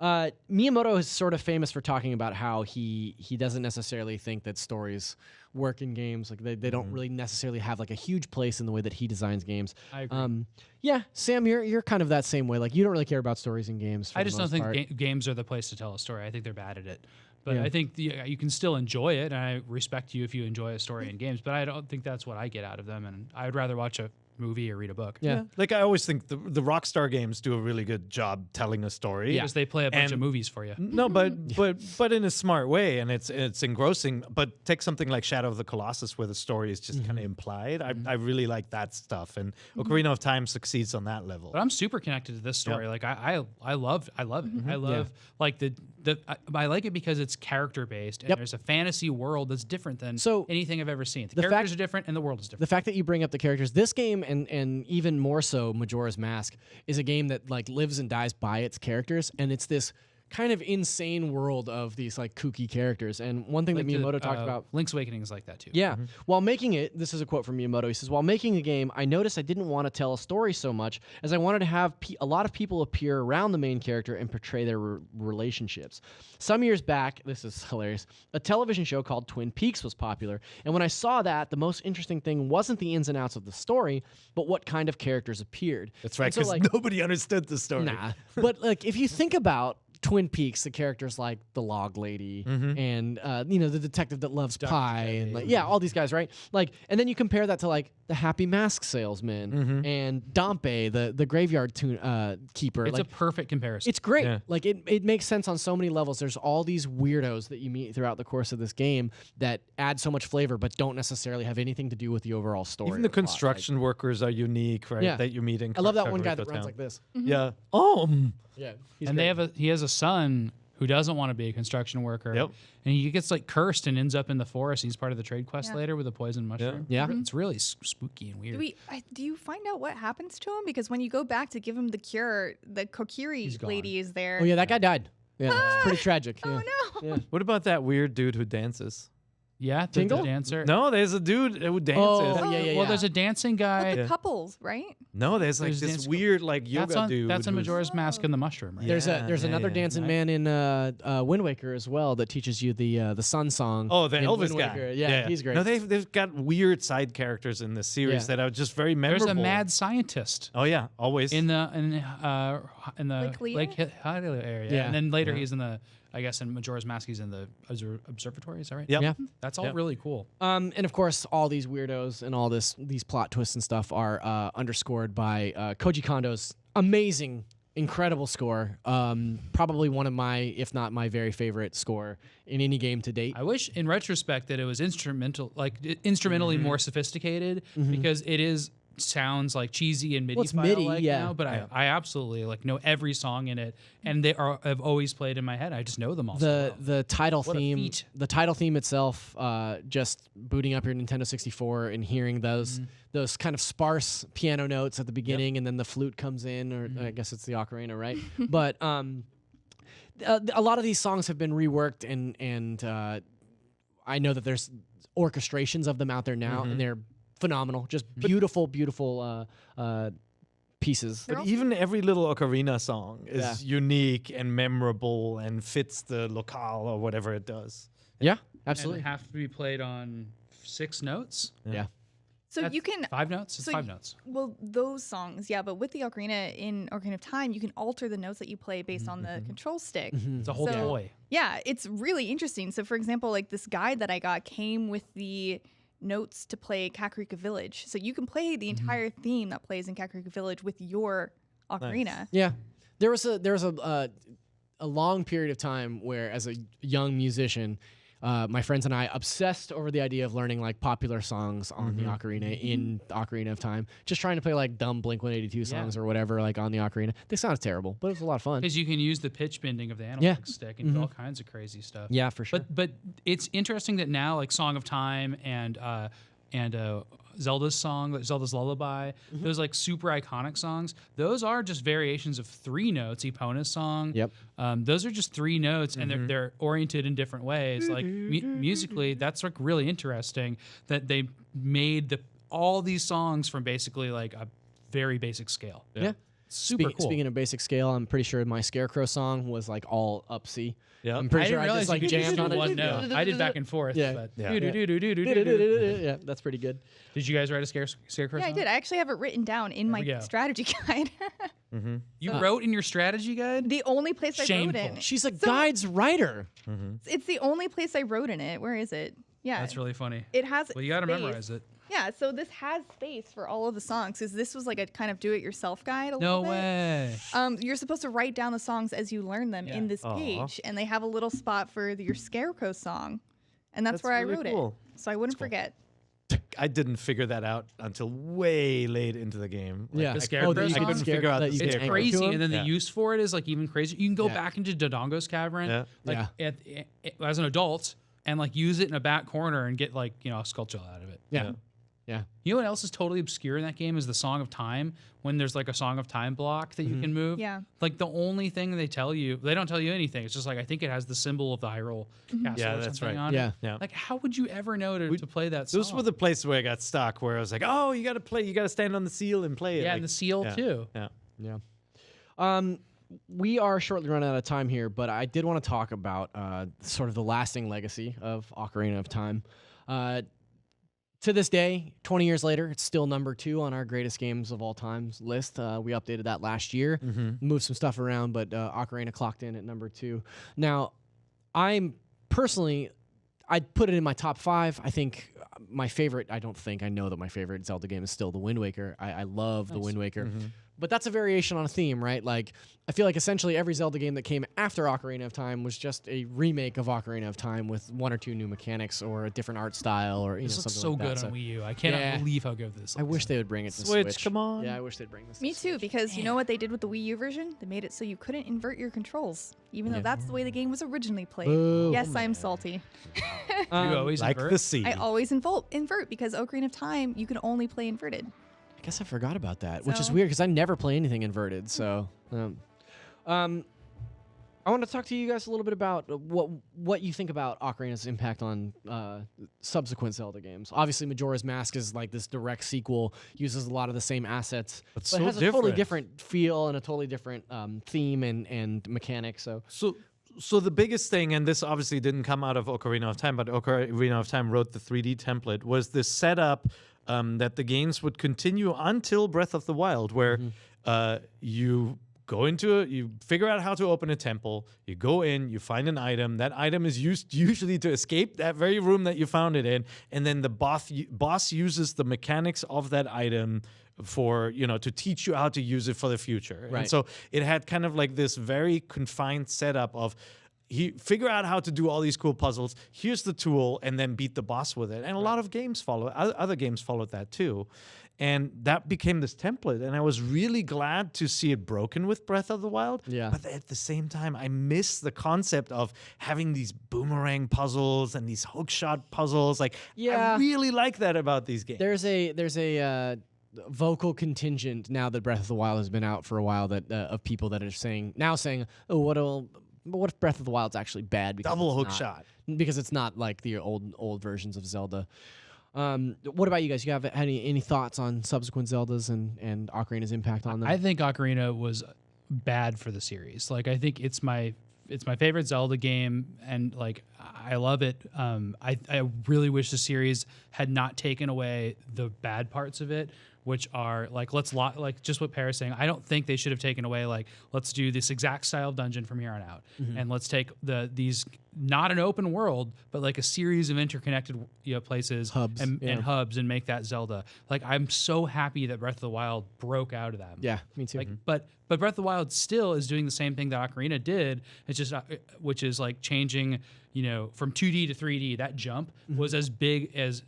Speaker 2: Miyamoto is sort of famous for talking about how he doesn't necessarily think that stories work in games. Like they don't really necessarily have like a huge place in the way that he designs games.
Speaker 4: I agree.
Speaker 2: Yeah, Sam, you're kind of that same way. Like you don't really care about stories in games.
Speaker 4: I just don't think games are the place to tell a story. I think they're bad at it. But
Speaker 2: Yeah.
Speaker 4: I think you can still enjoy it, and I respect you if you enjoy a story in games. But I don't think that's what I get out of them, and I would rather watch a movie or read a book.
Speaker 2: Yeah.
Speaker 3: Like I always think the Rockstar games do a really good job telling a story.
Speaker 4: Because they play a bunch of
Speaker 3: And-
Speaker 4: movies for you.
Speaker 3: No, but in a smart way, and it's engrossing. But take something like Shadow of the Colossus, where the story is just kind of implied. I really like that stuff, and Ocarina of Time succeeds on that level.
Speaker 4: But I'm super connected to this story. Like I love it. I love like I like it because it's character based and there's a fantasy world that's different than anything I've ever seen. The characters are different and the world is different.
Speaker 2: The fact that you bring up the characters, this game and even more so Majora's Mask is a game that like lives and dies by its characters, and it's this kind of insane world of these like kooky characters. And one thing that Miyamoto talked about,
Speaker 4: Link's Awakening is like that too.
Speaker 2: yeah. While making it, this is a quote from Miyamoto. He says, "While making the game, I noticed I didn't want to tell a story so much as I wanted to have a lot of people appear around the main character and portray their relationships. Some years back, this is hilarious, a television show called Twin Peaks was popular. And when I saw that, the most interesting thing wasn't the ins and outs of the story, but what kind of characters appeared."
Speaker 3: That's right,
Speaker 2: And so,
Speaker 3: because
Speaker 2: like,
Speaker 3: nobody understood the story.
Speaker 2: Nah. But like if you think about Twin Peaks, the characters like the log lady and the detective that loves pie and like all these guys, right? Like, and then you compare that to like the Happy Mask Salesman and Dompe, the graveyard keeper.
Speaker 4: It's
Speaker 2: like,
Speaker 4: a perfect comparison.
Speaker 2: it's great.
Speaker 3: Yeah.
Speaker 2: Like it makes sense on so many levels. There's all these weirdos that you meet throughout the course of this game that add so much flavor, but don't necessarily have anything to do with the overall story.
Speaker 3: Even
Speaker 2: or
Speaker 3: the
Speaker 2: plot.
Speaker 3: construction workers are unique, right?
Speaker 2: Yeah.
Speaker 3: That you meet in.
Speaker 2: I love that one guy that
Speaker 3: Kakariko
Speaker 2: runs
Speaker 3: Town.
Speaker 2: like this.
Speaker 3: Yeah.
Speaker 2: Yeah,
Speaker 4: And he has a son who doesn't want to be a construction worker.
Speaker 3: Yep.
Speaker 4: And he gets like cursed and ends up in the forest. He's part of the trade quest later with a poison mushroom.
Speaker 2: Yeah.
Speaker 4: It's really spooky and weird.
Speaker 1: Do you find out what happens to him? Because when you go back to give him the cure, the Kokiri lady is there.
Speaker 2: Oh yeah, that guy died. Yeah, it's pretty tragic.
Speaker 1: Oh
Speaker 2: Yeah.
Speaker 1: no.
Speaker 2: Yeah.
Speaker 3: What about that weird dude who dances?
Speaker 4: Yeah, the
Speaker 2: Tingle?
Speaker 4: dancer.
Speaker 3: No, there's a dude who dances.
Speaker 2: Oh, yeah.
Speaker 4: Well, there's a dancing guy.
Speaker 1: But the couples, right?
Speaker 3: No, there's like
Speaker 4: There's
Speaker 3: this
Speaker 4: dance-
Speaker 3: weird like yoga dude.
Speaker 4: That's in
Speaker 3: who's-
Speaker 4: Majora's Mask and the Mushroom, right?
Speaker 2: There's
Speaker 3: Yeah,
Speaker 2: another
Speaker 3: yeah.
Speaker 2: dancing man in Wind Waker as well that teaches you the Sun song.
Speaker 3: Oh, the
Speaker 2: in
Speaker 3: Elvis
Speaker 2: Wind
Speaker 3: guy.
Speaker 2: Waker. Yeah, he's great.
Speaker 3: No, they've got weird side characters in this series
Speaker 2: Yeah.
Speaker 3: that are just very
Speaker 4: There's
Speaker 3: memorable.
Speaker 4: a mad scientist
Speaker 3: Oh yeah, always.
Speaker 4: in the
Speaker 1: Lake Lea?
Speaker 4: Lake Hylia area.
Speaker 2: Yeah.
Speaker 4: And then later he's in the, I guess in Majora's Mask, he's in the observatory. Is that right?
Speaker 3: Yep.
Speaker 2: Yeah.
Speaker 4: That's all
Speaker 3: Yep.
Speaker 4: really cool.
Speaker 2: And of course, all these weirdos and all these plot twists and stuff are underscored by Koji Kondo's amazing, incredible score. Probably one of my, if not my very favorite score in any game to date.
Speaker 4: I wish, in retrospect, that it was instrumentally more sophisticated because it sounds like cheesy and MIDI
Speaker 2: it's
Speaker 4: file
Speaker 2: MIDI,
Speaker 4: like
Speaker 2: yeah.
Speaker 4: now, but I absolutely like know every song in it, and they have always played in my head. I just know them all. so well.
Speaker 2: The title
Speaker 4: What a
Speaker 2: theme,
Speaker 4: feat.
Speaker 2: the title theme itself, just booting up your Nintendo 64 and hearing those kind of sparse piano notes at the beginning, and then the flute comes in, or I guess it's the ocarina, right? But a lot of these songs have been reworked, and I know that there's orchestrations of them out there now, and they're phenomenal, just beautiful pieces.
Speaker 3: But even every little ocarina song is unique and memorable and fits the locale or whatever it does.
Speaker 2: Yeah,
Speaker 4: And
Speaker 2: absolutely.
Speaker 4: have to be played on 6 notes.
Speaker 2: Yeah.
Speaker 1: So
Speaker 4: That's
Speaker 1: you can
Speaker 4: 5 notes. It's
Speaker 1: so
Speaker 4: 5
Speaker 1: y-
Speaker 4: notes.
Speaker 1: Well, those songs, yeah, but with the Ocarina in Ocarina of Time, you can alter the notes that you play based on the control stick.
Speaker 4: It's a whole
Speaker 1: So-
Speaker 4: toy.
Speaker 1: Yeah, it's really interesting. So, for example, like this guide that I got came with the notes to play Kakariko Village. So you can play the entire theme that plays in Kakariko Village with your Ocarina.
Speaker 2: Yeah, there was a long period of time where, as a young musician, my friends and I obsessed over the idea of learning like popular songs on the Ocarina in the Ocarina of Time. Just trying to play like dumb Blink-182 songs or whatever like on the Ocarina. They sounded terrible, but it was a lot of fun.
Speaker 4: Because you can use the pitch bending of the analog stick and do all kinds of crazy stuff.
Speaker 2: Yeah, for sure.
Speaker 4: But it's interesting that now like Song of Time and Zelda's song, Zelda's Lullaby, those like super iconic songs, those are just variations of 3 notes. Epona's song,
Speaker 2: Yep.
Speaker 4: Those are just 3 notes, and they're oriented in different ways. Like musically, that's like really interesting that they made all these songs from basically like a very basic scale.
Speaker 2: Yeah.
Speaker 4: Super cool.
Speaker 2: Speaking of basic scale, I'm pretty sure my Scarecrow song was like all up C.
Speaker 3: Yeah.
Speaker 2: I'm
Speaker 4: I
Speaker 2: pretty
Speaker 4: didn't
Speaker 2: sure I
Speaker 4: realize
Speaker 2: just like
Speaker 4: you could
Speaker 2: jammed on
Speaker 4: do
Speaker 2: it.
Speaker 4: one note. I did back and forth.
Speaker 2: Yeah.
Speaker 4: But
Speaker 3: Yeah.
Speaker 2: Yeah, that's pretty good.
Speaker 4: Did you guys write a Scarecrow
Speaker 1: Yeah, I
Speaker 4: song?
Speaker 1: did. I actually have it written down in my
Speaker 4: we go.
Speaker 1: strategy guide.
Speaker 4: You wrote in your strategy guide?
Speaker 1: The only place I wrote
Speaker 4: Shameful.
Speaker 1: it.
Speaker 2: She's a guide's writer.
Speaker 1: It's the only place I wrote in it. Where is it? Yeah.
Speaker 4: That's really funny.
Speaker 1: It has.
Speaker 4: Well, you got to
Speaker 1: space.
Speaker 4: memorize it.
Speaker 1: Yeah, so this has space for all of the songs because this was like a kind of do-it-yourself guide.
Speaker 4: No
Speaker 1: little bit.
Speaker 4: way.
Speaker 1: You're supposed to write down the songs as you learn them in this page, and they have a little spot for your Scarecrow song, and that's where
Speaker 3: really
Speaker 1: I wrote
Speaker 3: cool.
Speaker 1: it, so I wouldn't forget.
Speaker 3: I didn't figure that out until way late into the game.
Speaker 2: Yeah.
Speaker 4: the Scarecrow
Speaker 2: that you
Speaker 4: song?
Speaker 2: can
Speaker 3: couldn't figure out
Speaker 2: that
Speaker 3: the
Speaker 2: you can
Speaker 4: It's
Speaker 3: Scarecrow.
Speaker 2: anchor to
Speaker 4: crazy,
Speaker 2: him.
Speaker 4: and then
Speaker 3: Yeah.
Speaker 4: the use for it is like even crazy. You can go
Speaker 2: Yeah.
Speaker 4: back into Dodongo's cavern,
Speaker 3: Yeah.
Speaker 4: like as an adult, and like use it in a back corner and get like a sculpture out of it.
Speaker 2: Yeah. Yeah.
Speaker 4: You know what else is totally obscure in that game is the Song of Time. When there's like a Song of Time block that you can move.
Speaker 1: Yeah.
Speaker 4: Like the only thing they don't tell you anything. It's just like I think it has the symbol of the Hyrule Castle.
Speaker 3: Yeah,
Speaker 4: or
Speaker 3: that's
Speaker 4: something
Speaker 3: right.
Speaker 4: on
Speaker 2: Yeah.
Speaker 4: it.
Speaker 3: Yeah.
Speaker 4: Like how would you ever know to play that song?
Speaker 3: Those were the places where I got stuck, where I was like, oh, you got to stand on the seal and play it.
Speaker 4: yeah,
Speaker 3: Like,
Speaker 4: and the seal
Speaker 3: yeah.
Speaker 4: too.
Speaker 3: Yeah.
Speaker 2: Yeah. We are shortly running out of time here, but I did want to talk about sort of the lasting legacy of Ocarina of Time. To this day, 20 years later, it's still number 2 on our greatest games of all times list. We updated that last year, moved some stuff around, but Ocarina clocked in at number 2. Now, I'd put it in my top 5. I think my favorite, I know that my favorite Zelda game is still The Wind Waker. I love The Wind Waker. But that's a variation on a theme, right? Like, I feel like essentially every Zelda game that came after Ocarina of Time was just a remake of Ocarina of Time with 1 or 2 new mechanics or a different art style or
Speaker 4: This looks
Speaker 2: something
Speaker 4: so
Speaker 2: like that.
Speaker 4: good on Wii U. I cannot
Speaker 2: Yeah.
Speaker 4: believe how good this looks.
Speaker 2: I wish they would bring it to
Speaker 3: Switch, come on.
Speaker 2: Yeah, I wish they'd bring this.
Speaker 1: Me
Speaker 2: to
Speaker 1: too,
Speaker 2: Switch.
Speaker 1: because you know what they did with the Wii U version? They made it so you couldn't invert your controls, even though that's the way the game was originally played.
Speaker 2: Boo.
Speaker 1: Yes, I'm salty.
Speaker 4: You always
Speaker 3: Like
Speaker 4: invert?
Speaker 3: the sea.
Speaker 1: I always invert because Ocarina of Time, you can only play inverted.
Speaker 2: I guess I forgot about that, which is
Speaker 1: So-
Speaker 2: weird because I never play anything inverted. So, I want to talk to you guys a little bit about what you think about Ocarina's impact on subsequent Zelda games. Obviously, Majora's Mask is like this direct sequel, uses a lot of the same assets,
Speaker 3: But
Speaker 2: but
Speaker 3: so
Speaker 2: it has a totally
Speaker 3: different.
Speaker 2: different feel and a totally different theme and mechanic. So,
Speaker 3: So the biggest thing, and this obviously didn't come out of Ocarina of Time, but Ocarina of Time wrote the 3D template, was this setup that the games would continue until Breath of the Wild, where you go into it, you figure out how to open a temple, you go in, you find an item. That item is used usually to escape that very room that you found it in, and then the boss uses the mechanics of that item for to teach you how to use it for the future.
Speaker 2: Right.
Speaker 3: And so it had kind of like this very confined setup of figure out how to do all these cool puzzles. Here's the tool, and then beat the boss with it. And a lot of games other games followed that too. And that became this template. And I was really glad to see it broken with Breath of the Wild.
Speaker 2: Yeah.
Speaker 3: But at the same time, I miss the concept of having these boomerang puzzles and these hookshot puzzles. Like,
Speaker 2: Yeah.
Speaker 3: I really like that about these games.
Speaker 2: there's a vocal contingent now that Breath of the Wild has been out for a while that of people that are saying, oh, what if Breath of the Wild's actually bad? Because
Speaker 3: Double
Speaker 2: it's not-
Speaker 3: hookshot.
Speaker 2: because it's not like the old versions of Zelda. What about you guys? You have any thoughts on subsequent Zeldas and Ocarina's impact on them?
Speaker 4: I think Ocarina was bad for the series. Like I think it's my it's my favorite Zelda game, and like I love it. I really wish the series had not taken away the bad parts of it, which are like like just what Per's saying. I don't think they should have taken away like let's do this exact style of dungeon from here on out, and let's take these not an open world, but like a series of interconnected places
Speaker 2: Hubs,
Speaker 4: and hubs, and make that Zelda. Like I'm so happy that Breath of the Wild broke out of that.
Speaker 2: Yeah, me too.
Speaker 4: Like, but Breath of the Wild still is doing the same thing that Ocarina did. It's just which is like changing, from 2D to 3D. That jump was as big as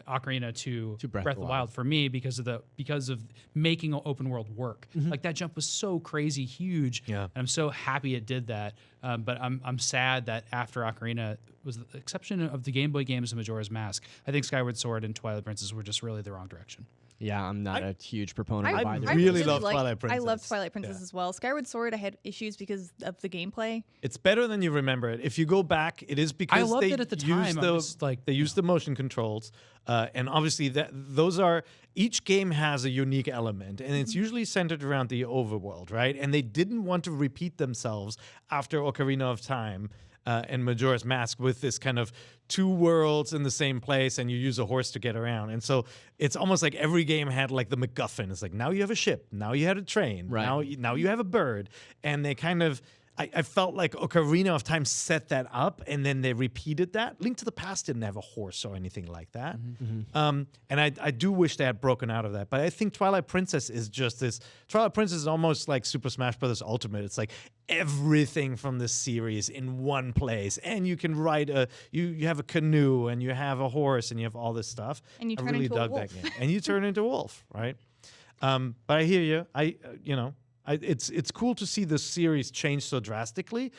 Speaker 4: Ocarina to Breath of the Wild for me because of making an open world work. Like that jump was so crazy huge.
Speaker 3: Yeah.
Speaker 4: And I'm so happy it did that. But I'm sad that after Ocarina, was the exception of the Game Boy games and Majora's Mask, I think Skyward Sword and Twilight Princess were just really the wrong direction.
Speaker 2: Yeah, I'm not a huge proponent of either.
Speaker 3: I really love Twilight Princess.
Speaker 1: I love Twilight Princess as well. Skyward Sword, I had issues because of the gameplay.
Speaker 3: It's better than you remember it. If you go back, it is because
Speaker 4: I loved
Speaker 3: they
Speaker 4: it at the
Speaker 3: use
Speaker 4: time.
Speaker 3: they use the motion controls, and obviously those are each game has a unique element, and it's usually centered around the overworld, right? And they didn't want to repeat themselves after Ocarina of Time. And Majora's Mask with this kind of two worlds in the same place, and you use a horse to get around. And so it's almost like every game had like the MacGuffin. It's like now you have a ship, now you had a train,
Speaker 2: right.
Speaker 3: now you have a bird. And they kind of, I felt like Ocarina of Time set that up, and then they repeated that. Link to the Past didn't have a horse or anything like that. And I do wish they had broken out of that. But I think Twilight Princess is just this. Twilight Princess is almost like Super Smash Bros. Ultimate. It's like everything from this series in one place, and you can ride you have a canoe, and you have a horse, and you have all this stuff.
Speaker 1: And you
Speaker 3: I
Speaker 1: turn
Speaker 3: really
Speaker 1: into a
Speaker 3: dug
Speaker 1: wolf.
Speaker 3: that game. And you turn into a wolf, right? But I hear you. It's cool to see the series change so drastically,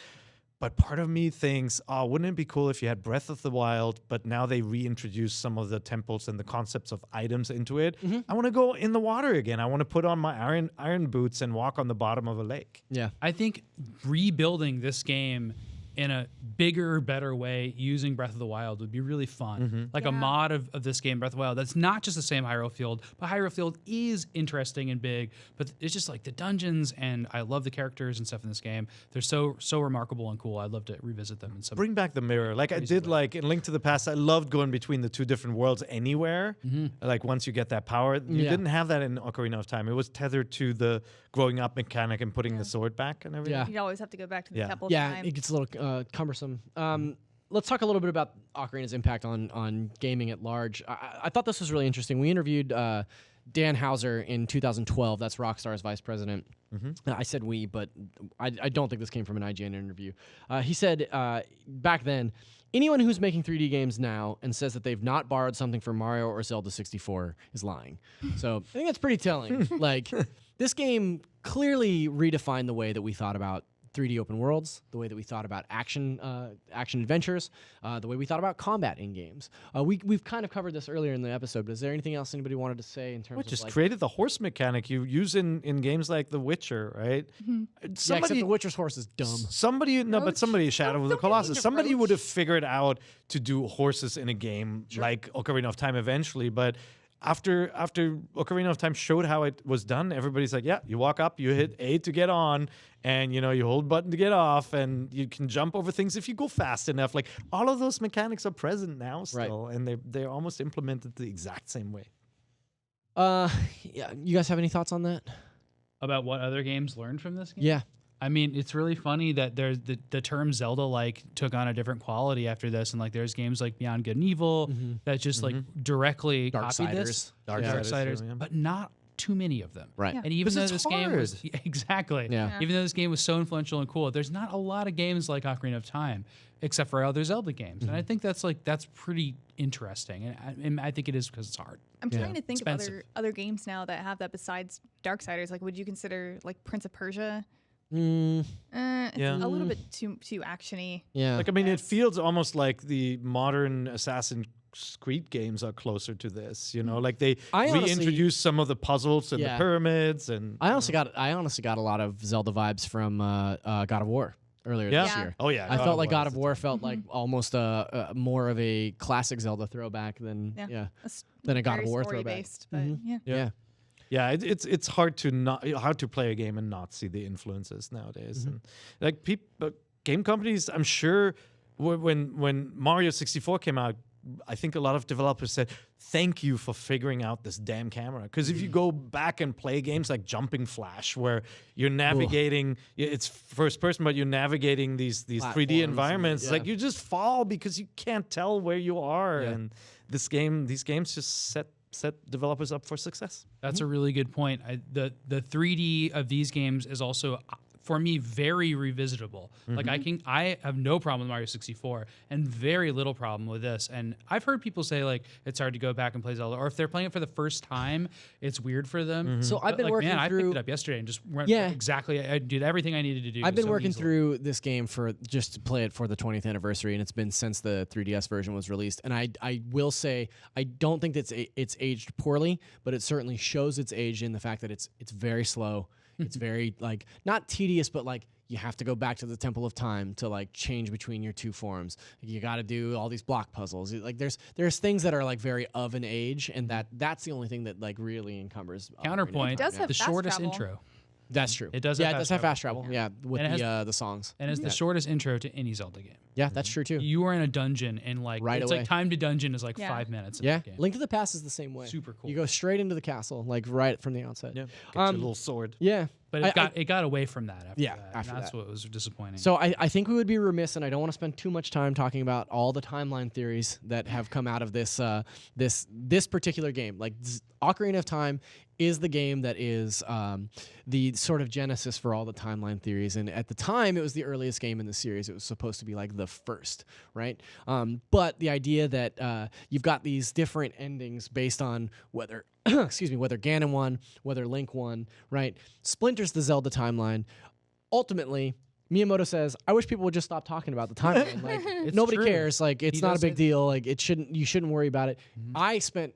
Speaker 3: but part of me thinks, wouldn't it be cool if you had Breath of the Wild, but now they reintroduce some of the temples and the concepts of items into it. I want to go in the water again. I want to put on my iron boots and walk on the bottom of a lake.
Speaker 2: Yeah.
Speaker 4: I think rebuilding this game in a bigger, better way using Breath of the Wild would be really fun. Like a mod of this game, Breath of the Wild, that's not just the same Hyrule Field, but Hyrule Field is interesting and big, but it's just like the dungeons, and I love the characters and stuff in this game. They're so remarkable and cool. I'd love to revisit them in some
Speaker 3: Bring back the mirror. Like I did like in Link to the Past, I loved going between the two different worlds anywhere. Like once you get that power. You didn't have that in Ocarina of Time. It was tethered to the growing up mechanic and putting the sword back and everything.
Speaker 2: Yeah.
Speaker 1: You'd always have to go back to the
Speaker 3: Yeah.
Speaker 1: temple
Speaker 2: Yeah,
Speaker 1: time.
Speaker 2: it gets a little cumbersome. Let's talk a little bit about Ocarina's impact on gaming at large. I thought this was really interesting. We interviewed Dan Houser in 2012. That's Rockstar's vice president. I said we, but I don't think this came from an IGN interview. He said back then, anyone who's making 3D games now and says that they've not borrowed something from Mario or Zelda 64 is lying. So I think that's pretty telling. Like, this game clearly redefined the way that we thought about 3D open worlds, the way that we thought about action adventures, the way we thought about combat in games. We've kind of covered this earlier in the episode, but is there anything else anybody wanted to say in terms of
Speaker 3: Just
Speaker 2: like,
Speaker 3: created the horse mechanic you use in games like The Witcher, right?
Speaker 2: yeah, except the Witcher's horse is dumb.
Speaker 3: Somebody, Shadow of the Colossus, somebody would have figured out to do horses in a game like Ocarina of Time eventually, but after Ocarina of Time showed how it was done, everybody's like, yeah, you walk up, you hit A to get on, and you hold button to get off, and you can jump over things if you go fast enough. Like all of those mechanics are present now still, and they're almost implemented the exact same way.
Speaker 2: Yeah, you guys have any thoughts on that?
Speaker 4: about what other games learned from this game.
Speaker 2: Yeah.
Speaker 4: I mean, it's really funny that there's the term Zelda like took on a different quality after this, and like there's games like Beyond Good and Evil that just like directly copied this. Darksiders, but not too many of them.
Speaker 2: Right.
Speaker 1: Yeah.
Speaker 4: And even though
Speaker 3: it's
Speaker 4: this game was exactly,
Speaker 2: Yeah.
Speaker 4: even though this game was so influential and cool, there's not a lot of games like Ocarina of Time, except for other Zelda games, and I think that's pretty interesting, and I think it is because it's hard.
Speaker 1: I'm trying to think
Speaker 4: Expensive.
Speaker 1: of other games now that have that besides Darksiders. Like, would you consider like Prince of Persia?
Speaker 2: Mm,
Speaker 1: It's
Speaker 3: Yeah.
Speaker 1: a little bit too actiony.
Speaker 2: yeah.
Speaker 3: Like, I mean, it
Speaker 1: Yes.
Speaker 3: feels almost like the modern Assassin's Creed games are closer to this, you know, like they
Speaker 2: I honestly-
Speaker 3: reintroduce some of the puzzles and
Speaker 2: Yeah.
Speaker 3: the pyramids, and
Speaker 2: I honestly got a lot of Zelda vibes from God of War earlier
Speaker 3: yeah.
Speaker 2: this year.
Speaker 3: Oh yeah,
Speaker 2: I felt like God
Speaker 3: is
Speaker 2: of War felt like almost more of a classic Zelda throwback than than a God of War throwback.
Speaker 1: Based, but yeah.
Speaker 2: Yeah.
Speaker 3: Yeah, it's hard to play a game and not see the influences nowadays. And like game companies, I'm sure, when Mario 64 came out, I think a lot of developers said, thank you for figuring out this damn camera. Because if you go back and play games like Jumping Flash, where you're navigating, it's first person, but you're navigating these 3D environments, like you just fall because you can't tell where you are. And these games just set developers up for success.
Speaker 4: That's a really good point. The 3D of these games is also, for me, very revisitable. Like I have no problem with Mario 64 and very little problem with this. And I've heard people say like it's hard to go back and play Zelda, or if they're playing it for the first time, it's weird for them.
Speaker 2: So I've been
Speaker 4: like,
Speaker 2: working
Speaker 4: man,
Speaker 2: through.
Speaker 4: I picked it up yesterday and just went exactly. I did everything I needed to do.
Speaker 2: I've been
Speaker 4: so
Speaker 2: working
Speaker 4: easily.
Speaker 2: through this game for just to play it for the 20th anniversary, and it's been since the 3DS version was released. And I will say I don't think that it's aged poorly, but it certainly shows its age in the fact that it's very slow. It's very like not tedious, but like you have to go back to the Temple of Time to like change between your two forms. You got to do all these block puzzles. Like there's things that are like very of an age, and that's the only thing that like really encumbers.
Speaker 4: Counterpoint:
Speaker 1: It does have
Speaker 4: the
Speaker 1: fast
Speaker 4: shortest
Speaker 1: travel.
Speaker 4: intro.
Speaker 2: That's true.
Speaker 4: It does.
Speaker 2: Yeah,
Speaker 4: have
Speaker 2: it does have fast travel. Yeah, with the songs.
Speaker 4: And it's the shortest intro to any Zelda game.
Speaker 2: Yeah, that's true too.
Speaker 4: You are in a dungeon and like
Speaker 2: Right
Speaker 4: it's
Speaker 2: away.
Speaker 4: like time to dungeon is like 5 minutes. In
Speaker 2: Yeah,
Speaker 4: that game.
Speaker 2: Link to the Past is the same way.
Speaker 4: Super cool.
Speaker 2: You go straight into the castle, like right from the outset.
Speaker 3: Yeah, get your little sword.
Speaker 2: Yeah,
Speaker 4: But it got away from that after
Speaker 2: Yeah,
Speaker 4: that.
Speaker 2: after
Speaker 4: and that's
Speaker 2: that.
Speaker 4: what was disappointing.
Speaker 2: So I think we would be remiss, and I don't want to spend too much time talking about all the timeline theories that have come out of this this particular game. Like Ocarina of Time is the game that is the sort of genesis for all the timeline theories. And at the time, it was the earliest game in the series. It was supposed to be like the first, right? But the idea that you've got these different endings based on whether whether Ganon won, whether Link won, right? Splinters the Zelda timeline. Ultimately, Miyamoto says, "I wish people would just stop talking about the timeline. Like nobody
Speaker 4: true.
Speaker 2: cares. Like it's
Speaker 4: He
Speaker 2: not a
Speaker 4: does
Speaker 2: big
Speaker 4: it.
Speaker 2: deal. Like you shouldn't worry about it." I spent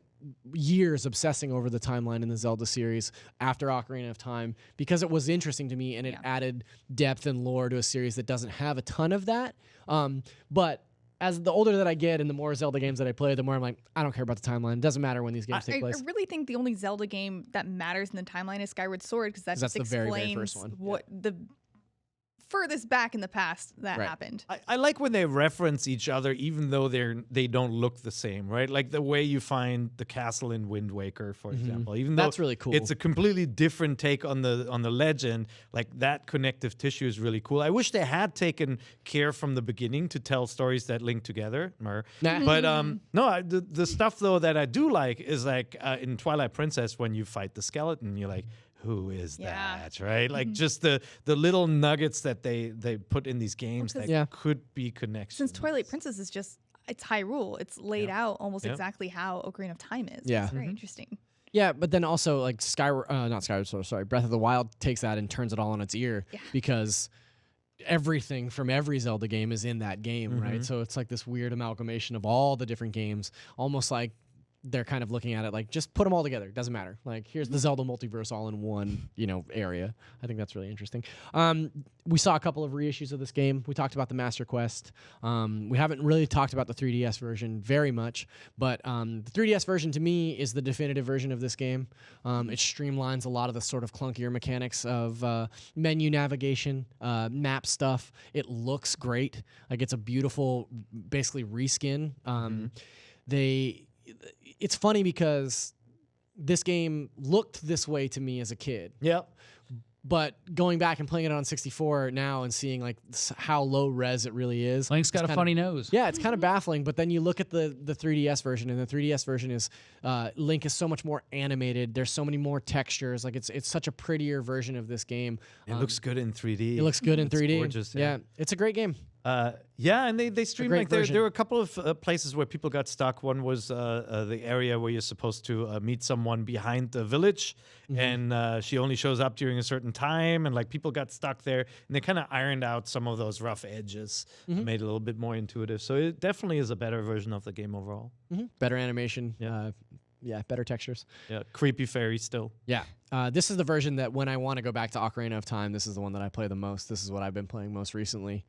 Speaker 2: years obsessing over the timeline in the Zelda series after Ocarina of Time because it was interesting to me and it added depth and lore to a series that doesn't have a ton of that. But as the older that I get and the more Zelda games that I play, the more I'm like, I don't care about the timeline. It doesn't matter when these games take
Speaker 1: I
Speaker 2: place.
Speaker 1: really think the only Zelda game that matters in the timeline is Skyward Sword because that
Speaker 2: 'Cause that's
Speaker 1: just
Speaker 2: the very,
Speaker 1: explains
Speaker 2: very first one.
Speaker 1: what the furthest back in the past that
Speaker 2: Right.
Speaker 1: happened.
Speaker 3: I like when they reference each other, even though they don't look the same, right? Like the way you find the castle in Wind Waker, for example. Even
Speaker 2: That's
Speaker 3: though
Speaker 2: really cool.
Speaker 3: It's a completely different take on the legend. Like that connective tissue is really cool. I wish they had taken care from the beginning to tell stories that link together.
Speaker 2: Nah.
Speaker 3: But no, the stuff though that I do like is like in Twilight Princess when you fight the skeleton, you're like, who is
Speaker 1: Yeah.
Speaker 3: that, right? Like just the little nuggets that they put in these games that
Speaker 2: Yeah.
Speaker 3: could be connections.
Speaker 1: Since Twilight Princess is just it's Hyrule, it's laid out almost exactly how Ocarina of Time is.
Speaker 2: Yeah.
Speaker 1: It's very interesting.
Speaker 2: Yeah, but then also like not Skyward Sword, sorry, Breath of the Wild takes that and turns it all on its ear because everything from every Zelda game is in that game, right? So it's like this weird amalgamation of all the different games, almost like they're kind of looking at it like just put them all together. It doesn't matter. Like here's the Zelda multiverse all in one, area. I think that's really interesting. We saw a couple of reissues of this game. We talked about the Master Quest. We haven't really talked about the 3DS version very much, but the 3DS version to me is the definitive version of this game. It streamlines a lot of the sort of clunkier mechanics of menu navigation, map stuff. It looks great. Like it's a beautiful, basically reskin. It's funny because this game looked this way to me as a kid.
Speaker 3: Yep.
Speaker 2: But going back and playing it on 64 now and seeing like how low res it really is.
Speaker 4: Link's got
Speaker 2: it's
Speaker 4: a funny nose.
Speaker 2: Yeah, it's kind of baffling. But then you look at the 3DS version, and the 3DS version is Link is so much more animated. There's so many more textures. Like it's such a prettier version of this game.
Speaker 3: It looks good in 3D.
Speaker 2: It looks good in 3D.
Speaker 3: gorgeous,
Speaker 2: yeah, it's a great game.
Speaker 3: Yeah, and they streamed
Speaker 2: great
Speaker 3: like there
Speaker 2: version.
Speaker 3: were a couple of places where people got stuck. One was the area where you're supposed to meet someone behind the village, and she only shows up during a certain time, and like people got stuck there, and they kind of ironed out some of those rough edges, and made it a little bit more intuitive. So it definitely is a better version of the game overall.
Speaker 2: Better animation. Yeah, better textures.
Speaker 3: Yeah, creepy fairy still.
Speaker 2: Yeah. This is the version that when I want to go back to Ocarina of Time, this is the one that I play the most. This is what I've been playing most recently.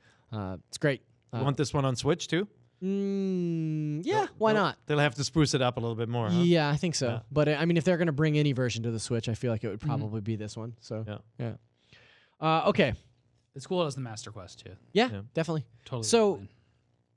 Speaker 2: It's great.
Speaker 3: You want this one on Switch too?
Speaker 2: Yeah, why not?
Speaker 3: They'll have to spruce it up a little bit more. Huh?
Speaker 2: Yeah, I think so.
Speaker 3: Yeah.
Speaker 2: But I mean, if they're going to bring any version to the Switch, I feel like it would probably be this one. So, yeah. Okay.
Speaker 4: It's cool as the Master Quest too.
Speaker 2: Yeah,
Speaker 3: Yeah.
Speaker 2: definitely.
Speaker 4: Totally.
Speaker 2: So
Speaker 4: fine.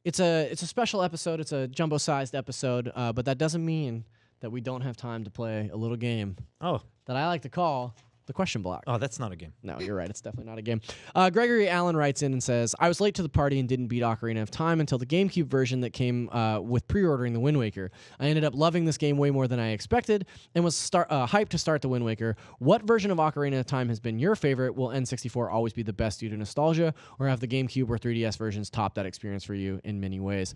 Speaker 2: it's a special episode. It's a jumbo-sized episode, but that doesn't mean that we don't have time to play a little game
Speaker 3: Oh,
Speaker 2: that I like to call the question block.
Speaker 3: oh, that's not a game.
Speaker 2: No, you're right. It's definitely not a game. Gregory Allen writes in and says, I was late to the party and didn't beat Ocarina of Time until the GameCube version that came with pre-ordering the Wind Waker. I ended up loving this game way more than I expected and was hyped to start the Wind Waker. What version of Ocarina of Time has been your favorite? Will N64 always be the best due to nostalgia, or have the GameCube or 3DS versions top that experience for you in many ways?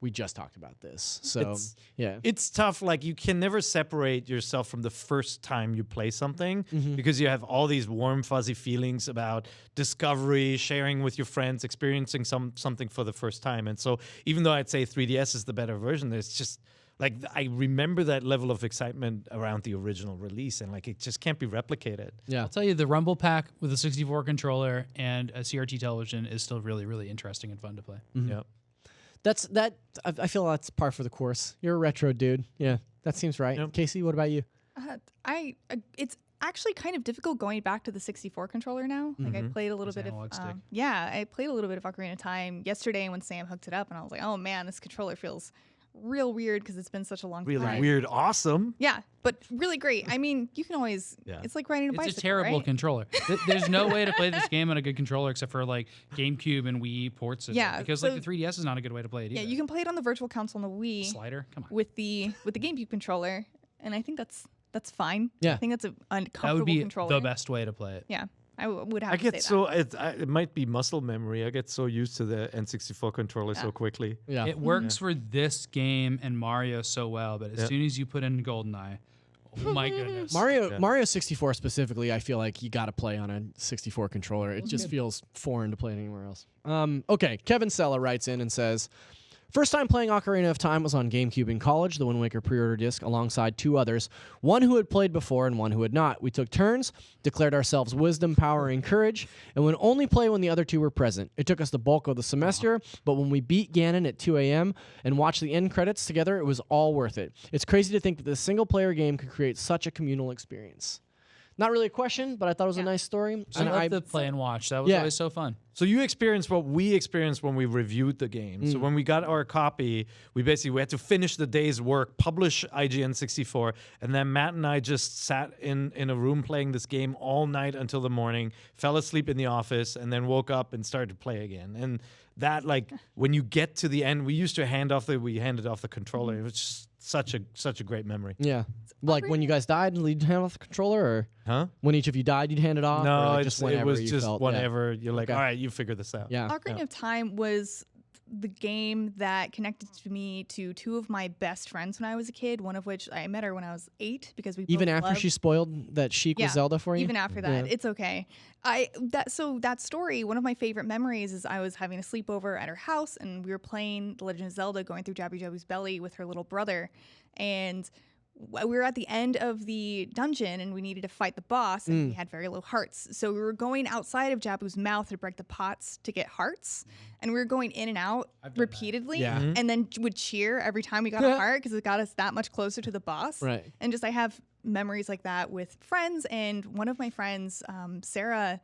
Speaker 2: We just talked about this. So, yeah.
Speaker 3: It's tough. Like, you can never separate yourself from the first time you play something because you have all these warm, fuzzy feelings about discovery, sharing with your friends, experiencing something for the first time. And so, even though I'd say 3DS is the better version, it's just like I remember that level of excitement around the original release, and like it just can't be replicated.
Speaker 2: Yeah.
Speaker 4: I'll tell you, the Rumble Pack with a 64 controller and a CRT television is still really, really interesting and fun to play.
Speaker 3: Yeah.
Speaker 2: I feel that's par for the course. You're a retro dude. Yeah, that seems right.
Speaker 3: Yep.
Speaker 2: Casey, what about you?
Speaker 1: It's actually kind of difficult going back to the 64 controller now. Like I played a little
Speaker 4: This
Speaker 1: bit of
Speaker 4: analog stick.
Speaker 1: I played a little bit of Ocarina of Time yesterday when Sam hooked it up, and I was like, oh man, this controller feels real weird because it's been such a long
Speaker 3: Really
Speaker 1: time.
Speaker 3: weird, awesome.
Speaker 1: Yeah, but really great. I mean, you can always.
Speaker 3: Yeah.
Speaker 1: It's like riding a
Speaker 4: It's
Speaker 1: bicycle.
Speaker 4: a terrible
Speaker 1: right?
Speaker 4: controller. There's no way to play this game on a good controller except for like GameCube and Wii ports. Of
Speaker 1: Yeah,
Speaker 4: it, because
Speaker 1: so-
Speaker 4: like the 3DS is not a good way to play it either.
Speaker 1: Yeah, you can play it on the Virtual Console on the Wii
Speaker 4: Slider, come on.
Speaker 1: with the GameCube controller, and I think that's fine.
Speaker 2: Yeah.
Speaker 1: I think that's a
Speaker 4: That
Speaker 1: comfortable
Speaker 4: would be
Speaker 1: controller.
Speaker 4: the best way to play it.
Speaker 1: Yeah, I would have
Speaker 3: I
Speaker 1: to
Speaker 3: get
Speaker 1: say
Speaker 3: so it might be muscle memory. I get so used to the N64 controller so quickly.
Speaker 2: Yeah.
Speaker 4: It works for this game and Mario so well, but as soon as you put in GoldenEye, oh my goodness.
Speaker 2: Mario 64 specifically, I feel like you got to play on a 64 controller. It just feels foreign to play it anywhere else. Okay, Kevin Sella writes in and says, first time playing Ocarina of Time was on GameCube in college, the Wind Waker pre-order disc, alongside two others, one who had played before and one who had not. We took turns, declared ourselves wisdom, power, and courage, and would only play when the other two were present. It took us the bulk of the semester, but when we beat Ganon at 2 a.m. and watched the end credits together, it was all worth it. It's crazy to think that this single-player game could create such a communal experience. Not really a question, but I thought it was a nice story.
Speaker 4: I love the play and watch. That was always so fun.
Speaker 3: So you experienced what we experienced when we reviewed the game. So when we got our copy, we had to finish the day's work, publish IGN 64, and then Matt and I just sat in a room playing this game all night until the morning, fell asleep in the office, and then woke up and started to play again. And that, like, when you get to the end, we handed off the controller. It was just such a great memory.
Speaker 2: Yeah. Like when you guys died, you'd hand off the controller, or
Speaker 3: Huh?
Speaker 2: when each of you died, you'd hand it off?
Speaker 3: No,
Speaker 2: or like
Speaker 3: it
Speaker 2: just whenever
Speaker 3: was
Speaker 2: you
Speaker 3: just
Speaker 2: felt,
Speaker 3: whenever you're like,
Speaker 2: Okay.
Speaker 3: all right, you figure this out.
Speaker 2: Yeah.
Speaker 1: Ocarina of Time was the game that connected me to two of my best friends when I was a kid, one of which I met her when I was 8 because we
Speaker 2: Even
Speaker 1: both
Speaker 2: after
Speaker 1: loved-
Speaker 2: she spoiled that Sheik was Zelda for you?
Speaker 1: Even after that, it's okay. That story, one of my favorite memories is I was having a sleepover at her house and we were playing The Legend of Zelda, going through Jabu Jabu's belly with her little brother, and we were at the end of the dungeon and we needed to fight the boss, and we had very low hearts. So we were going outside of Jabu's mouth to break the pots to get hearts, and we were going in and out repeatedly, and then would cheer every time we got a heart because it got us that much closer to the boss.
Speaker 2: Right.
Speaker 1: And just I have memories like that with friends, and one of my friends, Sarah,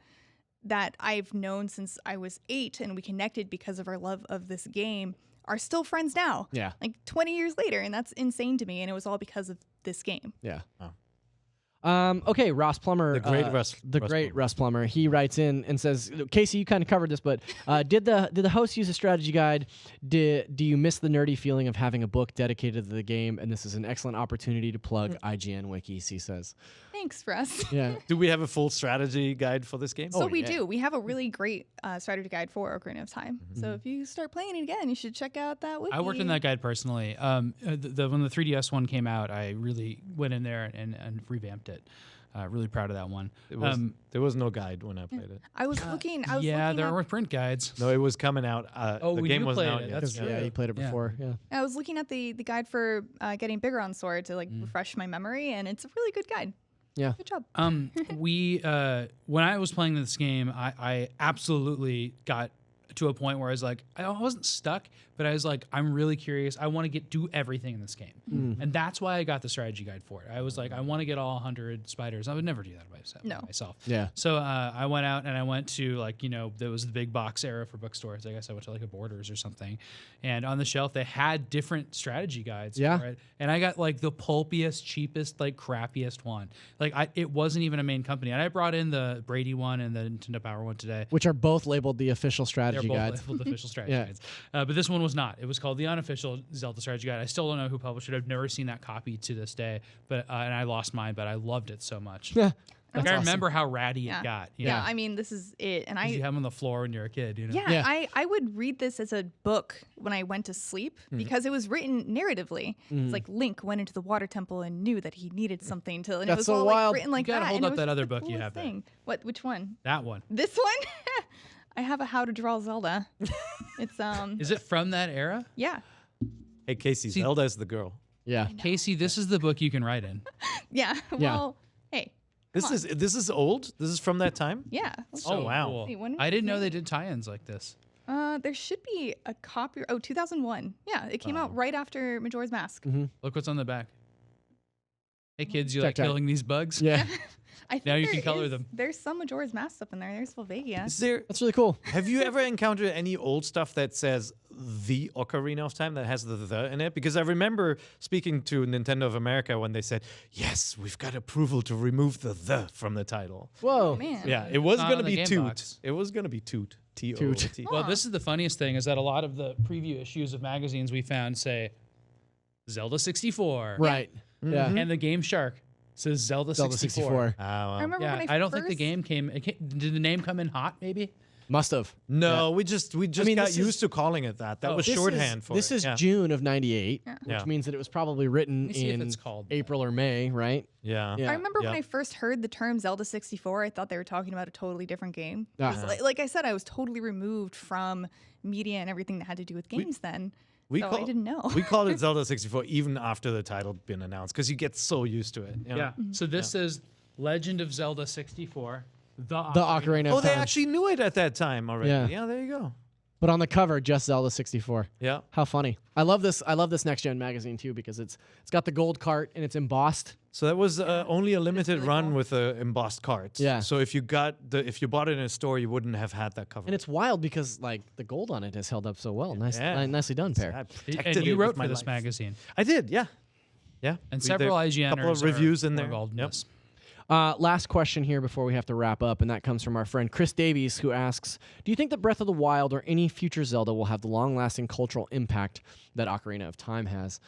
Speaker 1: that I've known since I was 8, and we connected because of our love of this game, are still friends now.
Speaker 2: Yeah.
Speaker 1: Like 20 years later, and that's insane to me, and it was all because of this game.
Speaker 2: Yeah.
Speaker 3: Oh.
Speaker 2: Okay, Ross Plummer.
Speaker 3: The great Russ
Speaker 2: Russ Plummer. He writes in and says, Casey, you kind of covered this, but did the host use a strategy guide? Do you miss the nerdy feeling of having a book dedicated to the game? And this is an excellent opportunity to plug IGN Wikis, he says.
Speaker 1: Thanks, Russ.
Speaker 2: Yeah.
Speaker 3: Do we have a full strategy guide for this game?
Speaker 1: So we do. We have a really great strategy guide for Ocarina of Time. So if you start playing it again, you should check out that wiki.
Speaker 4: I worked in that guide personally. When the 3DS one came out, I really went in there and revamped it. Really proud of that one.
Speaker 3: There was no guide when I played it.
Speaker 1: I was looking.
Speaker 4: There were print guides.
Speaker 3: No, it was coming out. The
Speaker 4: we
Speaker 3: game
Speaker 4: do
Speaker 3: wasn't
Speaker 4: play
Speaker 3: out
Speaker 4: it.
Speaker 3: yet.
Speaker 4: That's
Speaker 2: Yeah, he played it
Speaker 4: Yeah.
Speaker 2: before. Yeah.
Speaker 1: I was looking at the guide for getting bigger on Sword to refresh my memory, and it's a really good guide.
Speaker 2: Yeah.
Speaker 1: Good job.
Speaker 4: When I was playing this game, I absolutely got to a point where I was like, I wasn't stuck, but I was like, I'm really curious. I want to do everything in this game. And that's why I got the strategy guide for it. I was like, I want to get all 100 spiders. I would never do that myself.
Speaker 2: Yeah.
Speaker 4: So I went out and I went to like, there was the big box era for bookstores. I guess I went to like a Borders or something. And on the shelf, they had different strategy guides for it. And I got like the pulpiest, cheapest, like crappiest one. Like it wasn't even a main company. And I brought in the Brady one and the Nintendo Power one today.
Speaker 2: Which are both labeled the official strategy
Speaker 4: They're both
Speaker 2: guides.
Speaker 4: labeled official strategy guides. But this one was not. It was called the unofficial Zelda strategy guide. I still don't know who published it. I've never seen that copy to this day. But and I lost mine, but I loved it so much.
Speaker 2: Yeah.
Speaker 4: Like I remember how ratty it got.
Speaker 1: Yeah, I mean, this is it. And
Speaker 4: you have them on the floor when you're a kid,
Speaker 1: Yeah, I would read this as a book when I went to sleep because it was written narratively. It's like Link went into the water temple and knew that he needed something to. And
Speaker 2: That's
Speaker 1: it was
Speaker 2: so
Speaker 1: all
Speaker 2: wild.
Speaker 1: like written like
Speaker 4: You gotta
Speaker 1: that.
Speaker 4: hold
Speaker 1: and
Speaker 4: up
Speaker 1: it was
Speaker 4: that
Speaker 1: just
Speaker 4: other
Speaker 1: the
Speaker 4: book you
Speaker 1: coolest
Speaker 4: have there.
Speaker 1: thing. What? Which one?
Speaker 4: That one.
Speaker 1: This one? I have a How to Draw Zelda. It's
Speaker 4: Is it from that era?
Speaker 1: Yeah.
Speaker 3: Hey, Casey, Zelda is the girl.
Speaker 2: Yeah.
Speaker 4: Casey, this is the book you can write in.
Speaker 1: Yeah. Well, hey.
Speaker 3: This is old. This is from that time.
Speaker 1: Yeah.
Speaker 3: Oh, wow.
Speaker 4: Cool.
Speaker 1: Wait, when was
Speaker 4: I didn't know
Speaker 1: it
Speaker 4: they
Speaker 1: made?
Speaker 4: did tie-ins like this.
Speaker 1: There should be a copy. Oh, 2001. Yeah, it came out right after Majora's Mask.
Speaker 4: Look what's on the back. Hey kids, you
Speaker 2: Check
Speaker 4: like
Speaker 2: that.
Speaker 4: killing these bugs?
Speaker 2: Yeah.
Speaker 1: I think
Speaker 4: Now you can
Speaker 1: there
Speaker 4: color
Speaker 1: is-
Speaker 4: them.
Speaker 1: There's some Majora's Mask stuff in there. There's Volvagia.
Speaker 3: Is there?
Speaker 2: That's really cool.
Speaker 3: Have you ever encountered any old stuff that says the Ocarina of Time that has the in it? Because I remember speaking to Nintendo of America when they said, "Yes, we've got approval to remove the from the title."
Speaker 2: Whoa.
Speaker 1: Man.
Speaker 3: Yeah, it was
Speaker 4: Not
Speaker 3: going
Speaker 4: on
Speaker 3: to
Speaker 4: the
Speaker 3: be
Speaker 4: game
Speaker 3: Toot.
Speaker 4: box.
Speaker 3: It was going to be Toot. T-O-O-T.
Speaker 4: Well, this is the funniest thing is that a lot of the preview issues of magazines we found say Zelda 64.
Speaker 2: Right. Yeah.
Speaker 4: And the Game Shark says Zelda 64.
Speaker 2: Zelda 64.
Speaker 1: I remember
Speaker 4: Yeah,
Speaker 1: when
Speaker 4: I don't think the
Speaker 1: first-
Speaker 4: game came. Did the name come in hot? Maybe.
Speaker 2: Must have.
Speaker 3: No, we just
Speaker 2: mean,
Speaker 3: got
Speaker 2: this is-
Speaker 3: used to calling it that. That was
Speaker 2: This
Speaker 3: shorthand
Speaker 2: is,
Speaker 3: for
Speaker 2: this
Speaker 3: it.
Speaker 2: is
Speaker 3: yeah.
Speaker 2: June of 98, which
Speaker 3: Yeah.
Speaker 2: means that it was probably written
Speaker 4: me see if
Speaker 2: in
Speaker 4: it's called that.
Speaker 2: April or May, right?
Speaker 3: Yeah.
Speaker 2: Yeah.
Speaker 1: I remember when
Speaker 3: Yeah.
Speaker 1: I first heard the term Zelda 64, I thought they were talking about a totally different game.
Speaker 2: Ah.
Speaker 1: 'Cause like I said, I was totally removed from media and everything that had to do with games then. So I didn't know.
Speaker 3: We called it Zelda 64 even after the title had been announced because you get so used to it. you know?
Speaker 4: Yeah. So this is Legend of Zelda 64. The
Speaker 2: Ocarina
Speaker 3: Oh,
Speaker 2: of
Speaker 3: they
Speaker 2: Time.
Speaker 3: actually knew it at that time already.
Speaker 2: Yeah.
Speaker 3: Yeah, there you go.
Speaker 2: But on the cover, just Zelda 64.
Speaker 3: Yeah.
Speaker 2: How funny. I love this next gen magazine too because it's got the gold cart and it's embossed.
Speaker 3: So that was only a limited
Speaker 1: really
Speaker 3: run
Speaker 1: cool.
Speaker 3: with embossed cards.
Speaker 2: Yeah.
Speaker 3: So if you bought it in a store, you wouldn't have had that cover.
Speaker 2: And it's wild because like the gold on it has held up so well.
Speaker 3: Yeah.
Speaker 2: Nicely done, Pear.
Speaker 3: I protected
Speaker 4: And you
Speaker 3: it
Speaker 4: wrote
Speaker 3: with my
Speaker 4: for this
Speaker 3: life.
Speaker 4: magazine.
Speaker 3: I did. Yeah. Yeah.
Speaker 4: And
Speaker 3: We
Speaker 4: several
Speaker 3: did
Speaker 4: IGNers
Speaker 3: couple of reviews in
Speaker 4: were
Speaker 3: there.
Speaker 4: involved in
Speaker 3: Yep.
Speaker 4: this.
Speaker 2: Last question here before we have to wrap up, and that comes from our friend Chris Davies, who asks, do you think that Breath of the Wild or any future Zelda will have the long-lasting cultural impact that Ocarina of Time has?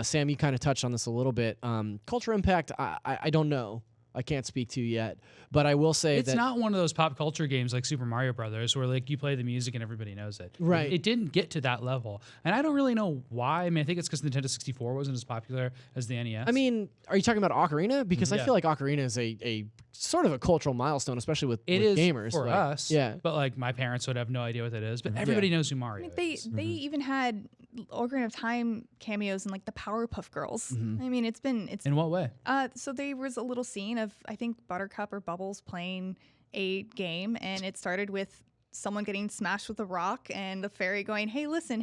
Speaker 2: Sam, you kind of touched on this a little bit. Cultural impact, I don't know. I can't speak to yet, but I will say
Speaker 4: It's
Speaker 2: that
Speaker 4: not one of those pop culture games like Super Mario Brothers where like you play the music and everybody knows it.
Speaker 2: Right.
Speaker 4: It didn't get to that level. And I don't really know why. I mean, I think it's because Nintendo 64 wasn't as popular as the NES.
Speaker 2: I mean, are you talking about Ocarina? Because I
Speaker 4: Yeah.
Speaker 2: feel like Ocarina is a sort of a cultural milestone, especially with gamers.
Speaker 4: for
Speaker 2: like,
Speaker 4: us.
Speaker 2: Yeah.
Speaker 4: But like my parents would have no idea what that is. But everybody knows who
Speaker 1: I
Speaker 4: Mario
Speaker 1: mean,
Speaker 4: is.
Speaker 1: they even had Ocarina of Time cameos in like the Powerpuff Girls.
Speaker 2: Mm-hmm.
Speaker 1: I mean, it's
Speaker 4: In what way?
Speaker 1: so there was a little scene of I think Buttercup or Bubbles playing a game, and it started with someone getting smashed with a rock and the fairy going, hey, listen,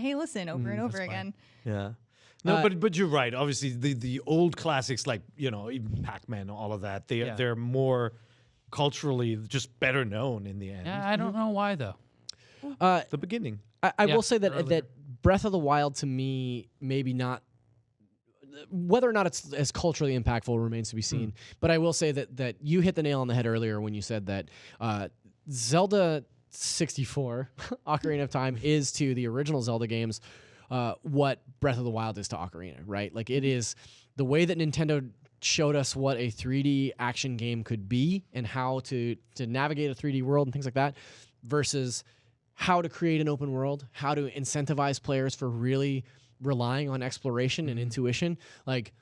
Speaker 1: over and over again.
Speaker 3: Yeah. No, but you're right. Obviously, the old classics like even Pac-Man, all of that, they're more culturally just better known in the end.
Speaker 4: Yeah, I don't know why though.
Speaker 3: The beginning.
Speaker 2: I
Speaker 4: Yeah,
Speaker 2: will say that
Speaker 4: earlier.
Speaker 2: that Breath of the Wild to me maybe not. Whether or not it's as culturally impactful remains to be seen. But I will say that you hit the nail on the head earlier when you said that Zelda 64, Ocarina of Time, is to the original Zelda games what Breath of the Wild is to Ocarina, right? Like it is the way that Nintendo showed us what a 3D action game could be and how to navigate a 3D world and things like that versus how to create an open world, how to incentivize players for really relying on exploration and intuition. Like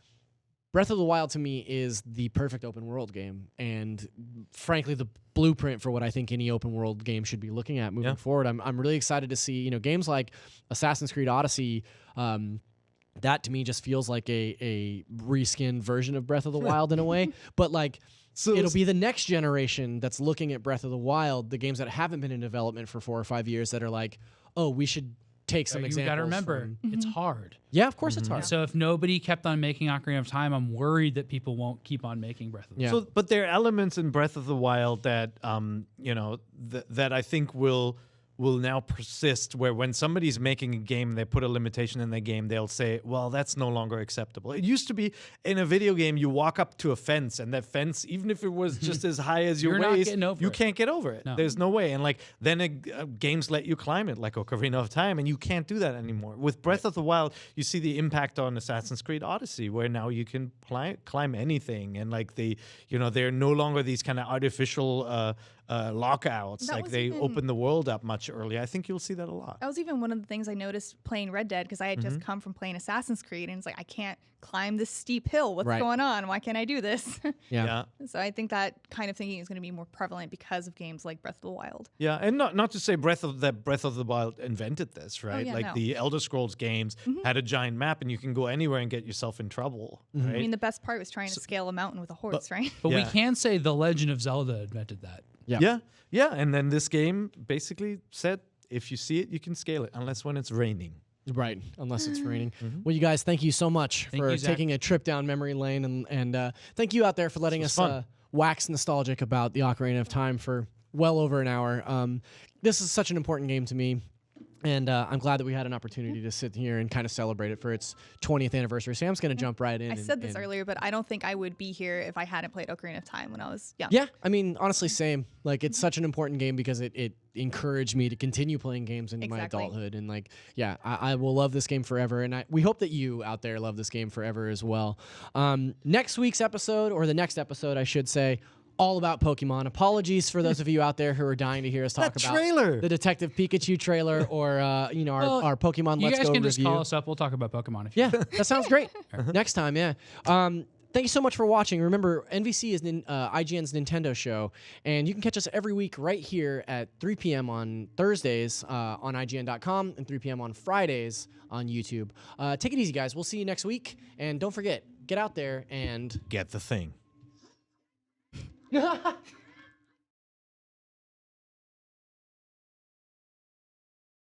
Speaker 2: Breath of the Wild to me is the perfect open world game and frankly the blueprint for what I think any open world game should be looking at moving forward. I'm really excited to see, games like Assassin's Creed Odyssey. That to me just feels like a reskinned version of Breath of the Wild in a way, but like
Speaker 3: So
Speaker 2: it'll be the next generation that's looking at Breath of the Wild, the games that haven't been in development for 4 or 5 years that are like, oh, we should take some
Speaker 4: You
Speaker 2: examples.
Speaker 4: got to remember, it's hard.
Speaker 2: Yeah, of course it's hard.
Speaker 4: So if nobody kept on making Ocarina of Time, I'm worried that people won't keep on making Breath of the Wild.
Speaker 2: Yeah.
Speaker 3: So, but there are elements in Breath of the Wild that, that I think will now persist. Where when somebody's making a game, they put a limitation in their game, they'll say, "Well, that's no longer acceptable." It used to be in a video game, you walk up to a fence, and that fence, even if it was just as high as your
Speaker 4: You're not
Speaker 3: waist,
Speaker 4: getting over
Speaker 3: you
Speaker 4: it.
Speaker 3: can't get over it.
Speaker 4: No.
Speaker 3: There's no way. And like then games let you climb it, like Ocarina of Time, and you can't do that anymore. With Breath of the Wild, you see the impact on Assassin's Creed Odyssey, where now you can climb anything, and like they're no longer these kind of artificial lockouts.
Speaker 1: That
Speaker 3: Like
Speaker 1: was
Speaker 3: they
Speaker 1: even-
Speaker 3: open the world up much earlier. I think you'll see that a lot.
Speaker 1: That was even one of the things I noticed playing Red Dead because I had just come from playing Assassin's Creed, and it's like I can't climb this steep hill. What's
Speaker 2: Right.
Speaker 1: going on? Why can't I do this?
Speaker 2: Yeah.
Speaker 1: So I think that kind of thinking is going to be more prevalent because of games like Breath of the Wild.
Speaker 3: Yeah, and not to say Breath of the Wild invented this, right?
Speaker 1: yeah,
Speaker 3: like
Speaker 1: no.
Speaker 3: the Elder Scrolls games had a giant map, and you can go anywhere and get yourself in trouble, right?
Speaker 1: I mean, the best part was trying to scale a mountain with a horse, right?
Speaker 4: But we
Speaker 3: Yeah.
Speaker 4: can say The Legend of Zelda invented that.
Speaker 3: Yeah, and then this game basically said, if you see it, you can scale it, unless when it's raining.
Speaker 2: Right, unless it's raining. Well, you guys, thank you so much for
Speaker 4: you, Zach.
Speaker 2: taking a trip down memory lane, and thank you out there for letting
Speaker 3: This
Speaker 2: us
Speaker 3: was fun.
Speaker 2: wax nostalgic about the Ocarina of Time for well over an hour. This is such an important game to me, and I'm glad that we had an opportunity to sit here and kind of celebrate it for its 20th anniversary. Sam's going to jump right in.
Speaker 1: I said this
Speaker 2: and-
Speaker 1: earlier, but I don't think I would be here if I hadn't played Ocarina of Time when I was young.
Speaker 2: Yeah, I mean, honestly, same. Like, it's such an important game because it encouraged me to continue playing games into my
Speaker 1: Exactly.
Speaker 2: adulthood. And, like, yeah, I will love this game forever. And we hope that you out there love this game forever as well. Next week's episode, or the next episode, I should say, all about Pokemon. Apologies for those of you out there who are dying to hear us talk
Speaker 3: That
Speaker 2: about
Speaker 3: trailer!
Speaker 2: the Detective Pikachu trailer or, our Pokemon
Speaker 4: You
Speaker 2: Let's
Speaker 4: guys
Speaker 2: Go
Speaker 4: can
Speaker 2: review.
Speaker 4: just call us up. We'll talk about Pokemon. If you
Speaker 2: Yeah, that sounds great. Next time, yeah. Thank you so much for watching. Remember, NVC is IGN's Nintendo show, and you can catch us every week right here at 3 p.m. on Thursdays on IGN.com and 3 p.m. on Fridays on YouTube. Take it easy, guys. We'll see you next week, and don't forget, get out there and...
Speaker 3: Get the thing.